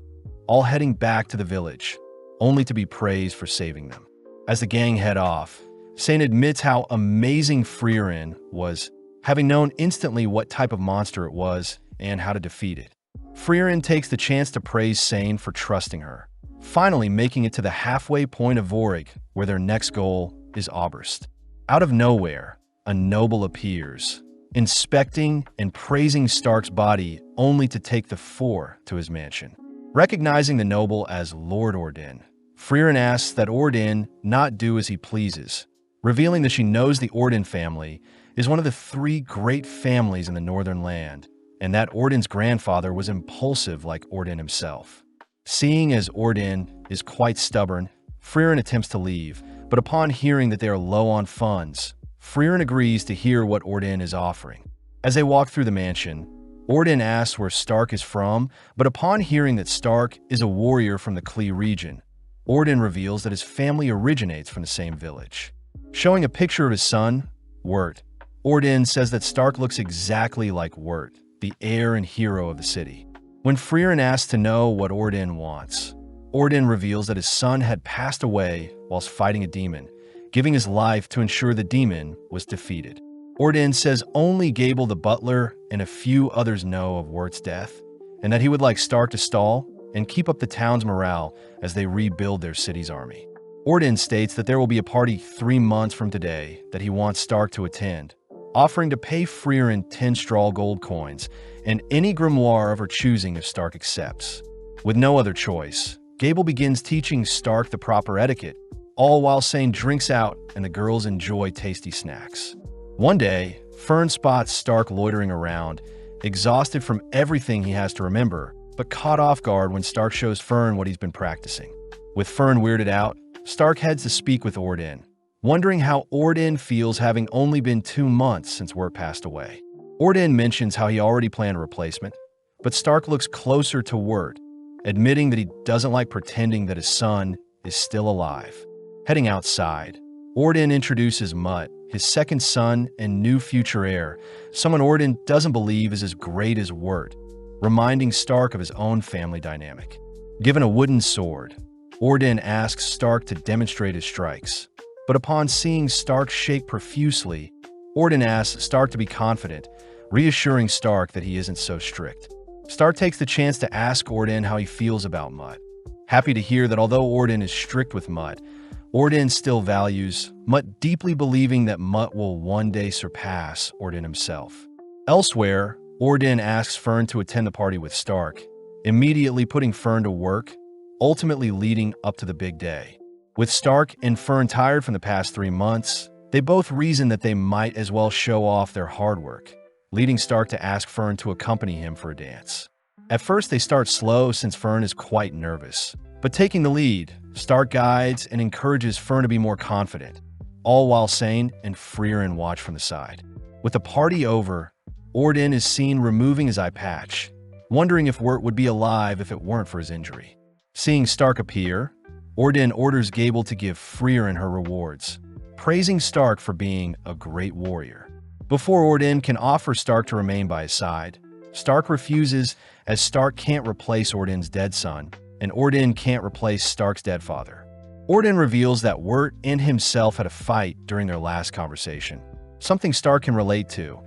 all heading back to the village, only to be praised for saving them. As the gang head off, Sein admits how amazing Frieren was, having known instantly what type of monster it was and how to defeat it. Frieren takes the chance to praise Sein for trusting her, finally making it to the halfway point of Vorig, where their next goal is Oberst. Out of nowhere, a noble appears, inspecting and praising Stark's body only to take the four to his mansion. Recognizing the noble as Lord Ordin, Frieren asks that Ordin not do as he pleases, revealing that she knows the Ordin family is one of the 3 great families in the Northern Land, and that Ordin's grandfather was impulsive like Ordin himself. Seeing as Ordin is quite stubborn, Frieren attempts to leave, but upon hearing that they are low on funds, Frieren agrees to hear what Ordin is offering. As they walk through the mansion, Ordin asks where Stark is from, but upon hearing that Stark is a warrior from the Klee region, Ordin reveals that his family originates from the same village. Showing a picture of his son, Wirt, Ordin says that Stark looks exactly like Wirt, the heir and hero of the city. When Frieren asks to know what Ordin wants, Ordin reveals that his son had passed away whilst fighting a demon, giving his life to ensure the demon was defeated. Ordin says only Gable the butler and a few others know of Wirt's death, and that he would like Stark to stall and keep up the town's morale as they rebuild their city's army. Ordin states that there will be a party 3 months from today that he wants Stark to attend, offering to pay Frieren 10 straw gold coins and any grimoire of her choosing if Stark accepts. With no other choice, Gable begins teaching Stark the proper etiquette, all while Sein drinks out and the girls enjoy tasty snacks. One day, Fern spots Stark loitering around, exhausted from everything he has to remember, but caught off guard when Stark shows Fern what he's been practicing. With Fern weirded out, Stark heads to speak with Orden, wondering how Orden feels having only been 2 months since Wirt passed away. Orden mentions how he already planned a replacement, but Stark looks closer to Wirt, admitting that he doesn't like pretending that his son is still alive. Heading outside, Orden introduces Mutt, his second son and new future heir, someone Orden doesn't believe is as great as Wirt, reminding Stark of his own family dynamic. Given a wooden sword, Orden asks Stark to demonstrate his strikes, but upon seeing Stark shake profusely, Orden asks Stark to be confident, reassuring Stark that he isn't so strict. Stark takes the chance to ask Orden how he feels about Mutt, happy to hear that although Orden is strict with Mutt, Orden still values Mutt, deeply believing that Mutt will one day surpass Orden himself. Elsewhere, Orden asks Fern to attend the party with Stark, immediately putting Fern to work, ultimately leading up to the big day. With Stark and Fern tired from the past 3 months, they both reason that they might as well show off their hard work, leading Stark to ask Fern to accompany him for a dance. At first, they start slow since Fern is quite nervous, but taking the lead, Stark guides and encourages Fern to be more confident, all while Sein and Frieren watch from the side. With the party over, Orden is seen removing his eye patch, wondering if Wirt would be alive if it weren't for his injury. Seeing Stark appear, Orden orders Gable to give Frieren her rewards, praising Stark for being a great warrior. Before Orden can offer Stark to remain by his side, Stark refuses as Stark can't replace Orden's dead son, and Orden can't replace Stark's dead father. Orden reveals that Wirt and himself had a fight during their last conversation, something Stark can relate to,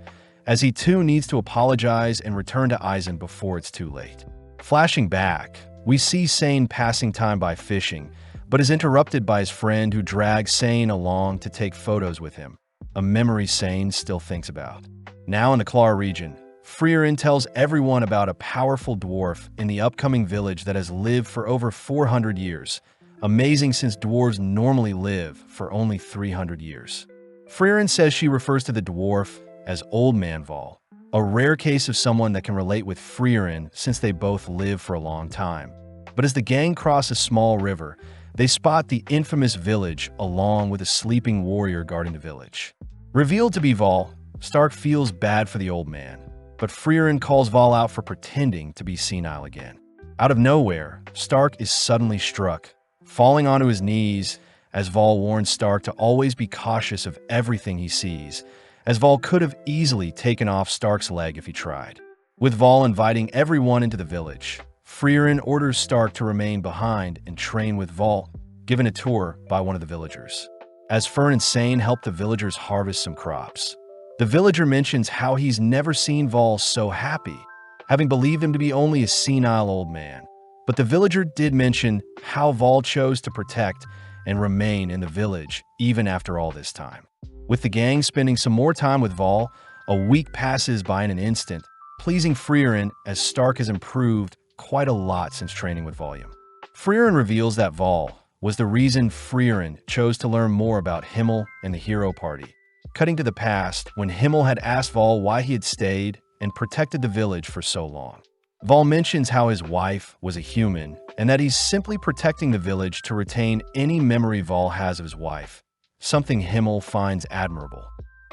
as he too needs to apologize and return to Einsam before it's too late. Flashing back, we see Sein passing time by fishing, but is interrupted by his friend who drags Sein along to take photos with him, a memory Sein still thinks about. Now in the Quall region, Frieren tells everyone about a powerful dwarf in the upcoming village that has lived for over 400 years, amazing since dwarves normally live for only 300 years. Frieren says she refers to the dwarf as Old Man Voll, a rare case of someone that can relate with Frieren since they both live for a long time. But as the gang cross a small river, they spot the infamous village along with a sleeping warrior guarding the village. Revealed to be Voll, Stark feels bad for the old man, but Frieren calls Voll out for pretending to be senile again. Out of nowhere, Stark is suddenly struck, falling onto his knees as Voll warns Stark to always be cautious of everything he sees, as Voll could have easily taken off Stark's leg if he tried. With Voll inviting everyone into the village, Frieren orders Stark to remain behind and train with Voll, given a tour by one of the villagers. As Fern and Sein help the villagers harvest some crops, the villager mentions how he's never seen Voll so happy, having believed him to be only a senile old man. But the villager did mention how Voll chose to protect and remain in the village even after all this time. With the gang spending some more time with Voll, a week passes by in an instant, pleasing Frieren as Stark has improved quite a lot since training with Volume. Frieren reveals that Voll was the reason Frieren chose to learn more about Himmel and the hero party, cutting to the past when Himmel had asked Voll why he had stayed and protected the village for so long. Voll mentions how his wife was a human and that he's simply protecting the village to retain any memory Voll has of his wife, something Himmel finds admirable.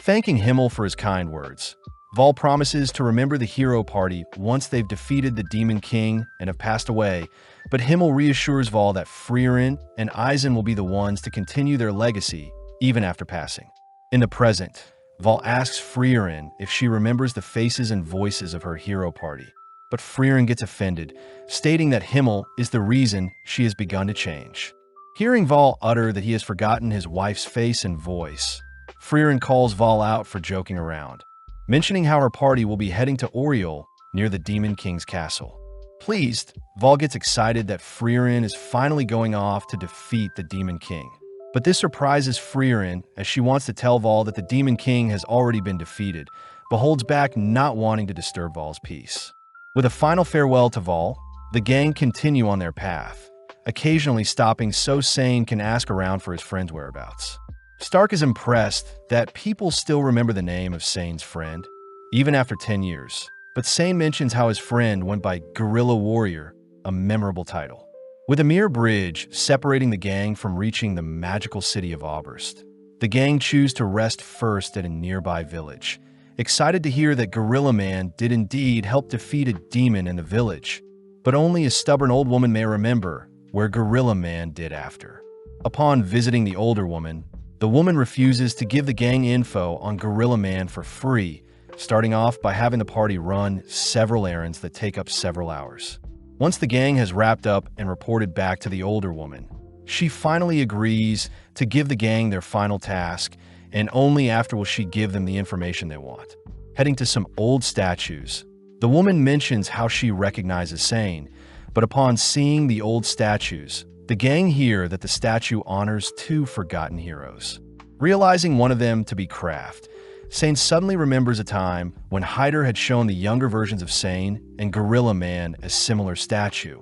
Thanking Himmel for his kind words, Voll promises to remember the hero party once they've defeated the Demon King and have passed away, but Himmel reassures Voll that Frieren and Einsam will be the ones to continue their legacy even after passing. In the present, Voll asks Frieren if she remembers the faces and voices of her hero party, but Frieren gets offended, stating that Himmel is the reason she has begun to change. Hearing Voll utter that he has forgotten his wife's face and voice, Frieren calls Voll out for joking around, mentioning how her party will be heading to Oriole near the Demon King's castle. Pleased, Voll gets excited that Frieren is finally going off to defeat the Demon King. But this surprises Frieren as she wants to tell Voll that the Demon King has already been defeated, but holds back not wanting to disturb Voll's peace. With a final farewell to Voll, the gang continue on their path, occasionally stopping so Sein can ask around for his friend's whereabouts. Stark is impressed that people still remember the name of Sein's friend, even after 10 years, but Sein mentions how his friend went by Guerrilla Warrior, a memorable title. With a mere bridge separating the gang from reaching the magical city of Oberst, the gang choose to rest first at a nearby village, excited to hear that Gorilla Man did indeed help defeat a demon in the village, but only a stubborn old woman may remember where Gorilla Man did after. Upon visiting the older woman, the woman refuses to give the gang info on Gorilla Man for free, starting off by having the party run several errands that take up several hours. Once the gang has wrapped up and reported back to the older woman, she finally agrees to give the gang their final task, and only after will she give them the information they want. Heading to some old statues, the woman mentions how she recognizes Sein, but upon seeing the old statues, the gang hear that the statue honors two forgotten heroes. Realizing one of them to be Kraft, Sein suddenly remembers a time when Hyder had shown the younger versions of Sein and Gorilla Man a similar statue,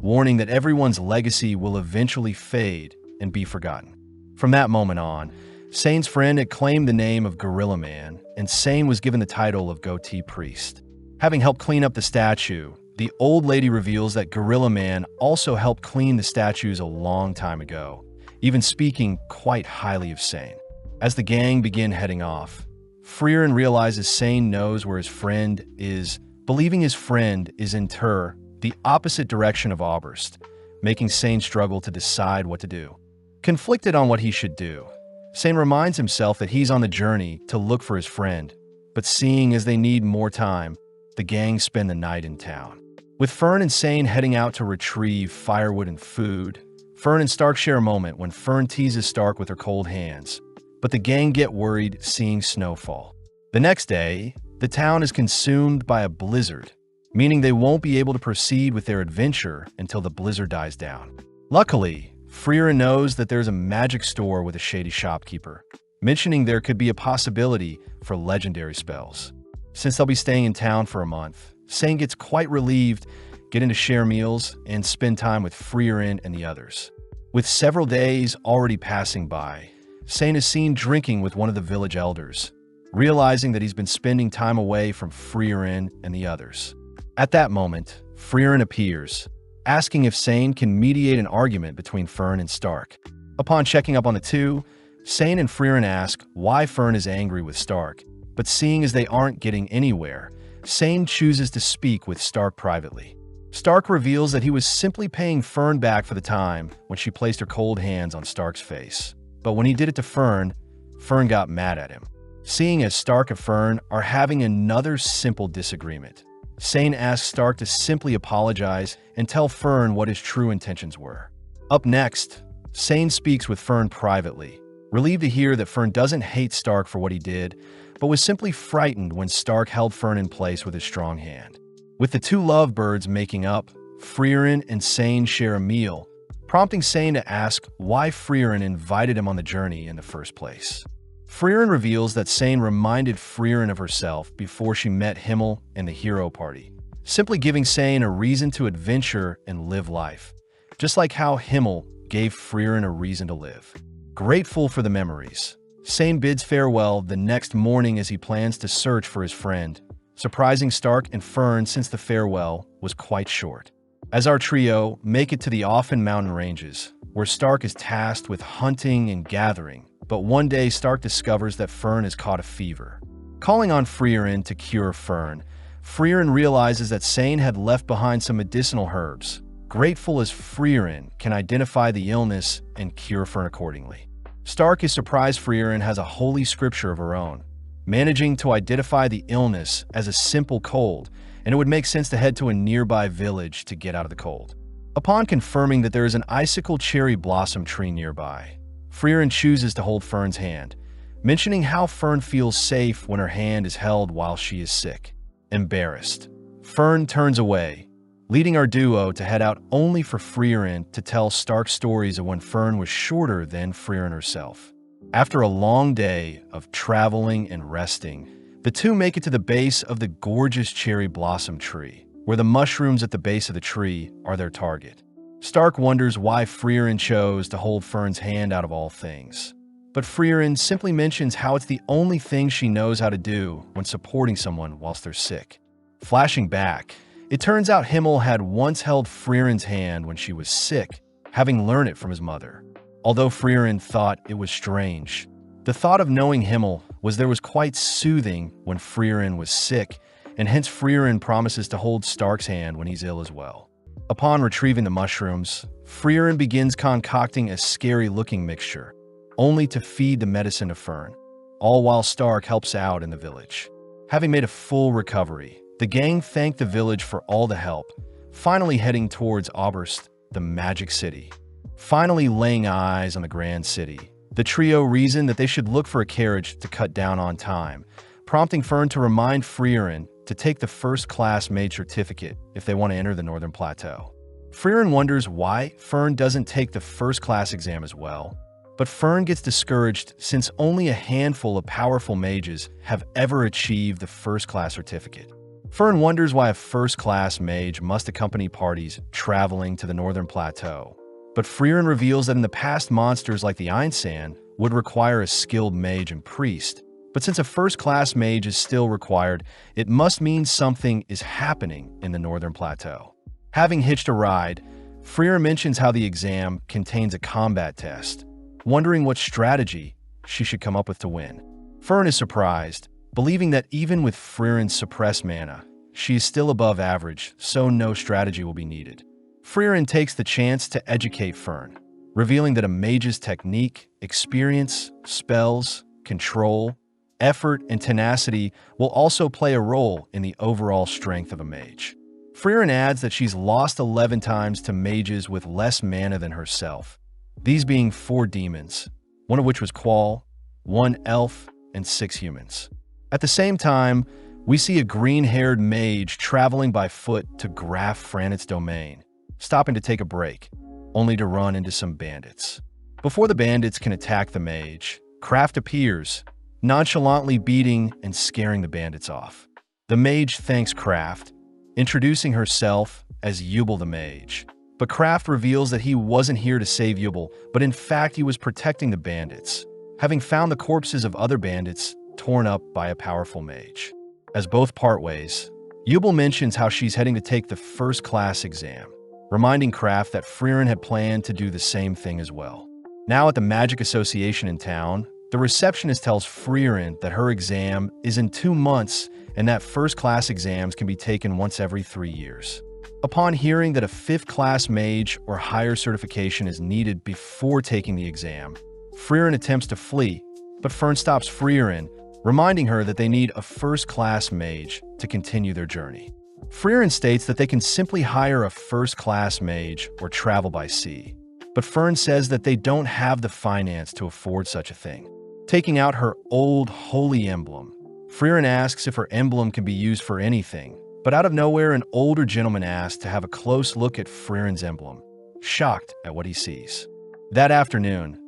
warning that everyone's legacy will eventually fade and be forgotten. From that moment on, Sein's friend had claimed the name of Gorilla Man, and Sein was given the title of Goatee Priest. Having helped clean up the statue, the old lady reveals that Gorilla Man also helped clean the statues a long time ago, even speaking quite highly of Sein. As the gang begin heading off, Frieren realizes Sein knows where his friend is, believing his friend is in the opposite direction of Oberst, making Sein struggle to decide what to do. Conflicted on what he should do, Sein reminds himself that he's on the journey to look for his friend, but seeing as they need more time, the gang spend the night in town. With Fern and Sein heading out to retrieve firewood and food, Fern and Stark share a moment when Fern teases Stark with her cold hands, but the gang get worried seeing snowfall. The next day, the town is consumed by a blizzard, meaning they won't be able to proceed with their adventure until the blizzard dies down. Luckily, Frieren knows that there's a magic store with a shady shopkeeper, mentioning there could be a possibility for legendary spells. Since they'll be staying in town for a month, Sein gets quite relieved, getting to share meals and spend time with Frieren and the others. With several days already passing by, Sein is seen drinking with one of the village elders, realizing that he's been spending time away from Frieren and the others. At that moment, Frieren appears, asking if Sein can mediate an argument between Fern and Stark. Upon checking up on the two, Sein and Frieren ask why Fern is angry with Stark, but seeing as they aren't getting anywhere, Sein chooses to speak with Stark privately. Stark reveals that he was simply paying Fern back for the time when she placed her cold hands on Stark's face. But when he did it to Fern, Fern got mad at him. Seeing as Stark and Fern are having another simple disagreement, Sein asks Stark to simply apologize and tell Fern what his true intentions were. Up next, Sein speaks with Fern privately, relieved to hear that Fern doesn't hate Stark for what he did, but was simply frightened when Stark held Fern in place with his strong hand. With the two lovebirds making up, Frieren and Sein share a meal, prompting Sein to ask why Frieren invited him on the journey in the first place. Frieren reveals that Sein reminded Frieren of herself before she met Himmel and the hero party, simply giving Sein a reason to adventure and live life, just like how Himmel gave Frieren a reason to live. Grateful for the memories, Sein bids farewell the next morning as he plans to search for his friend, surprising Stark and Fern since the farewell was quite short. As our trio make it to the Offen mountain ranges, where Stark is tasked with hunting and gathering, but one day Stark discovers that Fern has caught a fever. Calling on Frieren to cure Fern, Frieren realizes that Sein had left behind some medicinal herbs, grateful as Frieren can identify the illness and cure Fern accordingly. Stark is surprised Frieren has a holy scripture of her own, managing to identify the illness as a simple cold, and it would make sense to head to a nearby village to get out of the cold. Upon confirming that there is an icicle cherry blossom tree nearby, Frieren chooses to hold Fern's hand, mentioning how Fern feels safe when her hand is held while she is sick. Embarrassed, Fern turns away, leading our duo to head out only for Frieren to tell Stark stories of when Fern was shorter than Frieren herself. After a long day of traveling and resting, the two make it to the base of the gorgeous cherry blossom tree, where the mushrooms at the base of the tree are their target. Stark wonders why Frieren chose to hold Fern's hand out of all things, but Frieren simply mentions how it's the only thing she knows how to do when supporting someone whilst they're sick. Flashing back, It turns out Himmel had once held Frieren's hand when she was sick, having learned it from his mother. Although Frieren thought it was strange, the thought of knowing Himmel was quite soothing when Frieren was sick, and hence Frieren promises to hold Stark's hand when he's ill as well. Upon retrieving the mushrooms, Frieren begins concocting a scary-looking mixture, only to feed the medicine to Fern, all while Stark helps out in the village. Having made a full recovery, the gang thank the village for all the help, finally heading towards Oberst, the magic city. Finally laying eyes on the grand city, the trio reason that they should look for a carriage to cut down on time, prompting Fern to remind Frieren to take the first-class mage certificate if they want to enter the Northern Plateau. Frieren wonders why Fern doesn't take the first-class exam as well, but Fern gets discouraged since only a handful of powerful mages have ever achieved the first-class certificate. Fern wonders why a first-class mage must accompany parties traveling to the Northern Plateau, but Frieren reveals that in the past monsters like the Einsam would require a skilled mage and priest, but since a first-class mage is still required, it must mean something is happening in the Northern Plateau. Having hitched a ride, Frieren mentions how the exam contains a combat test, wondering what strategy she should come up with to win. Fern is surprised, believing that even with Frieren's suppressed mana, she is still above average, so no strategy will be needed. Frieren takes the chance to educate Fern, revealing that a mage's technique, experience, spells, control, effort, and tenacity will also play a role in the overall strength of a mage. Frieren adds that she's lost 11 times to mages with less mana than herself, these being 4 demons, one of which was Quall, 1 elf, and 6 humans. At the same time, we see a green-haired mage traveling by foot to Graf Franit's domain, stopping to take a break, only to run into some bandits. Before the bandits can attack the mage, Kraft appears, nonchalantly beating and scaring the bandits off. The mage thanks Kraft, introducing herself as Yubel the mage. But Kraft reveals that he wasn't here to save Yubel, but in fact he was protecting the bandits, having found the corpses of other bandits torn up by a powerful mage. As both part ways, Yubel mentions how she's heading to take the first-class exam, reminding Kraft that Frieren had planned to do the same thing as well. Now at the Magic Association in town, the receptionist tells Frieren that her exam is in 2 months and that first-class exams can be taken once every 3 years. Upon hearing that a 5th-class mage or higher certification is needed before taking the exam, Frieren attempts to flee, but Fern stops Frieren, reminding her that they need a first-class mage to continue their journey. Frieren states that they can simply hire a first-class mage or travel by sea, but Fern says that they don't have the finance to afford such a thing. Taking out her old holy emblem, Frieren asks if her emblem can be used for anything, but out of nowhere an older gentleman asks to have a close look at Frieren's emblem, shocked at what he sees. That afternoon,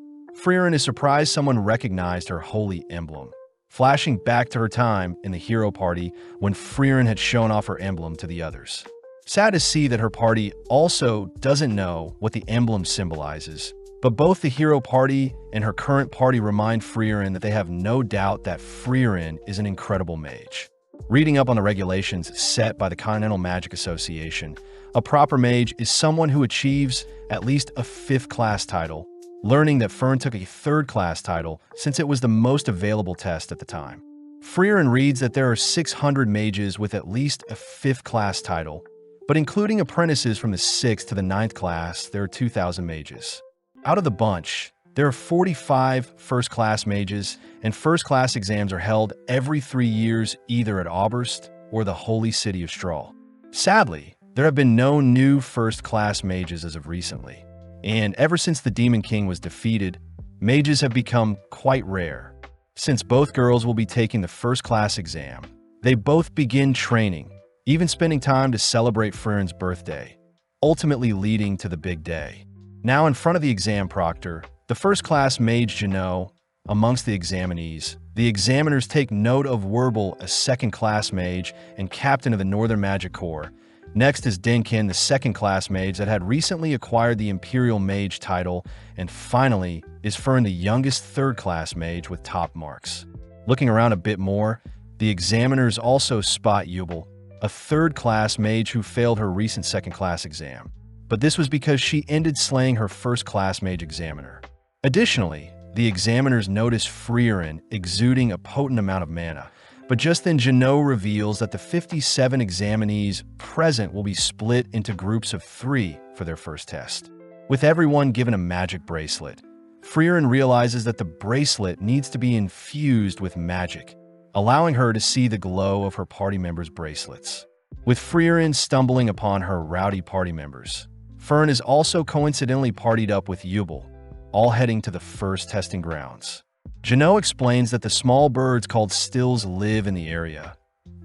Frieren is surprised someone recognized her holy emblem, flashing back to her time in the hero party when Frieren had shown off her emblem to the others. Sad to see that her party also doesn't know what the emblem symbolizes, but both the hero party and her current party remind Frieren that they have no doubt that Frieren is an incredible mage. Reading up on the regulations set by the Continental Magic Association, a proper mage is someone who achieves at least a 5th-class title, learning that Fern took a 3rd-class title since it was the most available test at the time. Frieren reads that there are 600 mages with at least a 5th-class title, but including apprentices from the 6th to the 9th class, there are 2,000 mages. Out of the bunch, there are 45 first-class mages, and first-class exams are held every 3 years either at Oberst or the Holy City of Strahl. Sadly, there have been no new first-class mages as of recently, and ever since the Demon King was defeated, mages have become quite rare. Since both girls will be taking the first-class exam, they both begin training, even spending time to celebrate Frieren's birthday, ultimately leading to the big day. Now in front of the exam proctor, the first-class mage Janot, amongst the examinees, the examiners take note of Werbel, a 2nd-class mage and captain of the Northern Magic Corps. Next is Denkin, the 2nd-class mage that had recently acquired the Imperial Mage title, and finally is Fern, the youngest 3rd-class mage with top marks. Looking around a bit more, the examiners also spot Yubel, a third-class mage who failed her recent second-class exam. But this was because she ended slaying her first-class mage examiner. Additionally, the examiners noticed Frieren exuding a potent amount of mana, but just then Jeannot reveals that the 57 examinees present will be split into groups of 3 for their first test. With everyone given a magic bracelet, Frieren realizes that the bracelet needs to be infused with magic, allowing her to see the glow of her party members' bracelets. With Frieren stumbling upon her rowdy party members, Fern is also coincidentally partied up with Himmel, all heading to the first testing grounds. Jeannot explains that the small birds called stills live in the area,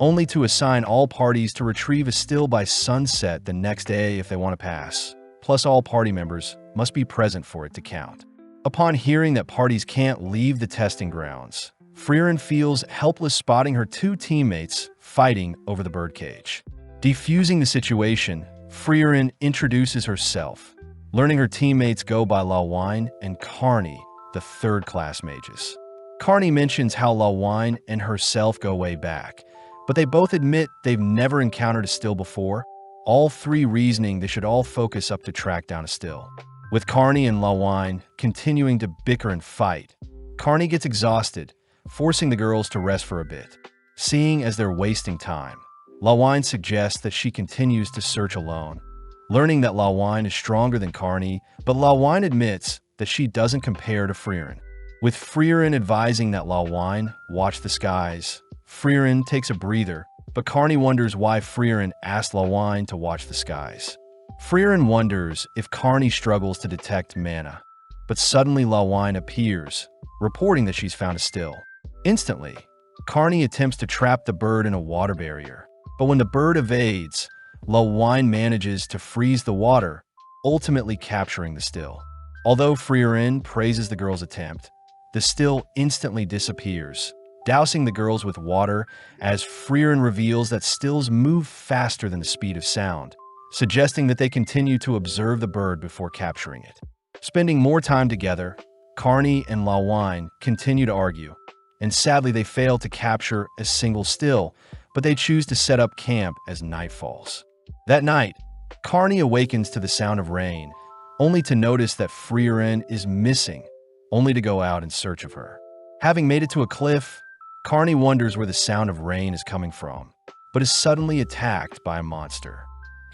only to assign all parties to retrieve a still by sunset the next day if they want to pass. Plus, all party members must be present for it to count. Upon hearing that parties can't leave the testing grounds, Frieren feels helpless spotting her 2 teammates fighting over the birdcage. Defusing the situation, Frieren introduces herself, learning her teammates go by Lawine and Carney, the third-class mages. Carney mentions how Lawine and herself go way back, but they both admit they've never encountered a still before, all 3 reasoning they should all focus up to track down a still. With Carney and Lawine continuing to bicker and fight, Carney gets exhausted, forcing the girls to rest for a bit. Seeing as they're wasting time, Lawine suggests that she continues to search alone, learning that Lawine is stronger than Carney, but Lawine admits that she doesn't compare to Frieren. With Frieren advising that Lawine watch the skies, Frieren takes a breather, but Carney wonders why Frieren asked Lawine to watch the skies. Frieren wonders if Carney struggles to detect mana, but suddenly Lawine appears, reporting that she's found a still. Instantly, Carney attempts to trap the bird in a water barrier, but when the bird evades, Lawine manages to freeze the water, ultimately capturing the still. Although Frieren praises the girl's attempt, the still instantly disappears, dousing the girls with water as Frieren reveals that stills move faster than the speed of sound, suggesting that they continue to observe the bird before capturing it. Spending more time together, Carney and Lawine continue to argue, and sadly they fail to capture a single still, but they choose to set up camp as night falls. That night, Carney awakens to the sound of rain, only to notice that Frieren is missing, only to go out in search of her. Having made it to a cliff, Carney wonders where the sound of rain is coming from, but is suddenly attacked by a monster.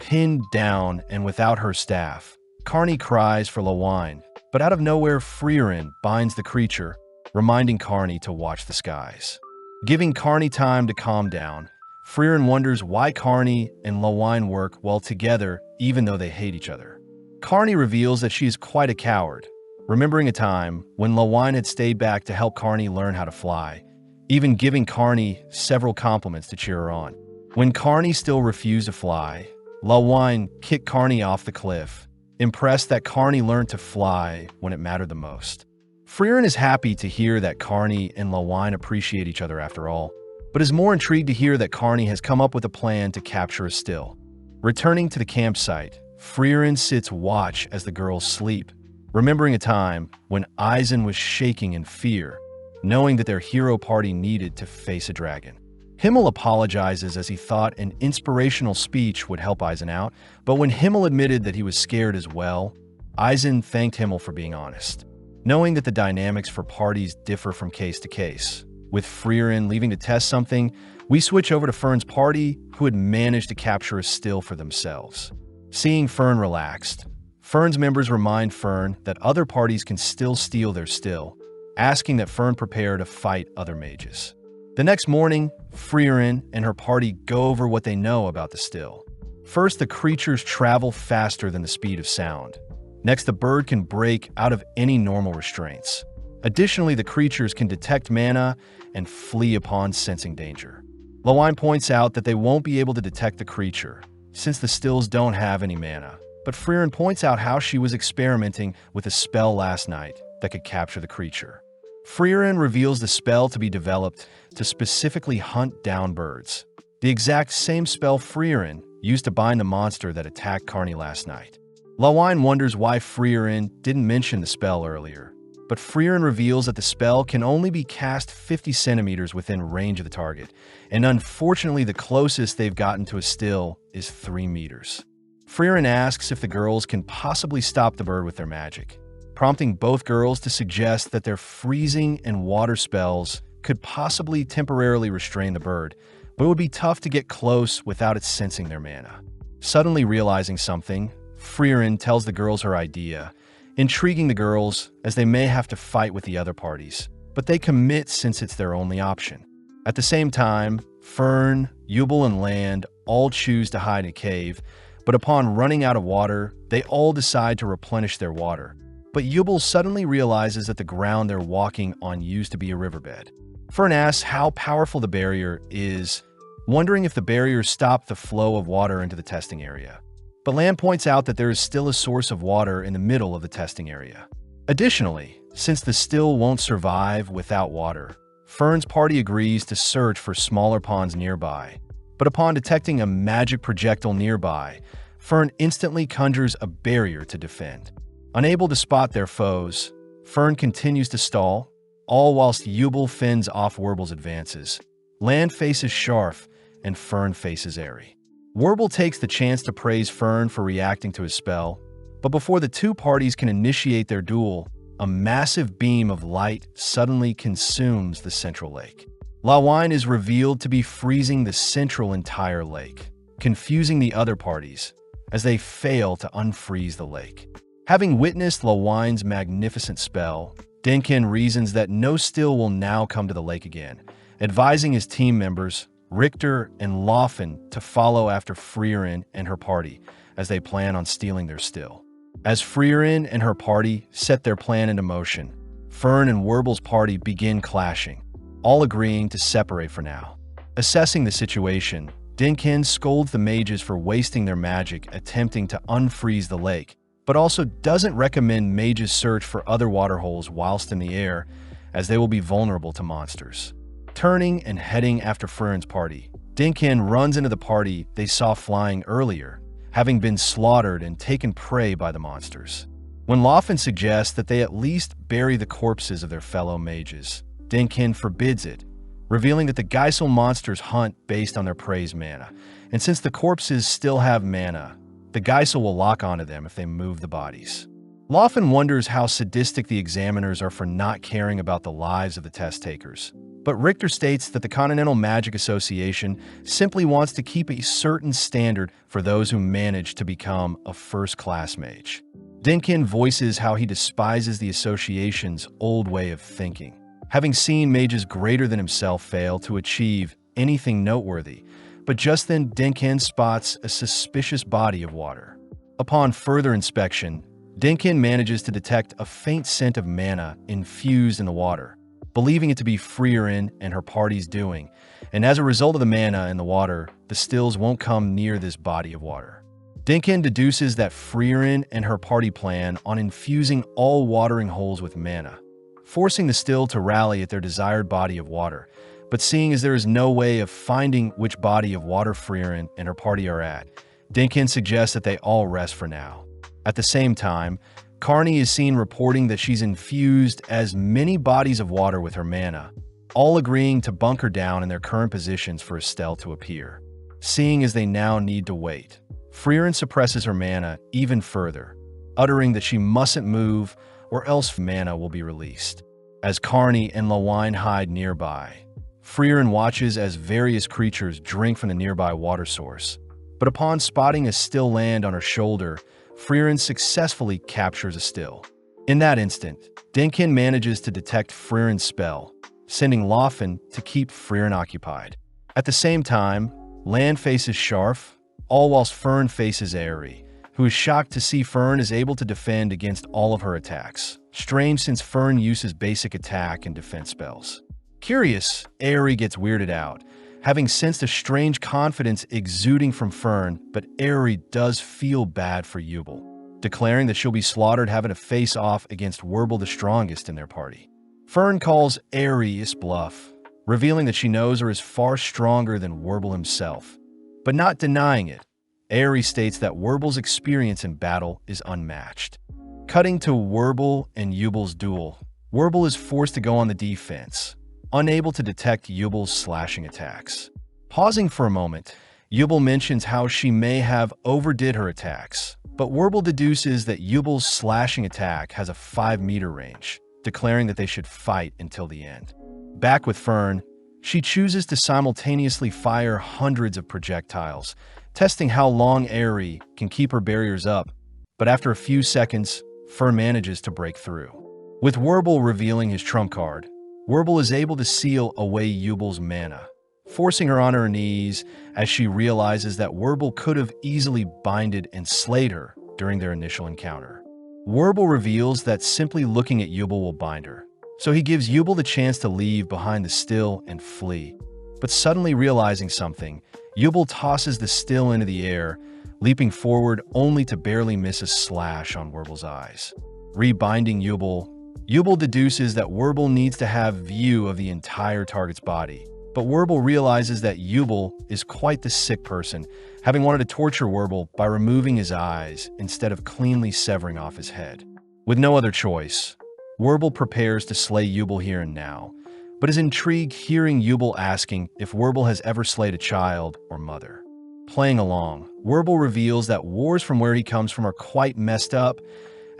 Pinned down and without her staff, Carney cries for Lawine, but out of nowhere Frieren binds the creature, reminding Carney to watch the skies. Giving Carney time to calm down, Frieren wonders why Carney and Lawine work well together even though they hate each other. Carney reveals that she is quite a coward, remembering a time when Lawine had stayed back to help Carney learn how to fly, even giving Carney several compliments to cheer her on. When Carney still refused to fly, Lawine kicked Carney off the cliff, impressed that Carney learned to fly when it mattered the most. Frieren is happy to hear that Carney and Lawine appreciate each other after all, but is more intrigued to hear that Carney has come up with a plan to capture a still. Returning to the campsite, Frieren sits watch as the girls sleep, remembering a time when Einsam was shaking in fear, knowing that their hero party needed to face a dragon. Himmel apologizes as he thought an inspirational speech would help Einsam out, but when Himmel admitted that he was scared as well, Einsam thanked Himmel for being honest. Knowing that the dynamics for parties differ from case to case, with Frieren leaving to test something, we switch over to Fern's party, who had managed to capture a still for themselves. Seeing Fern relaxed, Fern's members remind Fern that other parties can still steal their still, asking that Fern prepare to fight other mages. The next morning, Frieren and her party go over what they know about the still. First, the creatures travel faster than the speed of sound. Next, the bird can break out of any normal restraints. Additionally, the creatures can detect mana and flee upon sensing danger. Lawine points out that they won't be able to detect the creature, since the stills don't have any mana, but Frieren points out how she was experimenting with a spell last night that could capture the creature. Frieren reveals the spell to be developed to specifically hunt down birds, the exact same spell Frieren used to bind the monster that attacked Carney last night. Lawine wonders why Frieren didn't mention the spell earlier, but Frieren reveals that the spell can only be cast 50 centimeters within range of the target, and unfortunately the closest they've gotten to a still is 3 meters. Frieren asks if the girls can possibly stop the bird with their magic, prompting both girls to suggest that their freezing and water spells could possibly temporarily restrain the bird, but it would be tough to get close without it sensing their mana. Suddenly realizing something, Frieren tells the girls her idea, intriguing the girls as they may have to fight with the other parties, but they commit since it's their only option. At the same time, Fern, Himmel, and Land all choose to hide in a cave, but upon running out of water, they all decide to replenish their water. But Himmel suddenly realizes that the ground they're walking on used to be a riverbed. Fern asks how powerful the barrier is, wondering if the barrier stopped the flow of water into the testing area. But Land points out that there is still a source of water in the middle of the testing area. Additionally, since the still won't survive without water, Fern's party agrees to search for smaller ponds nearby. But upon detecting a magic projectile nearby, Fern instantly conjures a barrier to defend. Unable to spot their foes, Fern continues to stall, all whilst Himmel fends off Wirbel's advances. Land faces Scharf, and Fern faces Airy. Wirbel takes the chance to praise Fern for reacting to his spell, but before the two parties can initiate their duel, a massive beam of light suddenly consumes the central lake. Lawine is revealed to be freezing the central entire lake, confusing the other parties as they fail to unfreeze the lake. Having witnessed Lawine's magnificent spell, Denkin reasons that no still will now come to the lake again, advising his team members, Richter and Laufen, to follow after Frieren and her party as they plan on stealing their still. As Frieren and her party set their plan into motion, Fern and Wirbel's party begin clashing, all agreeing to separate for now. Assessing the situation, Denkin scolds the mages for wasting their magic attempting to unfreeze the lake, but also doesn't recommend mages search for other waterholes whilst in the air, as they will be vulnerable to monsters. Turning and heading after Friren's party, Denkin runs into the party they saw flying earlier, having been slaughtered and taken prey by the monsters. When Laufen suggests that they at least bury the corpses of their fellow mages, Denkin forbids it, revealing that the Geisel monsters hunt based on their prey's mana, and since the corpses still have mana, the Geisel will lock onto them if they move the bodies. Laufen wonders how sadistic the examiners are for not caring about the lives of the test takers, but Richter states that the Continental Magic Association simply wants to keep a certain standard for those who manage to become a first-class mage. Denkin voices how he despises the association's old way of thinking, having seen mages greater than himself fail to achieve anything noteworthy. But just then Denkin spots a suspicious body of water. Upon further inspection, Denkin manages to detect a faint scent of mana infused in the water, believing it to be Frieren and her party's doing, and as a result of the mana in the water, the stills won't come near this body of water. Denkin deduces that Frieren and her party plan on infusing all watering holes with mana, forcing the still to rally at their desired body of water. But seeing as there is no way of finding which body of water Frieren and her party are at, Denkin suggests that they all rest for now. At the same time, Carney is seen reporting that she's infused as many bodies of water with her mana, all agreeing to bunker down in their current positions for Estelle to appear. Seeing as they now need to wait, Frieren suppresses her mana even further, uttering that she mustn't move or else mana will be released. As Carney and Lawine hide nearby, Frieren watches as various creatures drink from the nearby water source, but upon spotting a still land on her shoulder, Frieren successfully captures a still. In that instant, Denkin manages to detect Frieren's spell, sending Laufen to keep Frieren occupied. At the same time, Land faces Scharf, all whilst Fern faces Airy, who is shocked to see Fern is able to defend against all of her attacks. Strange since Fern uses basic attack and defense spells. Curious, Airy gets weirded out, having sensed a strange confidence exuding from Fern, but Airy does feel bad for Himmel, declaring that she'll be slaughtered having to face off against Wirbel the strongest in their party. Fern calls Airy's bluff, revealing that she knows her is far stronger than Wirbel himself, but not denying it. Airy states that Wirbel's experience in battle is unmatched. Cutting to Wirbel and Hibbel's duel, Werbel is forced to go on the defense, unable to detect Yubel's slashing attacks. Pausing for a moment, Yubel mentions how she may have overdid her attacks, but Werbel deduces that Yubel's slashing attack has a 5-meter range, declaring that they should fight until the end. Back with Fern, she chooses to simultaneously fire hundreds of projectiles, testing how long Aerie can keep her barriers up, but after a few seconds, Fern manages to break through. With Werbel revealing his trump card, Werbel is able to seal away Yubel's mana, forcing her on her knees as she realizes that Werbel could have easily binded and slayed her during their initial encounter. Werbel reveals that simply looking at Yubel will bind her, so he gives Yubel the chance to leave behind the still and flee. But suddenly realizing something, Yubel tosses the still into the air, leaping forward only to barely miss a slash on Werbel's eyes. Rebinding Yubel, Yubel deduces that Werbel needs to have view of the entire target's body. But Werbel realizes that Yubel is quite the sick person, having wanted to torture Werbel by removing his eyes instead of cleanly severing off his head. With no other choice, Werbel prepares to slay Yubel here and now, but is intrigued hearing Yubel asking if Werbel has ever slayed a child or mother. Playing along, Werbel reveals that wars from where he comes from are quite messed up,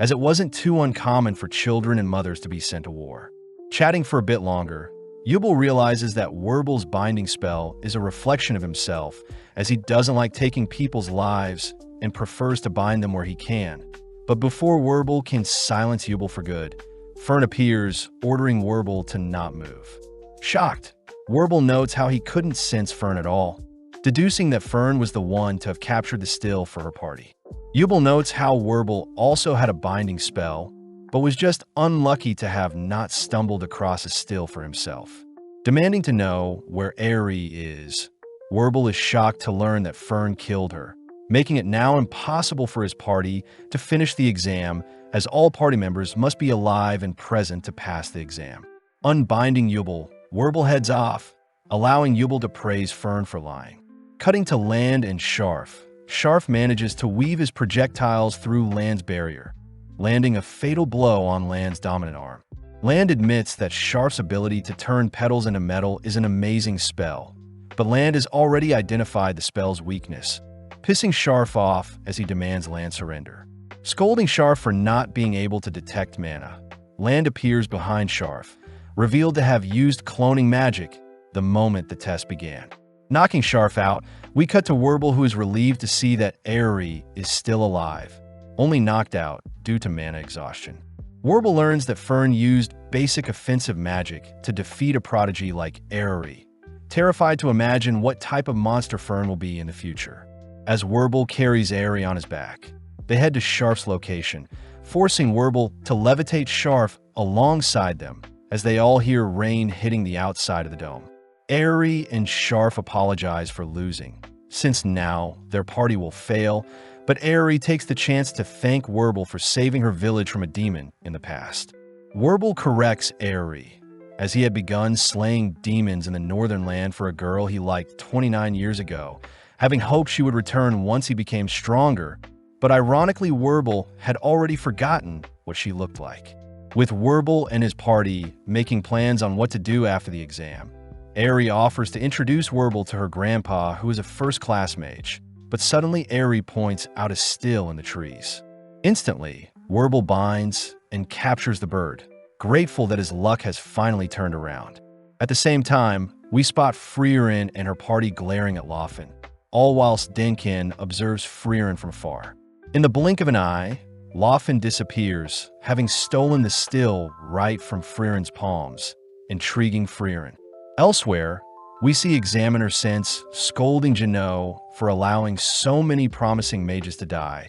as it wasn't too uncommon for children and mothers to be sent to war. Chatting for a bit longer, Yubel realizes that Werbel's binding spell is a reflection of himself, as he doesn't like taking people's lives and prefers to bind them where he can. But before Werbel can silence Yubel for good, Fern appears, ordering Werbel to not move. Shocked, Werbel notes how he couldn't sense Fern at all, deducing that Fern was the one to have captured the still for her party. Yubel notes how Werbel also had a binding spell, but was just unlucky to have not stumbled across a still for himself. Demanding to know where Aerie is, Werbel is shocked to learn that Fern killed her, making it now impossible for his party to finish the exam, as all party members must be alive and present to pass the exam. Unbinding Yubel, Werbel heads off, allowing Yubel to praise Fern for lying. Cutting to Land and Scharf, Scharf manages to weave his projectiles through Land's barrier, landing a fatal blow on Land's dominant arm. Land admits that Scharf's ability to turn petals into metal is an amazing spell, but Land has already identified the spell's weakness, pissing Scharf off as he demands Land surrender. Scolding Scharf for not being able to detect mana, Land appears behind Scharf, revealed to have used cloning magic the moment the test began. Knocking Scharf out, we cut to Werbel, who is relieved to see that Aerie is still alive, only knocked out due to mana exhaustion. Werbel learns that Fern used basic offensive magic to defeat a prodigy like Aerie, terrified to imagine what type of monster Fern will be in the future. As Werbel carries Aerie on his back, they head to Scharf's location, forcing Werbel to levitate Scharf alongside them as they all hear rain hitting the outside of the dome. Aerie and Scharf apologize for losing, since now their party will fail, but Aerie takes the chance to thank Werbel for saving her village from a demon in the past. Werbel corrects Aerie, as he had begun slaying demons in the Northern Land for a girl he liked 29 years ago, having hoped she would return once he became stronger, but ironically Werbel had already forgotten what she looked like. With Werbel and his party making plans on what to do after the exam, Aerie offers to introduce Werbel to her grandpa, who is a first-class mage, but suddenly Aerie points out a still in the trees. Instantly, Werbel binds and captures the bird, grateful that his luck has finally turned around. At the same time, we spot Frieren and her party glaring at Loffen, all whilst Denkin observes Frieren from afar. In the blink of an eye, Loffen disappears, having stolen the still right from Frieren's palms, intriguing Frieren. Elsewhere, we see Examiner Sense scolding Jeannot for allowing so many promising mages to die,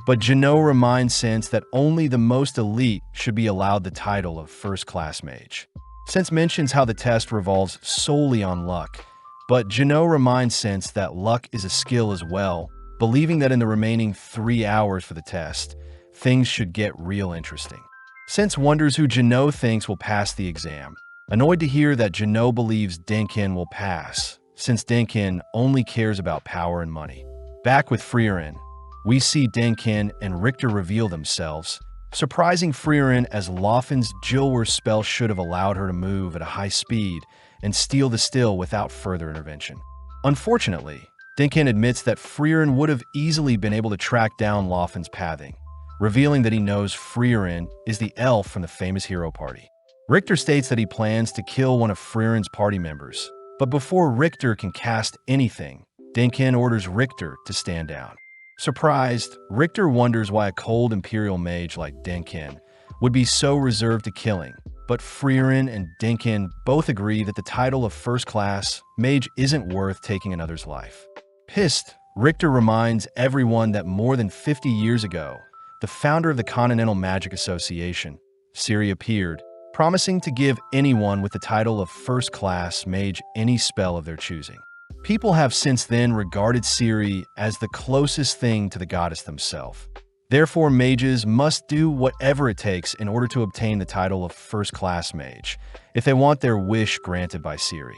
but Jeannot reminds Sense that only the most elite should be allowed the title of first-class mage. Sense mentions how the test revolves solely on luck, but Jeannot reminds Sense that luck is a skill as well, believing that in the remaining 3 hours for the test, things should get real interesting. Sense wonders who Jeannot thinks will pass the exam, annoyed to hear that Jeannot believes Denkin will pass, since Denkin only cares about power and money. Back with Frieren, we see Denkin and Richter reveal themselves, surprising Frieren as Loffin's Jilwer spell should have allowed her to move at a high speed and steal the still without further intervention. Unfortunately, Dinkin admits that Frieren would have easily been able to track down Loffin's pathing, revealing that he knows Frieren is the elf from the famous hero party. Richter states that he plans to kill one of Frieren's party members, but before Richter can cast anything, Dinkin orders Richter to stand down. Surprised, Richter wonders why a cold Imperial mage like Dinkin would be so reserved to killing, but Frieren and Dinkin both agree that the title of first-class mage isn't worth taking another's life. Pissed, Richter reminds everyone that more than 50 years ago, the founder of the Continental Magic Association, Ciri, appeared, promising to give anyone with the title of first-class mage any spell of their choosing. People have since then regarded Ciri as the closest thing to the goddess themselves. Therefore, mages must do whatever it takes in order to obtain the title of first-class mage, if they want their wish granted by Ciri.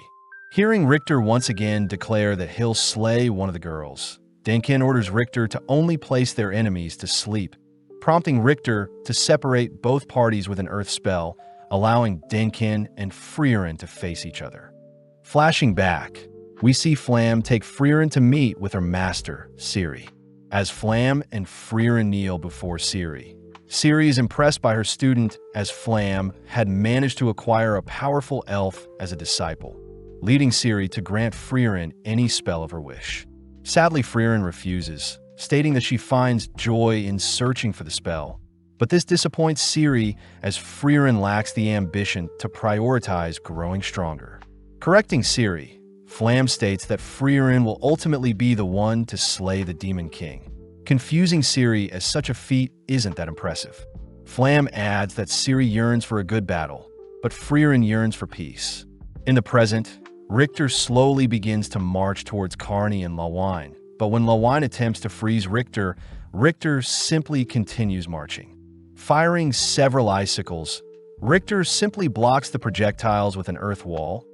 Hearing Richter once again declare that he'll slay one of the girls, Dinkin orders Richter to only place their enemies to sleep, prompting Richter to separate both parties with an earth spell, allowing Dinkin and Frieren to face each other. Flashing back, we see Flamme take Frieren to meet with her master, Ciri. As Flamme and Frieren kneel before Ciri, Ciri is impressed by her student as Flamme had managed to acquire a powerful elf as a disciple, leading Ciri to grant Frieren any spell of her wish. Sadly, Frieren refuses, stating that she finds joy in searching for the spell. But this disappoints Ciri as Frieren lacks the ambition to prioritize growing stronger. Correcting Ciri, Flamme states that Frieren will ultimately be the one to slay the Demon King. Confusing Ciri as such a feat isn't that impressive. Flamme adds that Ciri yearns for a good battle, but Frieren yearns for peace. In the present, Richter slowly begins to march towards Carney and Lawine, but when Lawine attempts to freeze Richter, Richter simply continues marching. Firing several icicles, Richter simply blocks the projectiles with an earth wall,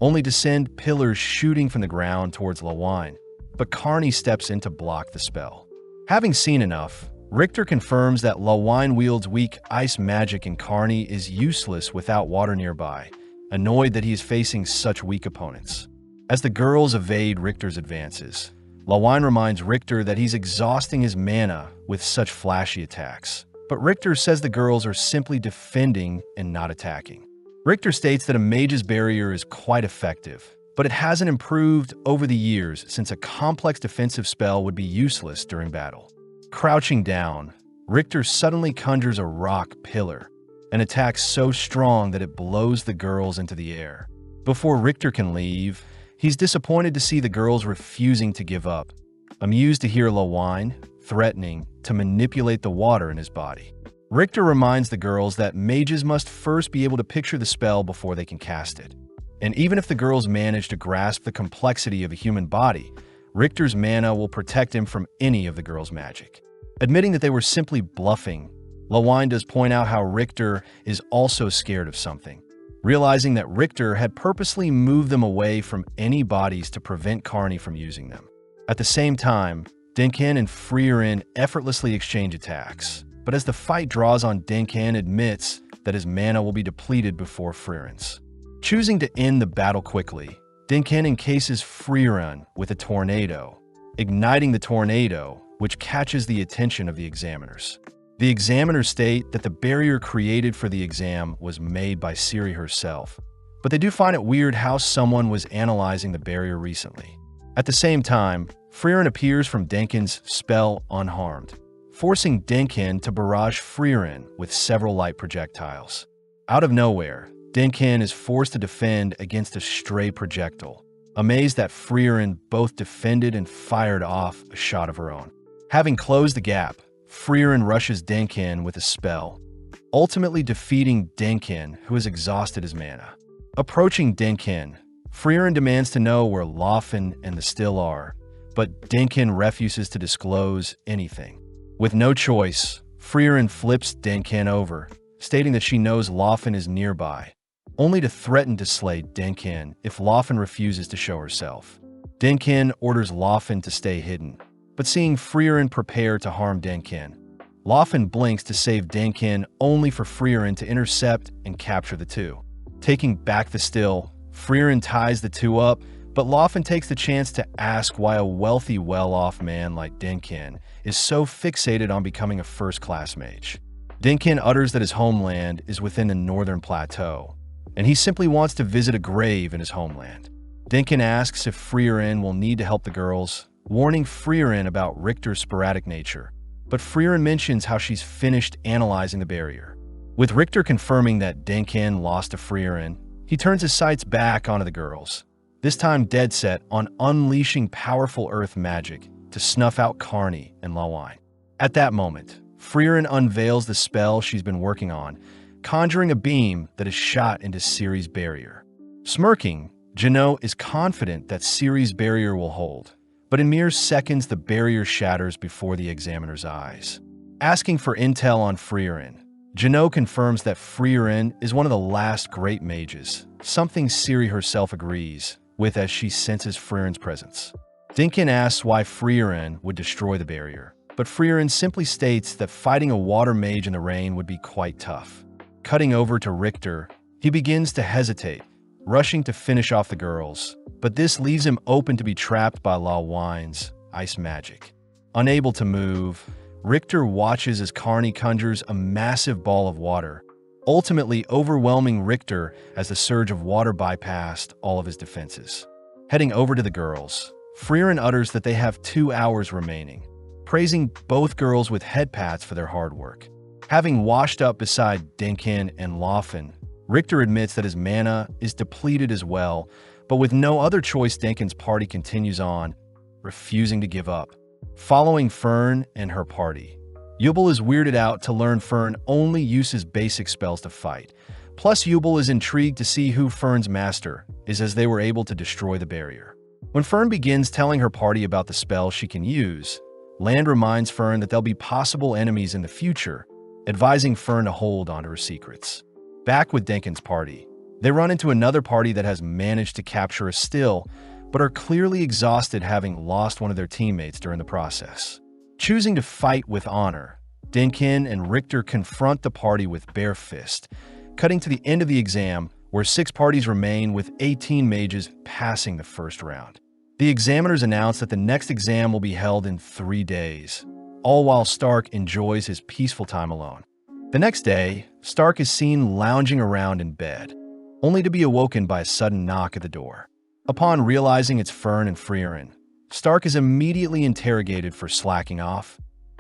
only to send pillars shooting from the ground towards Lawine, but Carney steps in to block the spell. Having seen enough, Richter confirms that Lawine wields weak ice magic and Carney is useless without water nearby, annoyed that he is facing such weak opponents. As the girls evade Richter's advances, Lawine reminds Richter that he's exhausting his mana with such flashy attacks, but Richter says the girls are simply defending and not attacking. Richter states that a mage's barrier is quite effective, but it hasn't improved over the years since a complex defensive spell would be useless during battle. Crouching down, Richter suddenly conjures a rock pillar, an attack so strong that it blows the girls into the air. Before Richter can leave, he's disappointed to see the girls refusing to give up, amused to hear Lawine threatening to manipulate the water in his body. Richter reminds the girls that mages must first be able to picture the spell before they can cast it. And even if the girls manage to grasp the complexity of a human body, Richter's mana will protect him from any of the girls' magic. Admitting that they were simply bluffing, Lawine does point out how Richter is also scared of something, realizing that Richter had purposely moved them away from any bodies to prevent Carney from using them. At the same time, Dinkin and Frieren effortlessly exchange attacks, but as the fight draws on, Dinkin admits that his mana will be depleted before Frieren's. Choosing to end the battle quickly, Dinkin encases Frieren with a tornado, igniting the tornado, which catches the attention of the examiners. The examiners state that the barrier created for the exam was made by Ciri herself, but they do find it weird how someone was analyzing the barrier recently. At the same time, Frieren appears from Dinkin's spell unharmed, forcing Dinkin to barrage Frieren with several light projectiles. Out of nowhere, Dinkin is forced to defend against a stray projectile, amazed that Frieren both defended and fired off a shot of her own. Having closed the gap, Frieren rushes Dinkin with a spell, ultimately defeating Dinkin, who has exhausted his mana. Approaching Dinkin, Frieren demands to know where Loffen and the still are, but Dinkin refuses to disclose anything. With no choice, Frieren flips Dinkin over, stating that she knows Loffen is nearby, only to threaten to slay Dinkin if Loffen refuses to show herself. Dinkin orders Loffen to stay hidden, but seeing Frieren prepare to harm Dinkin, Laufen blinks to save Denkin, only for Frieren to intercept and capture the two. Taking back the still, Frieren ties the two up, but Laufen takes the chance to ask why a wealthy, well-off man like Denkin is so fixated on becoming a first-class mage. Denkin utters that his homeland is within the northern plateau, and he simply wants to visit a grave in his homeland. Denkin asks if Frieren will need to help the girls, warning Frieren about Richter's sporadic nature, but Frieren mentions how she's finished analyzing the barrier. With Richter confirming that Denkin lost to Frieren, he turns his sights back onto the girls, this time dead set on unleashing powerful earth magic to snuff out Carney and Lawine. At that moment, Frieren unveils the spell she's been working on, conjuring a beam that is shot into Ciri's barrier. Smirking, Jeannot is confident that Ciri's barrier will hold, but in mere seconds the barrier shatters before the examiner's eyes. Asking for intel on Frieren, Jeannot confirms that Frieren is one of the last great mages, something Ciri herself agrees with as she senses Frieren's presence. Denkin asks why Frieren would destroy the barrier, but Frieren simply states that fighting a water mage in the rain would be quite tough. Cutting over to Richter, he begins to hesitate, rushing to finish off the girls, but this leaves him open to be trapped by Lawine's ice magic. Unable to move, Richter watches as Carney conjures a massive ball of water, ultimately overwhelming Richter as the surge of water bypassed all of his defenses. Heading over to the girls, Frieren utters that they have 2 hours remaining, praising both girls with head pats for their hard work. Having washed up beside Denkin and Laufen, Richter admits that his mana is depleted as well, but with no other choice, Denkin's party continues on, refusing to give up. Following Fern and her party, Jubel is weirded out to learn Fern only uses basic spells to fight. Plus, Jubel is intrigued to see who Fern's master is, as they were able to destroy the barrier. When Fern begins telling her party about the spell she can use, Land reminds Fern that there'll be possible enemies in the future, advising Fern to hold onto her secrets. Back with Denkin's party, they run into another party that has managed to capture a still, but are clearly exhausted, having lost one of their teammates during the process. Choosing to fight with honor, Denkin and Richter confront the party with bare fist, cutting to the end of the exam, where 6 parties remain with 18 mages passing the first round. The examiners announce that the next exam will be held in 3 days, all while Stark enjoys his peaceful time alone. The next day, Stark is seen lounging around in bed, only to be awoken by a sudden knock at the door. Upon realizing it's Fern and Frieren, Stark is immediately interrogated for slacking off,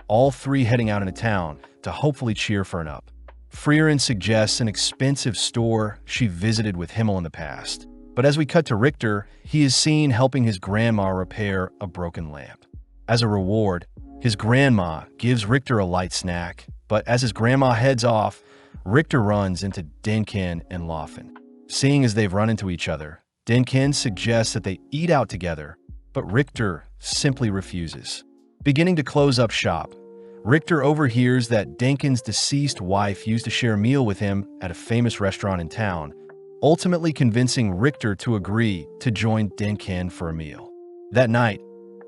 all 3 heading out into town to hopefully cheer Fern up. Frieren suggests an expensive store she visited with Himmel in the past, but as we cut to Richter, he is seen helping his grandma repair a broken lamp. As a reward, his grandma gives Richter a light snack, but as his grandma heads off, Richter runs into Denkin and Laufen. Seeing as they've run into each other, Denkin suggests that they eat out together, but Richter simply refuses. Beginning to close up shop, Richter overhears that Denkin's deceased wife used to share a meal with him at a famous restaurant in town, ultimately convincing Richter to agree to join Denkin for a meal. That night,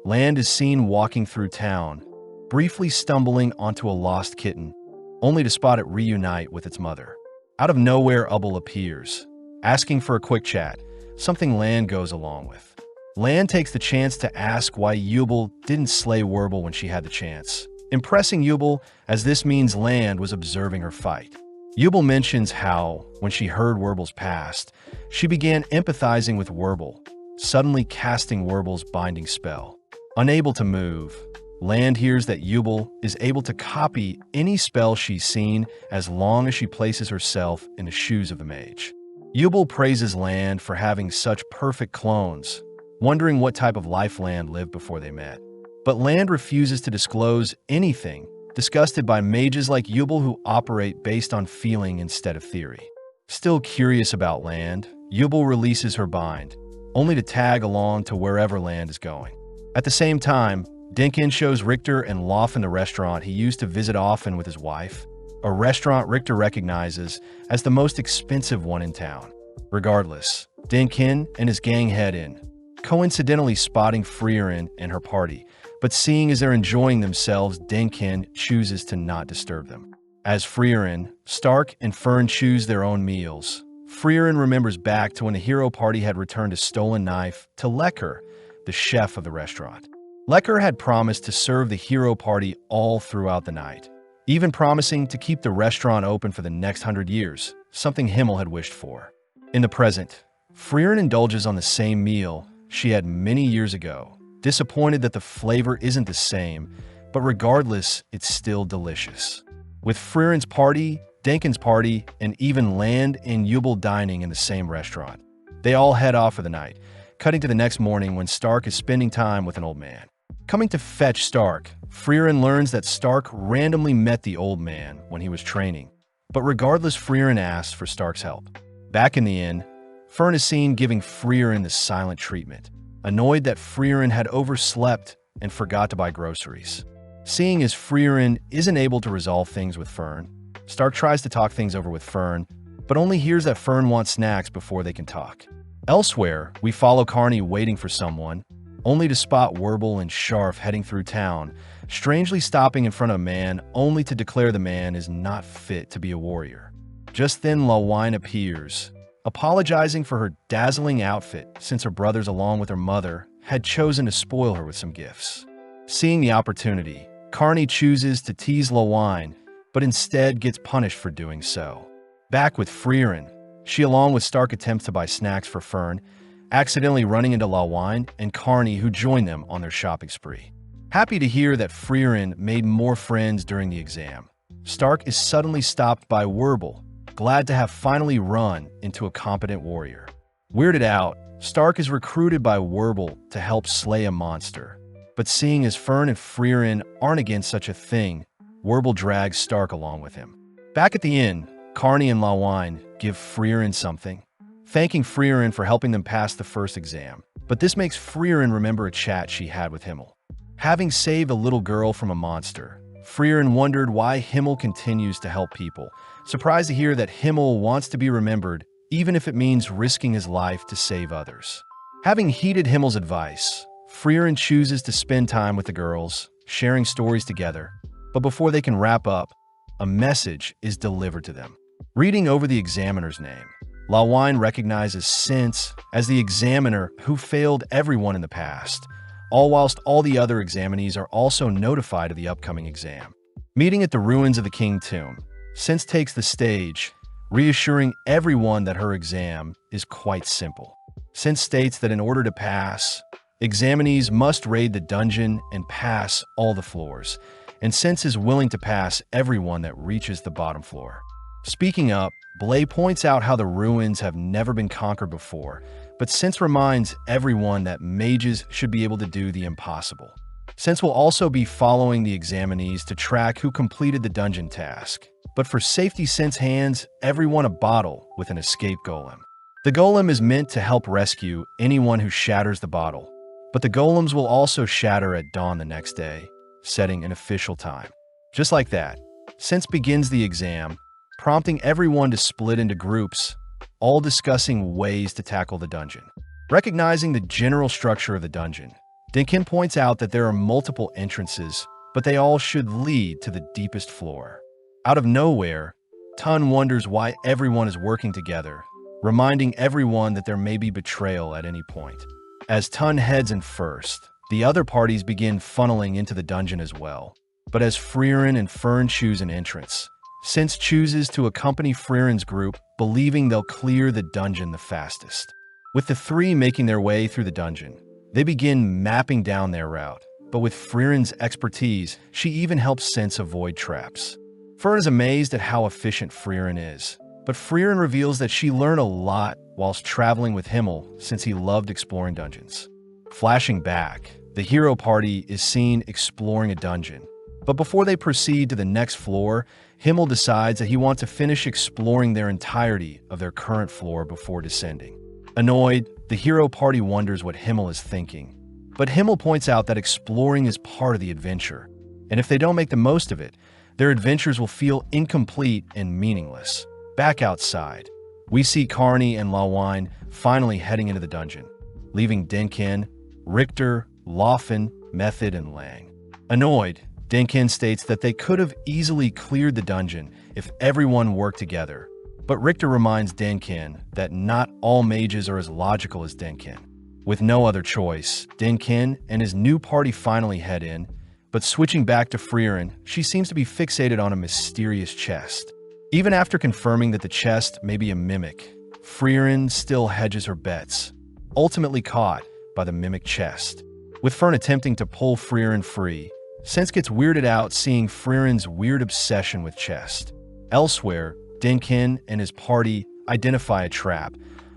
Land is seen walking through town, briefly stumbling onto a lost kitten, only to spot it reunite with its mother. Out of nowhere, Ubble appears, asking for a quick chat, something Land goes along with. Land takes the chance to ask why Jubel didn't slay Werble when she had the chance, impressing Jubel, as this means Land was observing her fight. Jubel mentions how, when she heard Werble's past, she began empathizing with Werble, suddenly casting Werble's binding spell. Unable to move, Land hears that Jubel is able to copy any spell she's seen as long as she places herself in the shoes of the mage. Jubel praises Land for having such perfect clones, wondering what type of life Land lived before they met. But Land refuses to disclose anything, disgusted by mages like Jubel who operate based on feeling instead of theory. Still curious about Land, Jubel releases her bind, only to tag along to wherever Land is going. At the same time, Denkin shows Richter and Laufen the restaurant he used to visit often with his wife, a restaurant Richter recognizes as the most expensive one in town. Regardless, Denkin and his gang head in, coincidentally spotting Frieren and her party, But seeing as they're enjoying themselves, Dinkin chooses to not disturb them. As Frieren, Stark and Fern choose their own meals, Frieren remembers back to when the hero party had returned a stolen knife to Lecker, the chef of the restaurant. Lecker had promised to serve the hero party all throughout the night, even promising to keep the restaurant open for the next 100 years, something Himmel had wished for. In the present, Frieren indulges on the same meal she had many years ago, disappointed that the flavor isn't the same, but regardless, it's still delicious. With Frieren's party, Dinkin's party, and even Land and Jubel dining in the same restaurant, they all head off for the night, cutting to the next morning when Stark is spending time with an old man. Coming to fetch Stark, Frieren learns that Stark randomly met the old man when he was training, but regardless, Frieren asks for Stark's help. Back in the inn, Fern is seen giving Frieren the silent treatment, annoyed that Frieren had overslept and forgot to buy groceries. Seeing as Frieren isn't able to resolve things with Fern, Stark tries to talk things over with Fern, but only hears that Fern wants snacks before they can talk. Elsewhere, we follow Carney waiting for someone, only to spot Werbel and Scharf heading through town, strangely stopping in front of a man only to declare the man is not fit to be a warrior. Just then Lawine appears, apologizing for her dazzling outfit since her brothers along with her mother had chosen to spoil her with some gifts. Seeing the opportunity, Carney chooses to tease Lawine, but instead gets punished for doing so. Back with Frieren, she along with Stark attempts to buy snacks for Fern, accidentally running into Lawine and Carney who join them on their shopping spree. Happy to hear that Frieren made more friends during the exam, Stark is suddenly stopped by Werbel, glad to have finally run into a competent warrior. Weirded out, Stark is recruited by Werbel to help slay a monster. But seeing as Fern and Frieren aren't against such a thing, Werbel drags Stark along with him. Back at the inn, Carney and Lawine give Frieren something, thanking Frieren for helping them pass the first exam. But this makes Frieren remember a chat she had with Himmel. Having saved a little girl from a monster, Frieren wondered why Himmel continues to help people, surprised to hear that Himmel wants to be remembered even if it means risking his life to save others. Having heeded Himmel's advice, Frieren chooses to spend time with the girls, sharing stories together. But before they can wrap up, a message is delivered to them. Reading over the examiner's name, Lawine recognizes Sense as the examiner who failed everyone in the past, all whilst all the other examinees are also notified of the upcoming exam. Meeting at the ruins of the King Tomb, Sense takes the stage, reassuring everyone that her exam is quite simple. Sense states that in order to pass, examinees must raid the dungeon and pass all the floors, and Sense is willing to pass everyone that reaches the bottom floor. Speaking up, Blay points out how the ruins have never been conquered before, but Sense reminds everyone that mages should be able to do the impossible. Sense will also be following the examinees to track who completed the dungeon task, but for safety Sense hands everyone a bottle with an escape golem. The golem is meant to help rescue anyone who shatters the bottle, but the golems will also shatter at dawn the next day, setting an official time. Just like that, Sense begins the exam, prompting everyone to split into groups, all discussing ways to tackle the dungeon. Recognizing the general structure of the dungeon, Dinkin points out that there are multiple entrances, but they all should lead to the deepest floor. Out of nowhere, Tun wonders why everyone is working together, reminding everyone that there may be betrayal at any point. As Tun heads in first, the other parties begin funneling into the dungeon as well. But as Frieren and Fern choose an entrance, Sense chooses to accompany Frieren's group, believing they'll clear the dungeon the fastest. With the three making their way through the dungeon, they begin mapping down their route, but with Frieren's expertise, she even helps Sense avoid traps. Fern is amazed at how efficient Frieren is, but Frieren reveals that she learned a lot whilst traveling with Himmel since he loved exploring dungeons. Flashing back, the hero party is seen exploring a dungeon, but before they proceed to the next floor, Himmel decides that he wants to finish exploring their entirety of their current floor before descending. Annoyed, the hero party wonders what Himmel is thinking, but Himmel points out that exploring is part of the adventure, and if they don't make the most of it, their adventures will feel incomplete and meaningless. Back outside, we see Carney and Lawine finally heading into the dungeon, leaving Dinkin, Richter, Laufen, Method, and Lang. Annoyed, Dinkin states that they could have easily cleared the dungeon if everyone worked together, but Richter reminds Dinkin that not all mages are as logical as Dinkin. With no other choice, Dinkin and his new party finally head in, but switching back to Frieren, she seems to be fixated on a mysterious chest. Even after confirming that the chest may be a mimic, Frieren still hedges her bets, ultimately caught by the mimic chest. With Fern attempting to pull Frieren free, Sense gets weirded out seeing Frieren's weird obsession with chest. Elsewhere, Dinkin and his party identify a trap,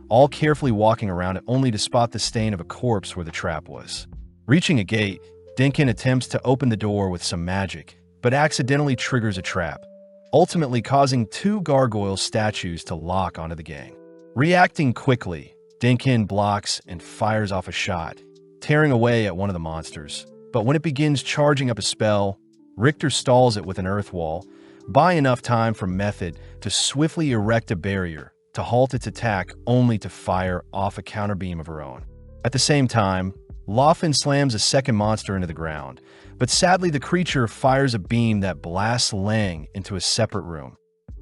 all carefully walking around it only to spot the stain of a corpse where the trap was. Reaching a gate, Dinkin attempts to open the door with some magic, but accidentally triggers a trap, ultimately causing two gargoyle statues to lock onto the gang. Reacting quickly, Dinkin blocks and fires off a shot, tearing away at one of the monsters. But when it begins charging up a spell, Richter stalls it with an earth wall, buying enough time for Method to swiftly erect a barrier to halt its attack only to fire off a counterbeam of her own. At the same time, Laufen slams a second monster into the ground, but sadly the creature fires a beam that blasts Lang into a separate room,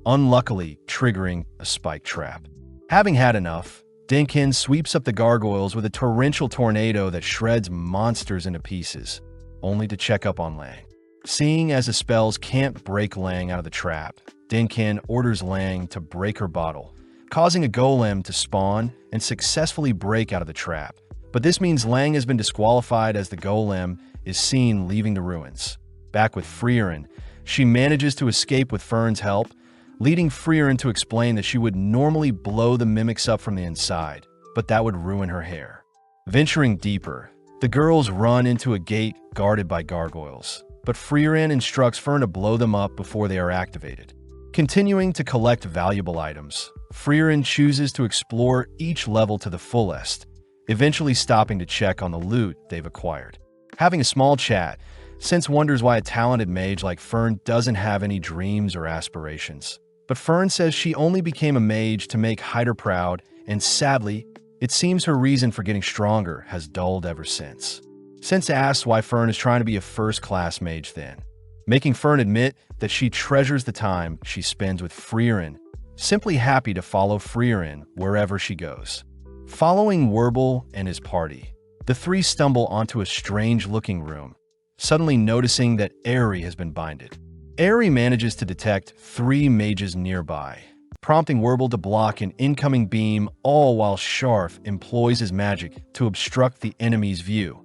unluckily triggering a spike trap. Having had enough, Dinkin sweeps up the gargoyles with a torrential tornado that shreds monsters into pieces, only to check up on Lang. Seeing as the spells can't break Lang out of the trap, Dinkin orders Lang to break her bottle, causing a golem to spawn and successfully break out of the trap. But this means Lang has been disqualified as the golem is seen leaving the ruins. Back with Frieren, she manages to escape with Fern's help, leading Frieren to explain that she would normally blow the mimics up from the inside, but that would ruin her hair. Venturing deeper, the girls run into a gate guarded by gargoyles, but Frieren instructs Fern to blow them up before they are activated. Continuing to collect valuable items, Frieren chooses to explore each level to the fullest, eventually stopping to check on the loot they've acquired. Having a small chat, Sense wonders why a talented mage like Fern doesn't have any dreams or aspirations. But Fern says she only became a mage to make Hyder proud, and sadly, it seems her reason for getting stronger has dulled ever since. Sense asks why Fern is trying to be a first-class mage then, making Fern admit that she treasures the time she spends with Frieren, simply happy to follow Frieren wherever she goes. Following Werble and his party, the three stumble onto a strange-looking room, suddenly noticing that Aerie has been binded. Aerie manages to detect three mages nearby, prompting Werble to block an incoming beam, all while Scharf employs his magic to obstruct the enemy's view.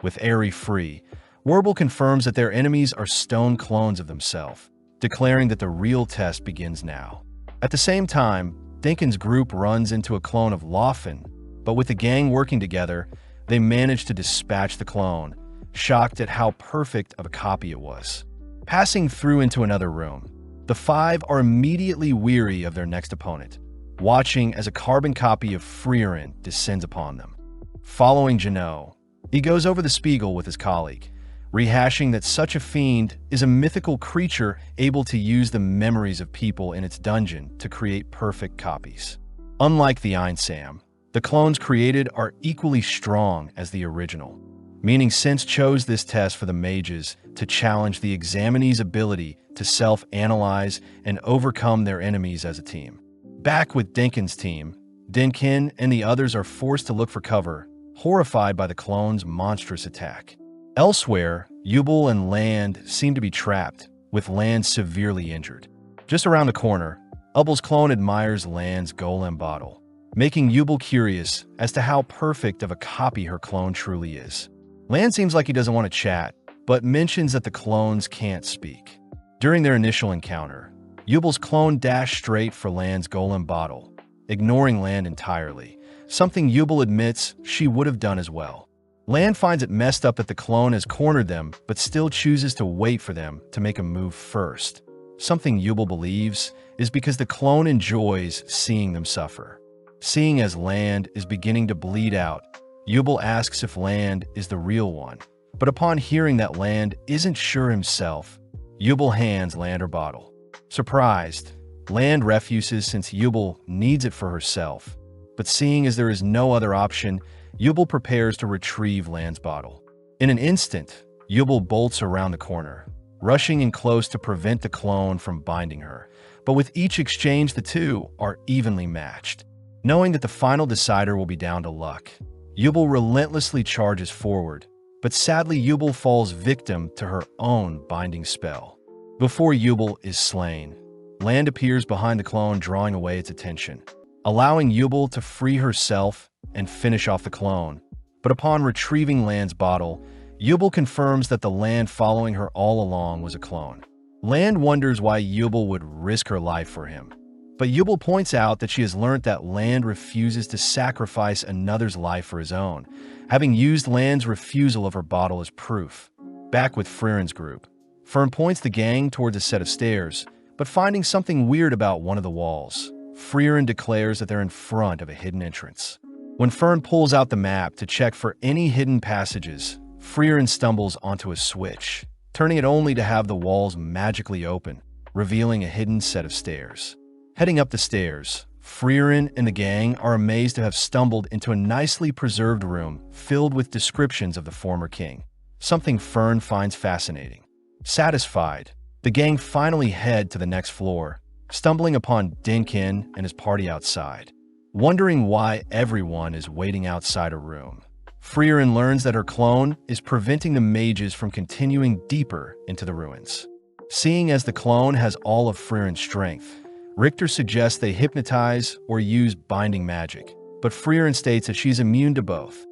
With Aerie free, Werble confirms that their enemies are stone clones of themselves, declaring that the real test begins now. At the same time, Dinkin's group runs into a clone of Laufen, but with the gang working together, they manage to dispatch the clone, shocked at how perfect of a copy it was. Passing through into another room, the five are immediately weary of their next opponent, watching as a carbon copy of Frieren descends upon them. Following Janot, he goes over the Spiegel with his colleague, rehashing that such a fiend is a mythical creature able to use the memories of people in its dungeon to create perfect copies. Unlike the Einsam, the clones created are equally strong as the original, meaning Sense chose this test for the mages to challenge the examinee's ability to self-analyze and overcome their enemies as a team. Back with Dinkin's team, Dinkin and the others are forced to look for cover, horrified by the clone's monstrous attack. Elsewhere, Ubel and Land seem to be trapped, with Land severely injured. Just around the corner, Ubel's clone admires Land's golem bottle, making Ubel curious as to how perfect of a copy her clone truly is. Land seems like he doesn't want to chat, but mentions that the clones can't speak. During their initial encounter, Ubel's clone dashed straight for Land's golem bottle, ignoring Land entirely, something Ubel admits she would have done as well. Land finds it messed up that the clone has cornered them, but still chooses to wait for them to make a move first. Something Ubel believes is because the clone enjoys seeing them suffer. Seeing as Land is beginning to bleed out, Ubel asks if Land is the real one, but upon hearing that Land isn't sure himself, Ubel hands Land her bottle. Surprised, Land refuses since Ubel needs it for herself, but seeing as there is no other option, Ubel prepares to retrieve Land's bottle. In an instant, Yubel bolts around the corner, rushing in close to prevent the clone from binding her. But with each exchange, the two are evenly matched. Knowing that the final decider will be down to luck, Yubel relentlessly charges forward, but sadly Yubel falls victim to her own binding spell. Before Yubel is slain, Land appears behind the clone, drawing away its attention, allowing Yubel to free herself and finish off the clone. But upon retrieving Land's bottle, Yubel confirms that the Land following her all along was a clone. Land wonders why Yubel would risk her life for him, but Yubel points out that she has learned that Land refuses to sacrifice another's life for his own, having used Land's refusal of her bottle as proof. Back with Frieren's group, Fern points the gang towards a set of stairs, but finding something weird about one of the walls, Frieren declares that they're in front of a hidden entrance. When Fern pulls out the map to check for any hidden passages, Frieren stumbles onto a switch, turning it only to have the walls magically open, revealing a hidden set of stairs. Heading up the stairs, Frieren and the gang are amazed to have stumbled into a nicely preserved room filled with descriptions of the former king, something Fern finds fascinating. Satisfied, the gang finally head to the next floor, stumbling upon Dinkin and his party outside. Wondering why everyone is waiting outside a room, Frieren learns that her clone is preventing the mages from continuing deeper into the ruins. Seeing as the clone has all of Frieren's strength, Richter suggests they hypnotize or use binding magic, but Frieren states that she's immune to both.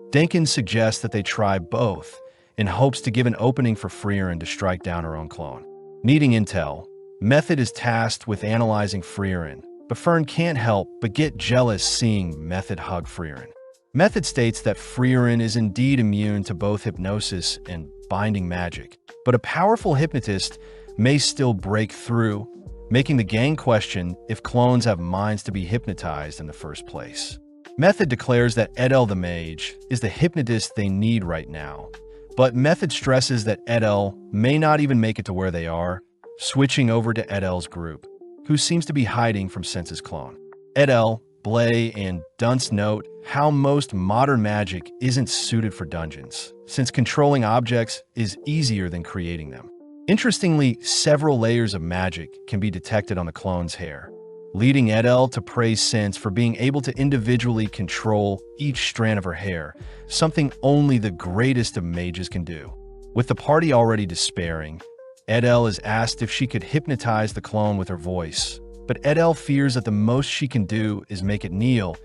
Dinkin suggests that they try both, in hopes to give an opening for Frieren to strike down her own clone. Needing intel, Method is tasked with analyzing Frieren, but Fern can't help but get jealous seeing Method hug Frieren. Method states that Frieren is indeed immune to both hypnosis and binding magic, but a powerful hypnotist may still break through, making the gang question if clones have minds to be hypnotized in the first place. Method declares that Edel the mage is the hypnotist they need right now, but Method stresses that Edel may not even make it to where they are, switching over to Edel's group, who seems to be hiding from Sense's clone. Edel, Blay, and Dunce note how most modern magic isn't suited for dungeons, since controlling objects is easier than creating them. Interestingly, several layers of magic can be detected on the clone's hair, leading Edel to praise Sense for being able to individually control each strand of her hair, something only the greatest of mages can do. With the party already despairing, Edel is asked if she could hypnotize the clone with her voice, but Edel fears that the most she can do is make it kneel,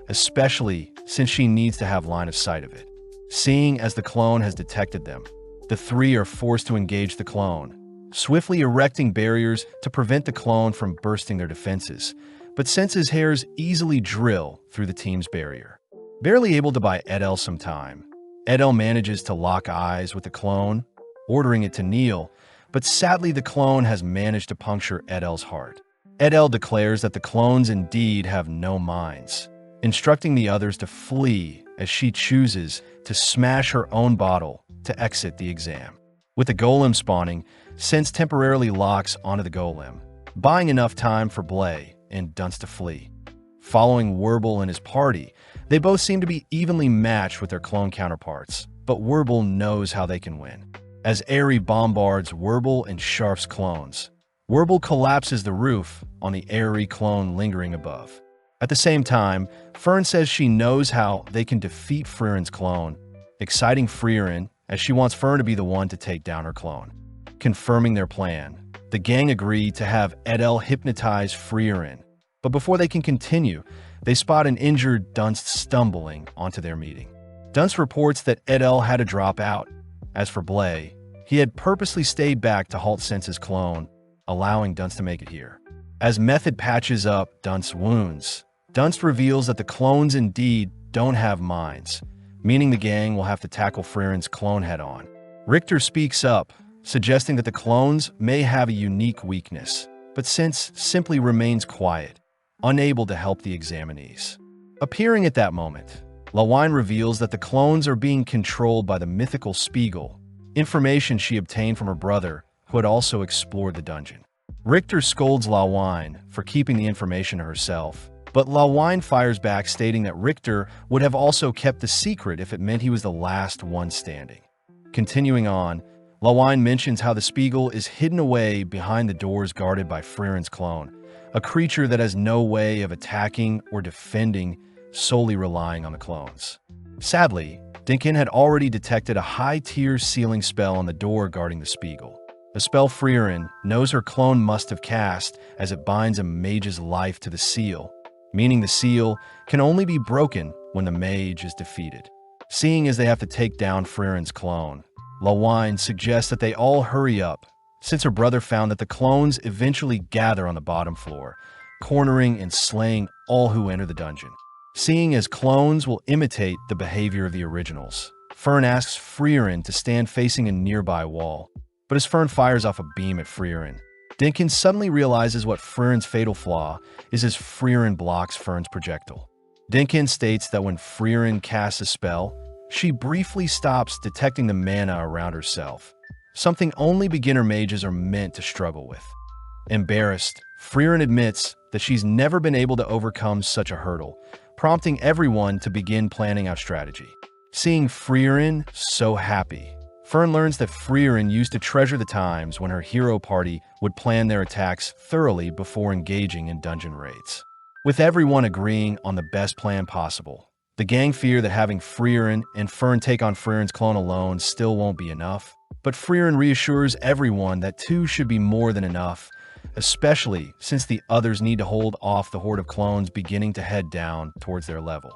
especially since she needs to have line of sight of it. Seeing as the clone has detected them, the three are forced to engage the clone, swiftly erecting barriers to prevent the clone from bursting their defenses, but Sense's hairs easily drill through the team's barrier. Barely able to buy Edel some time, Edel manages to lock eyes with the clone, ordering it to kneel, but sadly the clone has managed to puncture Edel's heart. Edel declares that the clones indeed have no minds, instructing the others to flee as she chooses to smash her own bottle to exit the exam. With the golem spawning, Sense temporarily locks onto the golem, buying enough time for Blay and Dunce to flee. Following Werble and his party, they both seem to be evenly matched with their clone counterparts, but Werble knows how they can win. As Airy bombards Werble and Sharf's clones, Werble collapses the roof on the Airy clone lingering above. At the same time, Fern says she knows how they can defeat Frieren's clone, exciting Frieren as she wants Fern to be the one to take down her clone. Confirming their plan, the gang agree to have Edel hypnotize Frieren, but before they can continue, they spot an injured Dunce stumbling onto their meeting. Dunce reports that Edel had to drop out. As for Blay, he had purposely stayed back to halt Sense's clone, allowing Dunce to make it here. As Method patches up Dunce's wounds, Dunce reveals that the clones indeed don't have minds, meaning the gang will have to tackle Frieren's clone head-on. Richter speaks up, suggesting that the clones may have a unique weakness, but Sense simply remains quiet, unable to help the examinees. Appearing at that moment, Lawine reveals that the clones are being controlled by the mythical Spiegel, information she obtained from her brother, who had also explored the dungeon. Richter scolds Lawine for keeping the information to herself, But Lawine fires back, stating that Richter would have also kept the secret if it meant he was the last one standing. Continuing on, Lawine mentions how the Spiegel is hidden away behind the doors guarded by Frieren's clone, a creature that has no way of attacking or defending, solely relying on the clones. Sadly, Dinkin had already detected a high-tier sealing spell on the door guarding the Spiegel, a spell Frieren knows her clone must have cast, as it binds a mage's life to the seal, meaning the seal can only be broken when the mage is defeated. Seeing as they have to take down Frieren's clone, Lawine suggests that they all hurry up, since her brother found that the clones eventually gather on the bottom floor, cornering and slaying all who enter the dungeon. Seeing as clones will imitate the behavior of the originals, Fern asks Frieren to stand facing a nearby wall, but as Fern fires off a beam at Frieren, Dinkin suddenly realizes what Frieren's fatal flaw is as Frieren blocks Fern's projectile. Dinkin states that when Frieren casts a spell, she briefly stops detecting the mana around herself, something only beginner mages are meant to struggle with. Embarrassed, Frieren admits that she's never been able to overcome such a hurdle, prompting everyone to begin planning out strategy. Seeing Frieren so happy, Fern learns that Frieren used to treasure the times when her hero party would plan their attacks thoroughly before engaging in dungeon raids. With everyone agreeing on the best plan possible, the gang fear that having Frieren and Fern take on Frieren's clone alone still won't be enough, but Frieren reassures everyone that two should be more than enough, especially since the others need to hold off the horde of clones beginning to head down towards their level.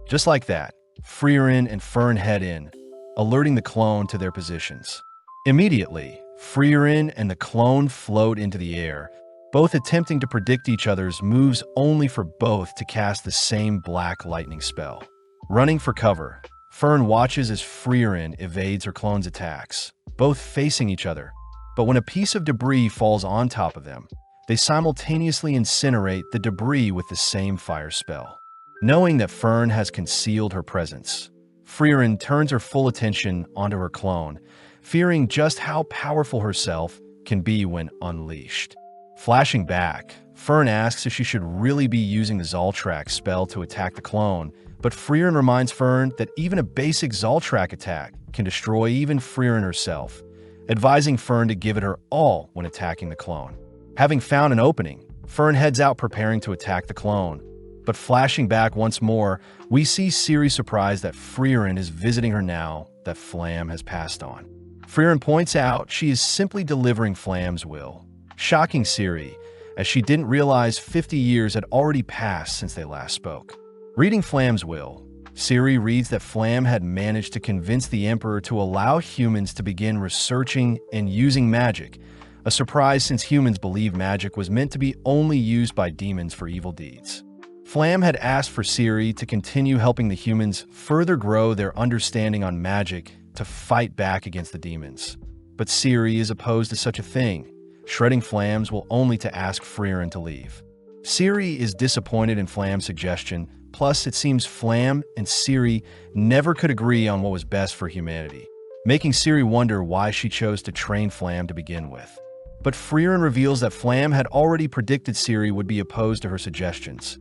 Just like that, Frieren and Fern head in, alerting the clone to their positions. Immediately, Frieren and the clone float into the air, both attempting to predict each other's moves only for both to cast the same black lightning spell. Running for cover, Fern watches as Frieren evades her clone's attacks, both facing each other. But when a piece of debris falls on top of them, they simultaneously incinerate the debris with the same fire spell. Knowing that Fern has concealed her presence, Frieren turns her full attention onto her clone, fearing just how powerful herself can be when unleashed. Flashing back, Fern asks if she should really be using the Zoltrak spell to attack the clone, but Frieren reminds Fern that even a basic Zoltrak attack can destroy even Frieren herself, advising Fern to give it her all when attacking the clone. Having found an opening, Fern heads out preparing to attack the clone. But flashing back once more, we see Ciri surprised that Frieren is visiting her now that Flamme has passed on. Frieren points out she is simply delivering Flamme's will, shocking Ciri, as she didn't realize 50 years had already passed since they last spoke. Reading Flamme's will, Ciri reads that Flamme had managed to convince the Emperor to allow humans to begin researching and using magic, a surprise since humans believe magic was meant to be only used by demons for evil deeds. Flamme had asked for Ciri to continue helping the humans further grow their understanding on magic to fight back against the demons. But Ciri is opposed to such a thing, shredding Flamme's will only to ask Frieren to leave. Ciri is disappointed in Flamme's suggestion, plus it seems Flamme and Ciri never could agree on what was best for humanity, making Ciri wonder why she chose to train Flamme to begin with. But Frieren reveals that Flamme had already predicted Ciri would be opposed to her suggestions.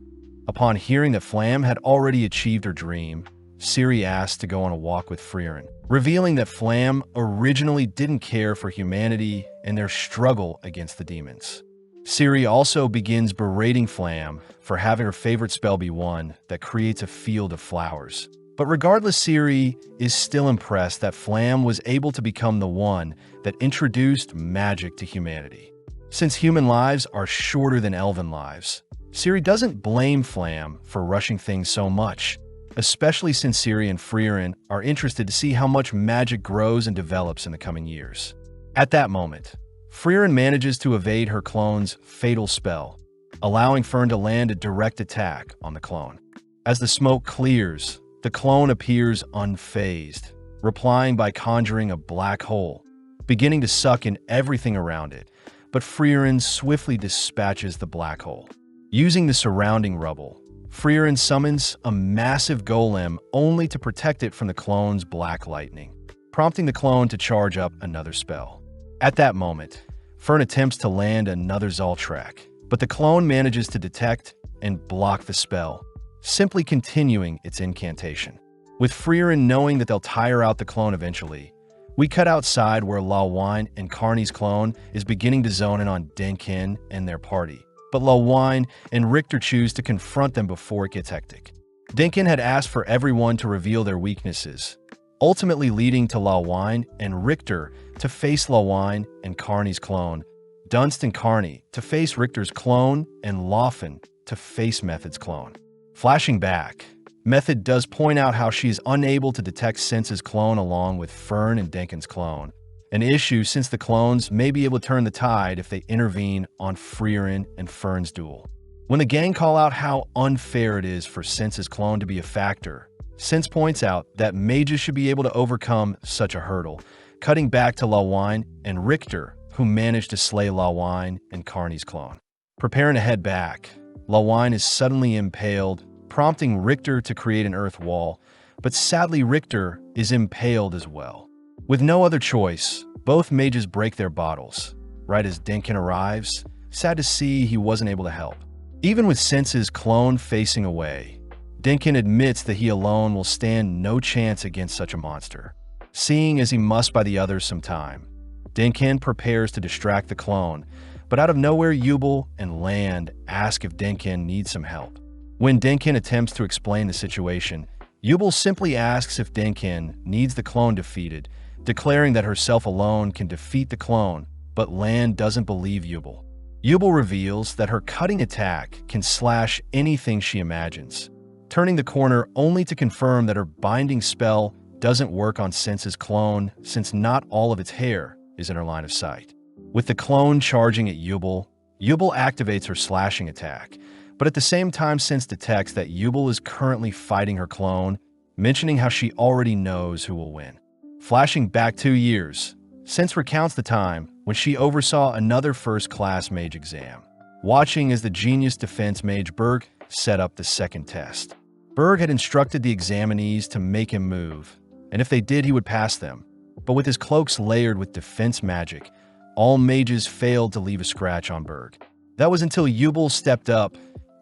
Upon hearing that Flamme had already achieved her dream, Ciri asked to go on a walk with Frieren, revealing that Flamme originally didn't care for humanity and their struggle against the demons. Ciri also begins berating Flamme for having her favorite spell be one that creates a field of flowers. But regardless, Ciri is still impressed that Flamme was able to become the one that introduced magic to humanity. Since human lives are shorter than elven lives, Ciri doesn't blame Flamme for rushing things so much, especially since Ciri and Frieren are interested to see how much magic grows and develops in the coming years. At that moment, Frieren manages to evade her clone's fatal spell, allowing Fern to land a direct attack on the clone. As the smoke clears, the clone appears unfazed, replying by conjuring a black hole, beginning to suck in everything around it, but Frieren swiftly dispatches the black hole. Using the surrounding rubble, Frieren summons a massive golem only to protect it from the clone's black lightning, prompting the clone to charge up another spell. At that moment, Fern attempts to land another Zoltrak, but the clone manages to detect and block the spell, simply continuing its incantation. With Frieren knowing that they'll tire out the clone eventually, we cut outside where Lawine and Carney's clone is beginning to zone in on Denkin and their party. But Lawine and Richter choose to confront them before it gets hectic. Denkin had asked for everyone to reveal their weaknesses, ultimately leading to Lawine and Richter to face Lawine and Carney's clone, Dunst and Carney to face Richter's clone, and Laufen to face Method's clone. Flashing back, Method does point out how she is unable to detect Sense's clone along with Fern and Denkin's clone, an issue since the clones may be able to turn the tide if they intervene on Frieren and Fern's duel. When the gang call out how unfair it is for Sense's clone to be a factor, Sense points out that mages should be able to overcome such a hurdle, cutting back to Lawine and Richter, who managed to slay Lawine and Carney's clone. Preparing to head back, Lawine is suddenly impaled, prompting Richter to create an earth wall, but sadly Richter is impaled as well. With no other choice, both mages break their bottles. Right as Denkin arrives, sad to see he wasn't able to help. Even with Sense's clone facing away, Denkin admits that he alone will stand no chance against such a monster. Seeing as he must buy the others some time, Denkin prepares to distract the clone, but out of nowhere Yubel and Land ask if Denkin needs some help. When Denkin attempts to explain the situation, Yubel simply asks if Denkin needs the clone defeated, declaring that herself alone can defeat the clone, but Land doesn't believe Yubel. Yubel reveals that her cutting attack can slash anything she imagines, turning the corner only to confirm that her binding spell doesn't work on Sense's clone since not all of its hair is in her line of sight. With the clone charging at Yubel, Yubel activates her slashing attack, but at the same time Sense detects that Yubel is currently fighting her clone, mentioning how she already knows who will win. Flashing back 2 years, Sense recounts the time when she oversaw another first-class mage exam, watching as the genius defense mage Berg set up the second test. Berg had instructed the examinees to make him move, and if they did, he would pass them. But with his cloaks layered with defense magic, all mages failed to leave a scratch on Berg. That was until Yubel stepped up,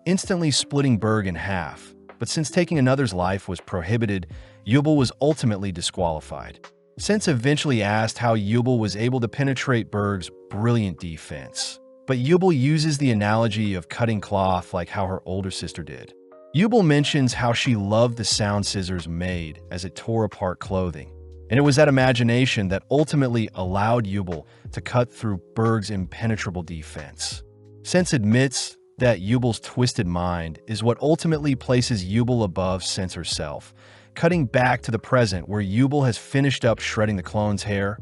instantly splitting Berg in half, but since taking another's life was prohibited, Yubel was ultimately disqualified. Sense eventually asked how Yubel was able to penetrate Berg's brilliant defense, but Yubel uses the analogy of cutting cloth like how her older sister did. Yubel mentions how she loved the sound scissors made as it tore apart clothing, and it was that imagination that ultimately allowed Yubel to cut through Berg's impenetrable defense. Sense admits that Yubel's twisted mind is what ultimately places Yubel above Sense herself, cutting back to the present where Yubel has finished up shredding the clone's hair,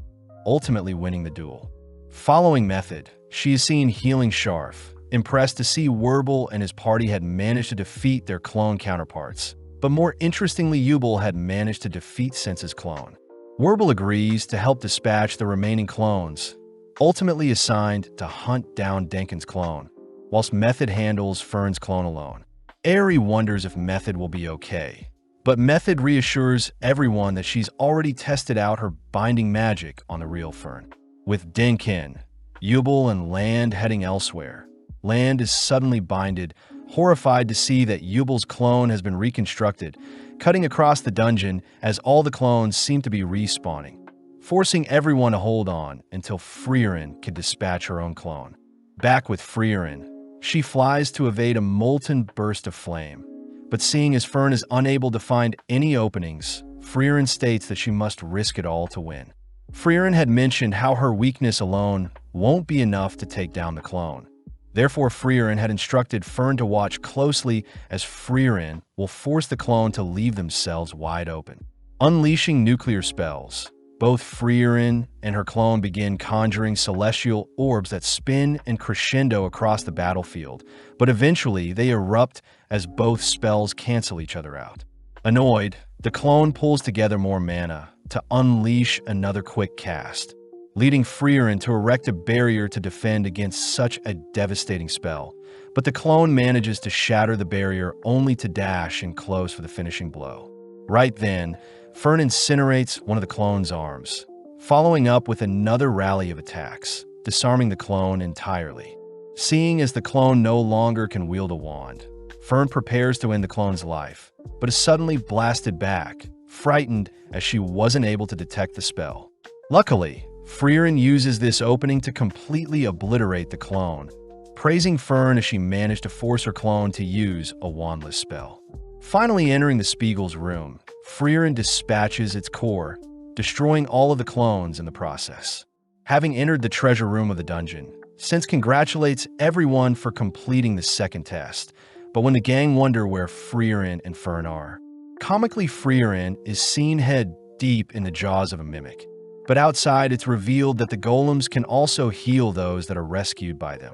ultimately winning the duel. Following Method, she is seen healing Sharf, impressed to see Werbel and his party had managed to defeat their clone counterparts, but more interestingly Yubel had managed to defeat Sense's clone. Werbel agrees to help dispatch the remaining clones, ultimately assigned to hunt down Denkin's clone, whilst Method handles Fern's clone alone. Aerie wonders if Method will be okay, but Method reassures everyone that she's already tested out her binding magic on the real Fern. With Denkin, Yubel, and Land heading elsewhere, Land is suddenly binded, horrified to see that Yubel's clone has been reconstructed, cutting across the dungeon as all the clones seem to be respawning, forcing everyone to hold on until Frieren could dispatch her own clone. Back with Frieren, she flies to evade a molten burst of flame, but seeing as Fern is unable to find any openings, Frieren states that she must risk it all to win. Frieren had mentioned how her weakness alone won't be enough to take down the clone. Therefore, Frieren had instructed Fern to watch closely as Frieren will force the clone to leave themselves wide open. Unleashing nuclear spells, both Frieren and her clone begin conjuring celestial orbs that spin and crescendo across the battlefield, but eventually they erupt as both spells cancel each other out. Annoyed, the clone pulls together more mana to unleash another quick cast, leading Frieren to erect a barrier to defend against such a devastating spell, but the clone manages to shatter the barrier only to dash in close for the finishing blow. Right then, Fern incinerates one of the clone's arms, following up with another rally of attacks, disarming the clone entirely. Seeing as the clone no longer can wield a wand, Fern prepares to end the clone's life, but is suddenly blasted back, frightened as she wasn't able to detect the spell. Luckily, Frieren uses this opening to completely obliterate the clone, praising Fern as she managed to force her clone to use a wandless spell. Finally entering the Spiegel's room, Frieren dispatches its core, destroying all of the clones in the process. Having entered the treasure room of the dungeon, Sense congratulates everyone for completing the second test, but when the gang wonder where Frieren and Fern are, comically Frieren is seen head deep in the jaws of a mimic. But outside, it's revealed that the golems can also heal those that are rescued by them.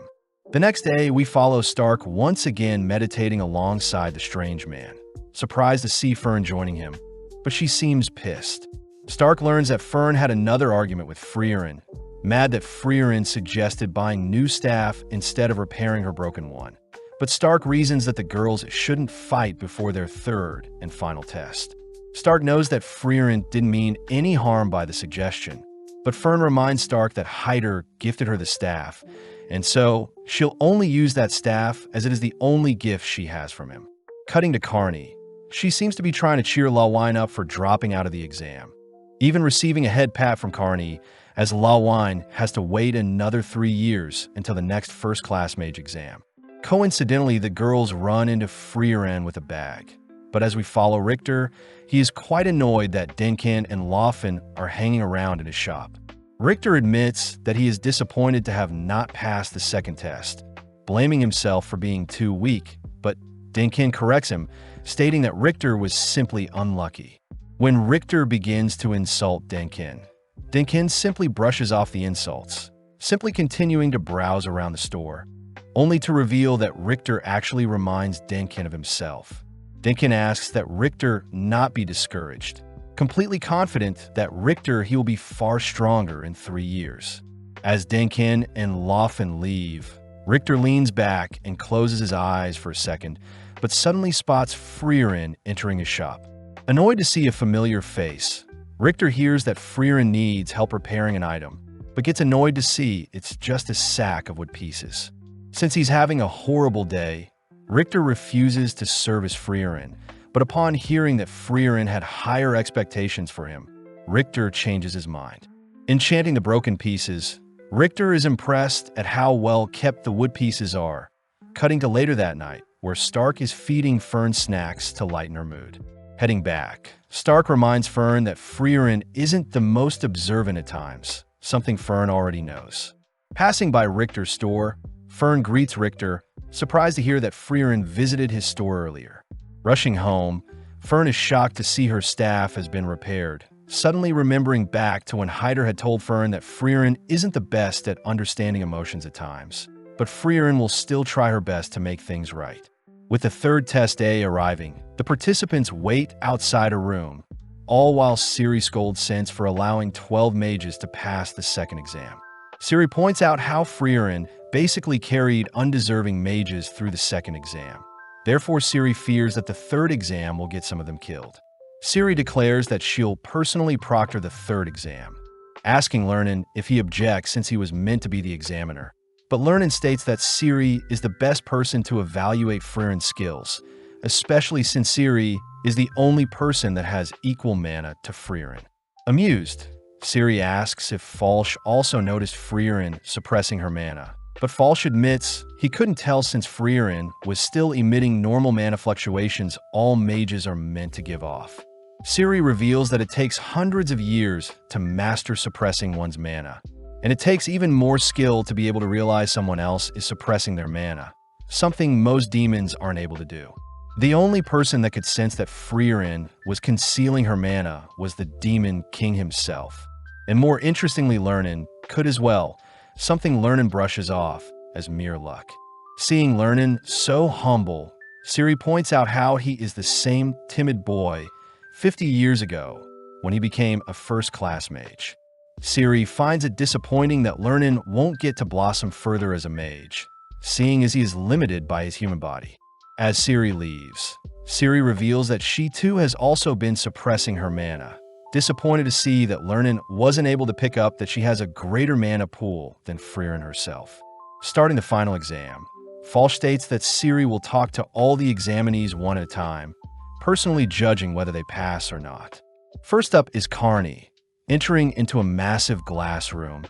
The next day, we follow Stark once again meditating alongside the strange man, surprised to see Fern joining him, but she seems pissed. Stark learns that Fern had another argument with Frieren, mad that Frieren suggested buying new staff instead of repairing her broken one. But Stark reasons that the girls shouldn't fight before their third and final test. Stark knows that Frieren didn't mean any harm by the suggestion, but Fern reminds Stark that Hyder gifted her the staff, and so she'll only use that staff as it is the only gift she has from him. Cutting to Carney, she seems to be trying to cheer Lawine up for dropping out of the exam, even receiving a head pat from Carney, as Lawine has to wait another 3 years until the next first-class mage exam. Coincidentally, the girls run into Frieren with a bag. But as we follow Richter, he is quite annoyed that Denkin and Laufen are hanging around in his shop. Richter admits that he is disappointed to have not passed the second test, blaming himself for being too weak, but Denkin corrects him, stating that Richter was simply unlucky. When Richter begins to insult Denkin simply brushes off the insults, simply continuing to browse around the store, only to reveal that Richter actually reminds Denkin of himself. Denkin asks that Richter not be discouraged, completely confident that Richter he will be far stronger in 3 years. As Denkin and Laufen leave, Richter leans back and closes his eyes for a second, but suddenly spots Frieren entering his shop. Annoyed to see a familiar face, Richter hears that Frieren needs help repairing an item, but gets annoyed to see it's just a sack of wood pieces. Since he's having a horrible day, Richter refuses to service Frieren, but upon hearing that Frieren had higher expectations for him, Richter changes his mind. Enchanting the broken pieces, Richter is impressed at how well kept the wood pieces are, cutting to later that night, where Stark is feeding Fern snacks to lighten her mood. Heading back, Stark reminds Fern that Frieren isn't the most observant at times, something Fern already knows. Passing by Richter's store, Fern greets Richter, surprised to hear that Frieren visited his store earlier. Rushing home, Fern is shocked to see her staff has been repaired, suddenly remembering back to when Hyder had told Fern that Frieren isn't the best at understanding emotions at times, but Frieren will still try her best to make things right. With the third test day arriving, the participants wait outside a room, all while Ciri scolds Sense for allowing 12 mages to pass the second exam. Ciri points out how Frieren basically carried undeserving mages through the second exam. Therefore, Ciri fears that the third exam will get some of them killed. Ciri declares that she'll personally proctor the third exam, asking Lernan if he objects since he was meant to be the examiner. But Lernan states that Ciri is the best person to evaluate Frieren's skills, especially since Ciri is the only person that has equal mana to Frieren. Amused, Ciri asks if Falsh also noticed Frieren suppressing her mana, but Falsh admits he couldn't tell since Frieren was still emitting normal mana fluctuations all mages are meant to give off. Ciri reveals that it takes hundreds of years to master suppressing one's mana, and it takes even more skill to be able to realize someone else is suppressing their mana, something most demons aren't able to do. The only person that could sense that Frieren was concealing her mana was the demon king himself. And more interestingly, Lernan could as well, something Lernan brushes off as mere luck. Seeing Lernan so humble, Ciri points out how he is the same timid boy 50 years ago when he became a first-class mage. Ciri finds it disappointing that Lernan won't get to blossom further as a mage, seeing as he is limited by his human body. As Ciri leaves, Ciri reveals that she too has also been suppressing her mana, disappointed to see that Lernan wasn't able to pick up that she has a greater mana pool than Frieren herself. Starting the final exam, Fall states that Ciri will talk to all the examinees one at a time, personally judging whether they pass or not. First up is Carney, entering into a massive glass room,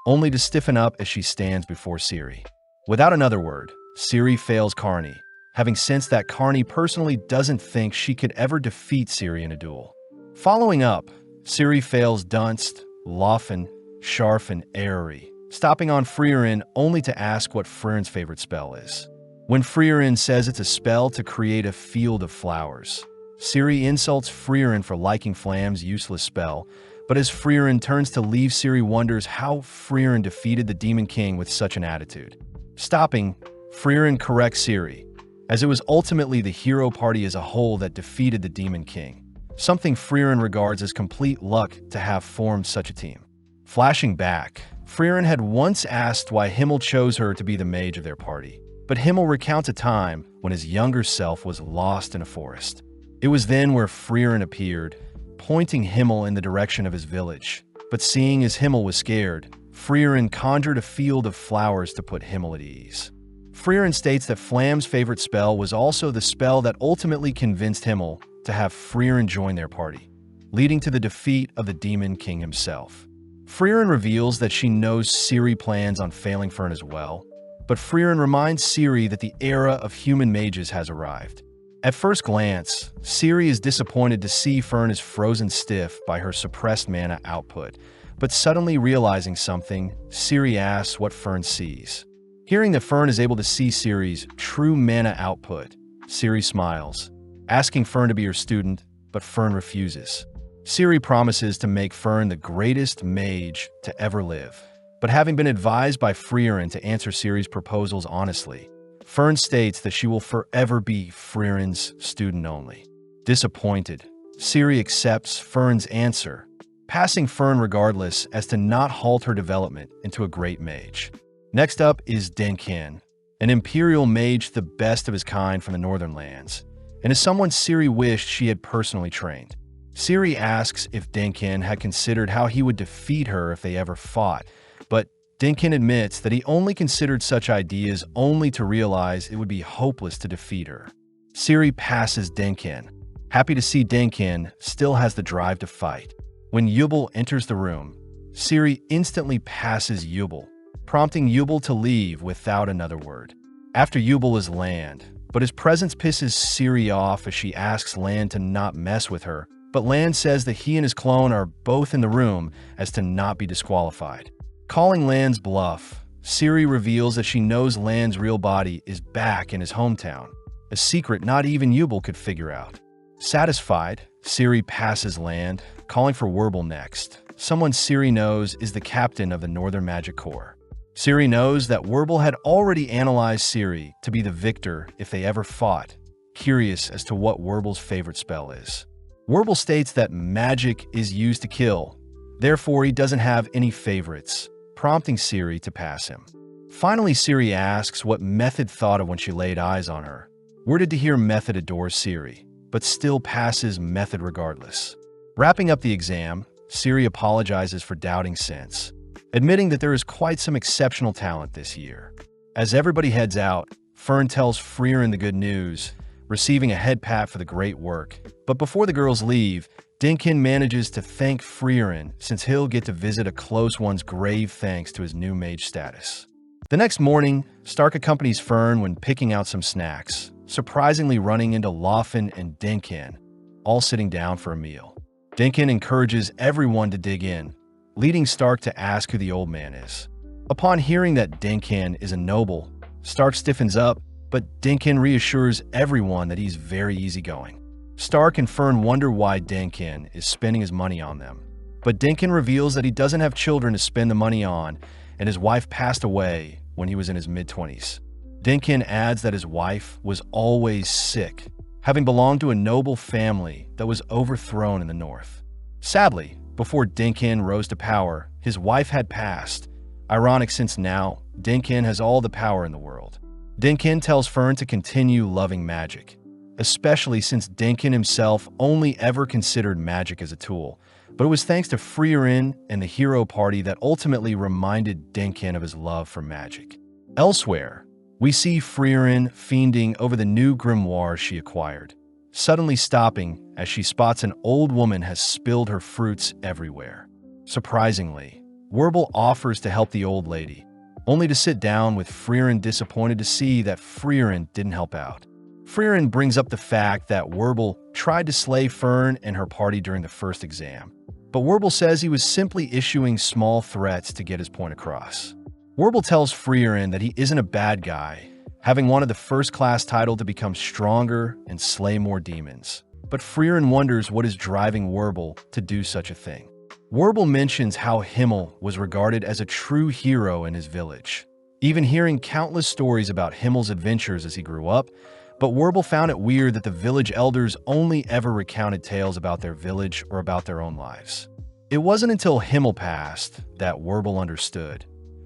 only to stiffen up as she stands before Ciri. Without another word, Ciri fails Carney, having sensed that Carney personally doesn't think she could ever defeat Ciri in a duel. Following up, Ciri fails Dunst, Laufen, Scharf, and Airy, stopping on Frieren only to ask what Frieren's favorite spell is. When Frieren says it's a spell to create a field of flowers, Ciri insults Frieren for liking Flamme's useless spell, but as Frieren turns to leave, Ciri wonders how Frieren defeated the Demon King with such an attitude. Stopping, Frieren corrects Ciri, as it was ultimately the hero party as a whole that defeated the Demon King, something Frieren regards as complete luck to have formed such a team. Flashing back, Frieren had once asked why Himmel chose her to be the mage of their party, but Himmel recounts a time when his younger self was lost in a forest. It was then where Frieren appeared, pointing Himmel in the direction of his village, but seeing as Himmel was scared, Frieren conjured a field of flowers to put Himmel at ease. Frieren states that Flamme's favorite spell was also the spell that ultimately convinced Himmel to have Frieren join their party, leading to the defeat of the Demon King himself. Frieren reveals that she knows Ciri plans on failing Fern as well, but Frieren reminds Ciri that the era of human mages has arrived. At first glance, Ciri is disappointed to see Fern is frozen stiff by her suppressed mana output, but suddenly realizing something, Ciri asks what Fern sees. Hearing that Fern is able to see Ciri's true mana output, Ciri smiles, asking Fern to be her student, but Fern refuses. Ciri promises to make Fern the greatest mage to ever live, but having been advised by Frieren to answer Ciri's proposals honestly, Fern states that she will forever be Frieren's student only. Disappointed, Ciri accepts Fern's answer, passing Fern regardless as to not halt her development into a great mage. Next up is Denkin, an imperial mage the best of his kind from the northern lands, and is someone Ciri wished she had personally trained. Ciri asks if Denkin had considered how he would defeat her if they ever fought, but Denkin admits that he only considered such ideas only to realize it would be hopeless to defeat her. Ciri passes Denkin, happy to see Denkin still has the drive to fight. When Yubel enters the room, Ciri instantly passes Yubel, prompting Yubel to leave without another word. After Yubel is Land, but his presence pisses Ciri off as she asks Land to not mess with her, but Land says that he and his clone are both in the room as to not be disqualified. Calling Land's bluff, Ciri reveals that she knows Land's real body is back in his hometown, a secret not even Yubel could figure out. Satisfied, Ciri passes Land, calling for Werble next, someone Ciri knows is the captain of the Northern Magic Corps. Ciri knows that Werble had already analyzed Ciri to be the victor if they ever fought, curious as to what Werble's favorite spell is. Werble states that magic is used to kill, therefore he doesn't have any favorites, prompting Ciri to pass him. Finally, Ciri asks what Method thought of when she laid eyes on her. Worded to hear Method adores Ciri, but still passes Method regardless. Wrapping up the exam, Ciri apologizes for doubting Sense, admitting that there is quite some exceptional talent this year. As everybody heads out, Fern tells Frieren the good news, receiving a head pat for the great work. But before the girls leave, Denkin manages to thank Frieren since he'll get to visit a close one's grave thanks to his new mage status. The next morning, Stark accompanies Fern when picking out some snacks, surprisingly running into Laufen and Denkin, all sitting down for a meal. Denkin encourages everyone to dig in, leading Stark to ask who the old man is. Upon hearing that Denkin is a noble, Stark stiffens up, but Denkin reassures everyone that he's very easygoing. Stark and Fern wonder why Denkin is spending his money on them, but Denkin reveals that he doesn't have children to spend the money on, and his wife passed away when he was in his mid-20s. Denkin adds that his wife was always sick, having belonged to a noble family that was overthrown in the north. Sadly, before Denkin rose to power, his wife had passed. Ironic since now, Denkin has all the power in the world. Denkin tells Fern to continue loving magic, especially since Denkin himself only ever considered magic as a tool, but it was thanks to Frieren and the hero party that ultimately reminded Denkin of his love for magic. Elsewhere, We see Frieren fiending over the new grimoire she acquired, suddenly stopping as she spots an old woman has spilled her fruits everywhere. Surprisingly, Werble offers to help the old lady, only to sit down with Frieren disappointed to see that Frieren didn't help out. Frieren brings up the fact that Werble tried to slay Fern and her party during the first exam, but Werble says he was simply issuing small threats to get his point across. Werble tells Frieren that he isn't a bad guy, having wanted the first-class title to become stronger and slay more demons. But Frieren wonders what is driving Werble to do such a thing. Werble mentions how Himmel was regarded as a true hero in his village, even hearing countless stories about Himmel's adventures as he grew up, but Werble found it weird that the village elders only ever recounted tales about their village or about their own lives. It wasn't until Himmel passed that Werble understood,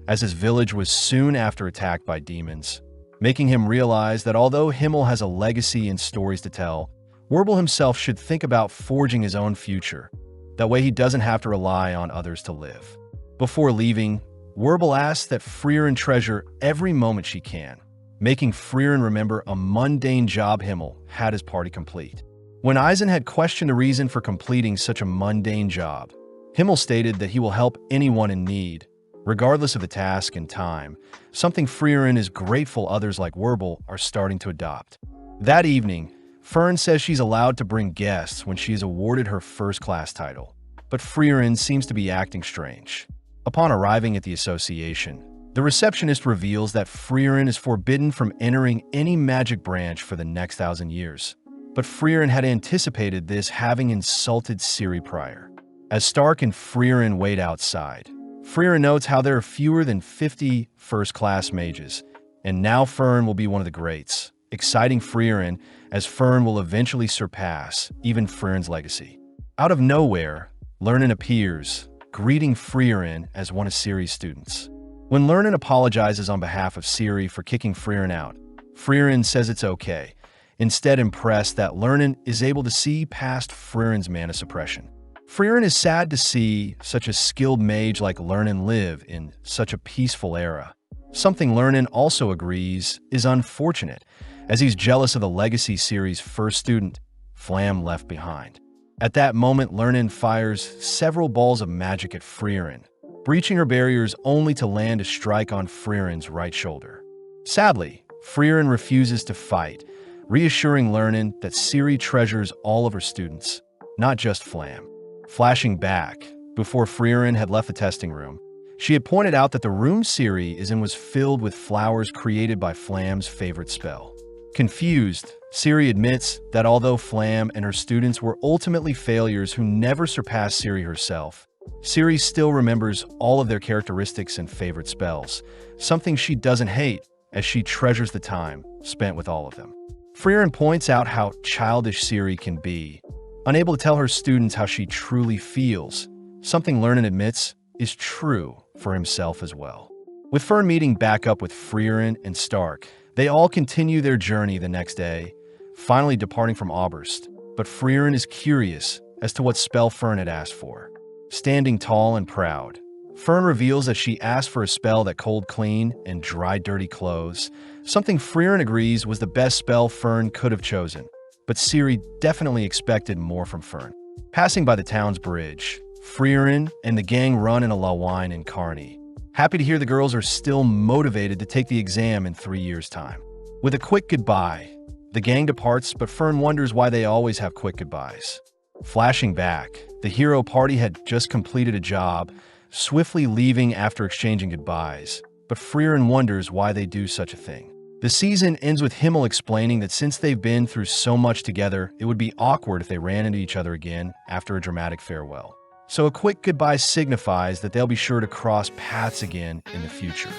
as his village was soon after attacked by demons, making him realize that although Himmel has a legacy and stories to tell, Werble himself should think about forging his own future. That way he doesn't have to rely on others to live. Before leaving, Werble asks that Frieren treasure every moment she can, making Frieren remember a mundane job Himmel had his party complete. When Eisen had questioned the reason for completing such a mundane job, Himmel stated that he will help anyone in need, regardless of the task and time, something Frieren is grateful others like Werble are starting to adopt. That evening, Fern says she's allowed to bring guests when she is awarded her first-class title, but Frieren seems to be acting strange. Upon arriving at the association, the receptionist reveals that Frieren is forbidden from entering any magic branch for the next 1,000 years. But Frieren had anticipated this, having insulted Ciri prior. As Stark and Frieren wait outside, Frieren notes how there are fewer than 50 first-class mages, and now Fern will be one of the greats, exciting Frieren as Fern will eventually surpass even Frieren's legacy. Out of nowhere, Lernen appears, greeting Frieren as one of Ciri's students. When Lernen apologizes on behalf of Ciri for kicking Frieren out, Frieren says it's okay, instead impressed that Lernen is able to see past Frieren's mana suppression. Frieren is sad to see such a skilled mage like Lernen live in such a peaceful era. Something Lernen also agrees is unfortunate, as he's jealous of the legacy Ciri's first student, Flamme, left behind. At that moment, Lernen fires several balls of magic at Frieren, breaching her barriers only to land a strike on Frieren's right shoulder. Sadly, Frieren refuses to fight, reassuring Lernen that Ciri treasures all of her students, not just Flamme. Flashing back, before Frieren had left the testing room, she had pointed out that the room Ciri is in was filled with flowers created by Flamme's favorite spell. Confused, Ciri admits that although Flamme and her students were ultimately failures who never surpassed Ciri herself, Ciri still remembers all of their characteristics and favorite spells, something she doesn't hate as she treasures the time spent with all of them. Frieren points out how childish Ciri can be, unable to tell her students how she truly feels, something Lernen admits is true for himself as well. With Fern meeting back up with Frieren and Stark, they all continue their journey the next day, finally departing from Oberst, but Frieren is curious as to what spell Fern had asked for. Standing tall and proud, Fern reveals that she asked for a spell that cold clean and dry dirty clothes, something Frieren agrees was the best spell Fern could have chosen, but Ciri definitely expected more from Fern. Passing by the town's bridge, Frieren and the gang run in a Lawine and Carney, happy to hear the girls are still motivated to take the exam in 3 years' time. With a quick goodbye, the gang departs, but Fern wonders why they always have quick goodbyes. Flashing back, the hero party had just completed a job, swiftly leaving after exchanging goodbyes, but Frieren wonders why they do such a thing. The season ends with Himmel explaining that since they've been through so much together, it would be awkward if they ran into each other again after a dramatic farewell. So a quick goodbye signifies that they'll be sure to cross paths again in the future.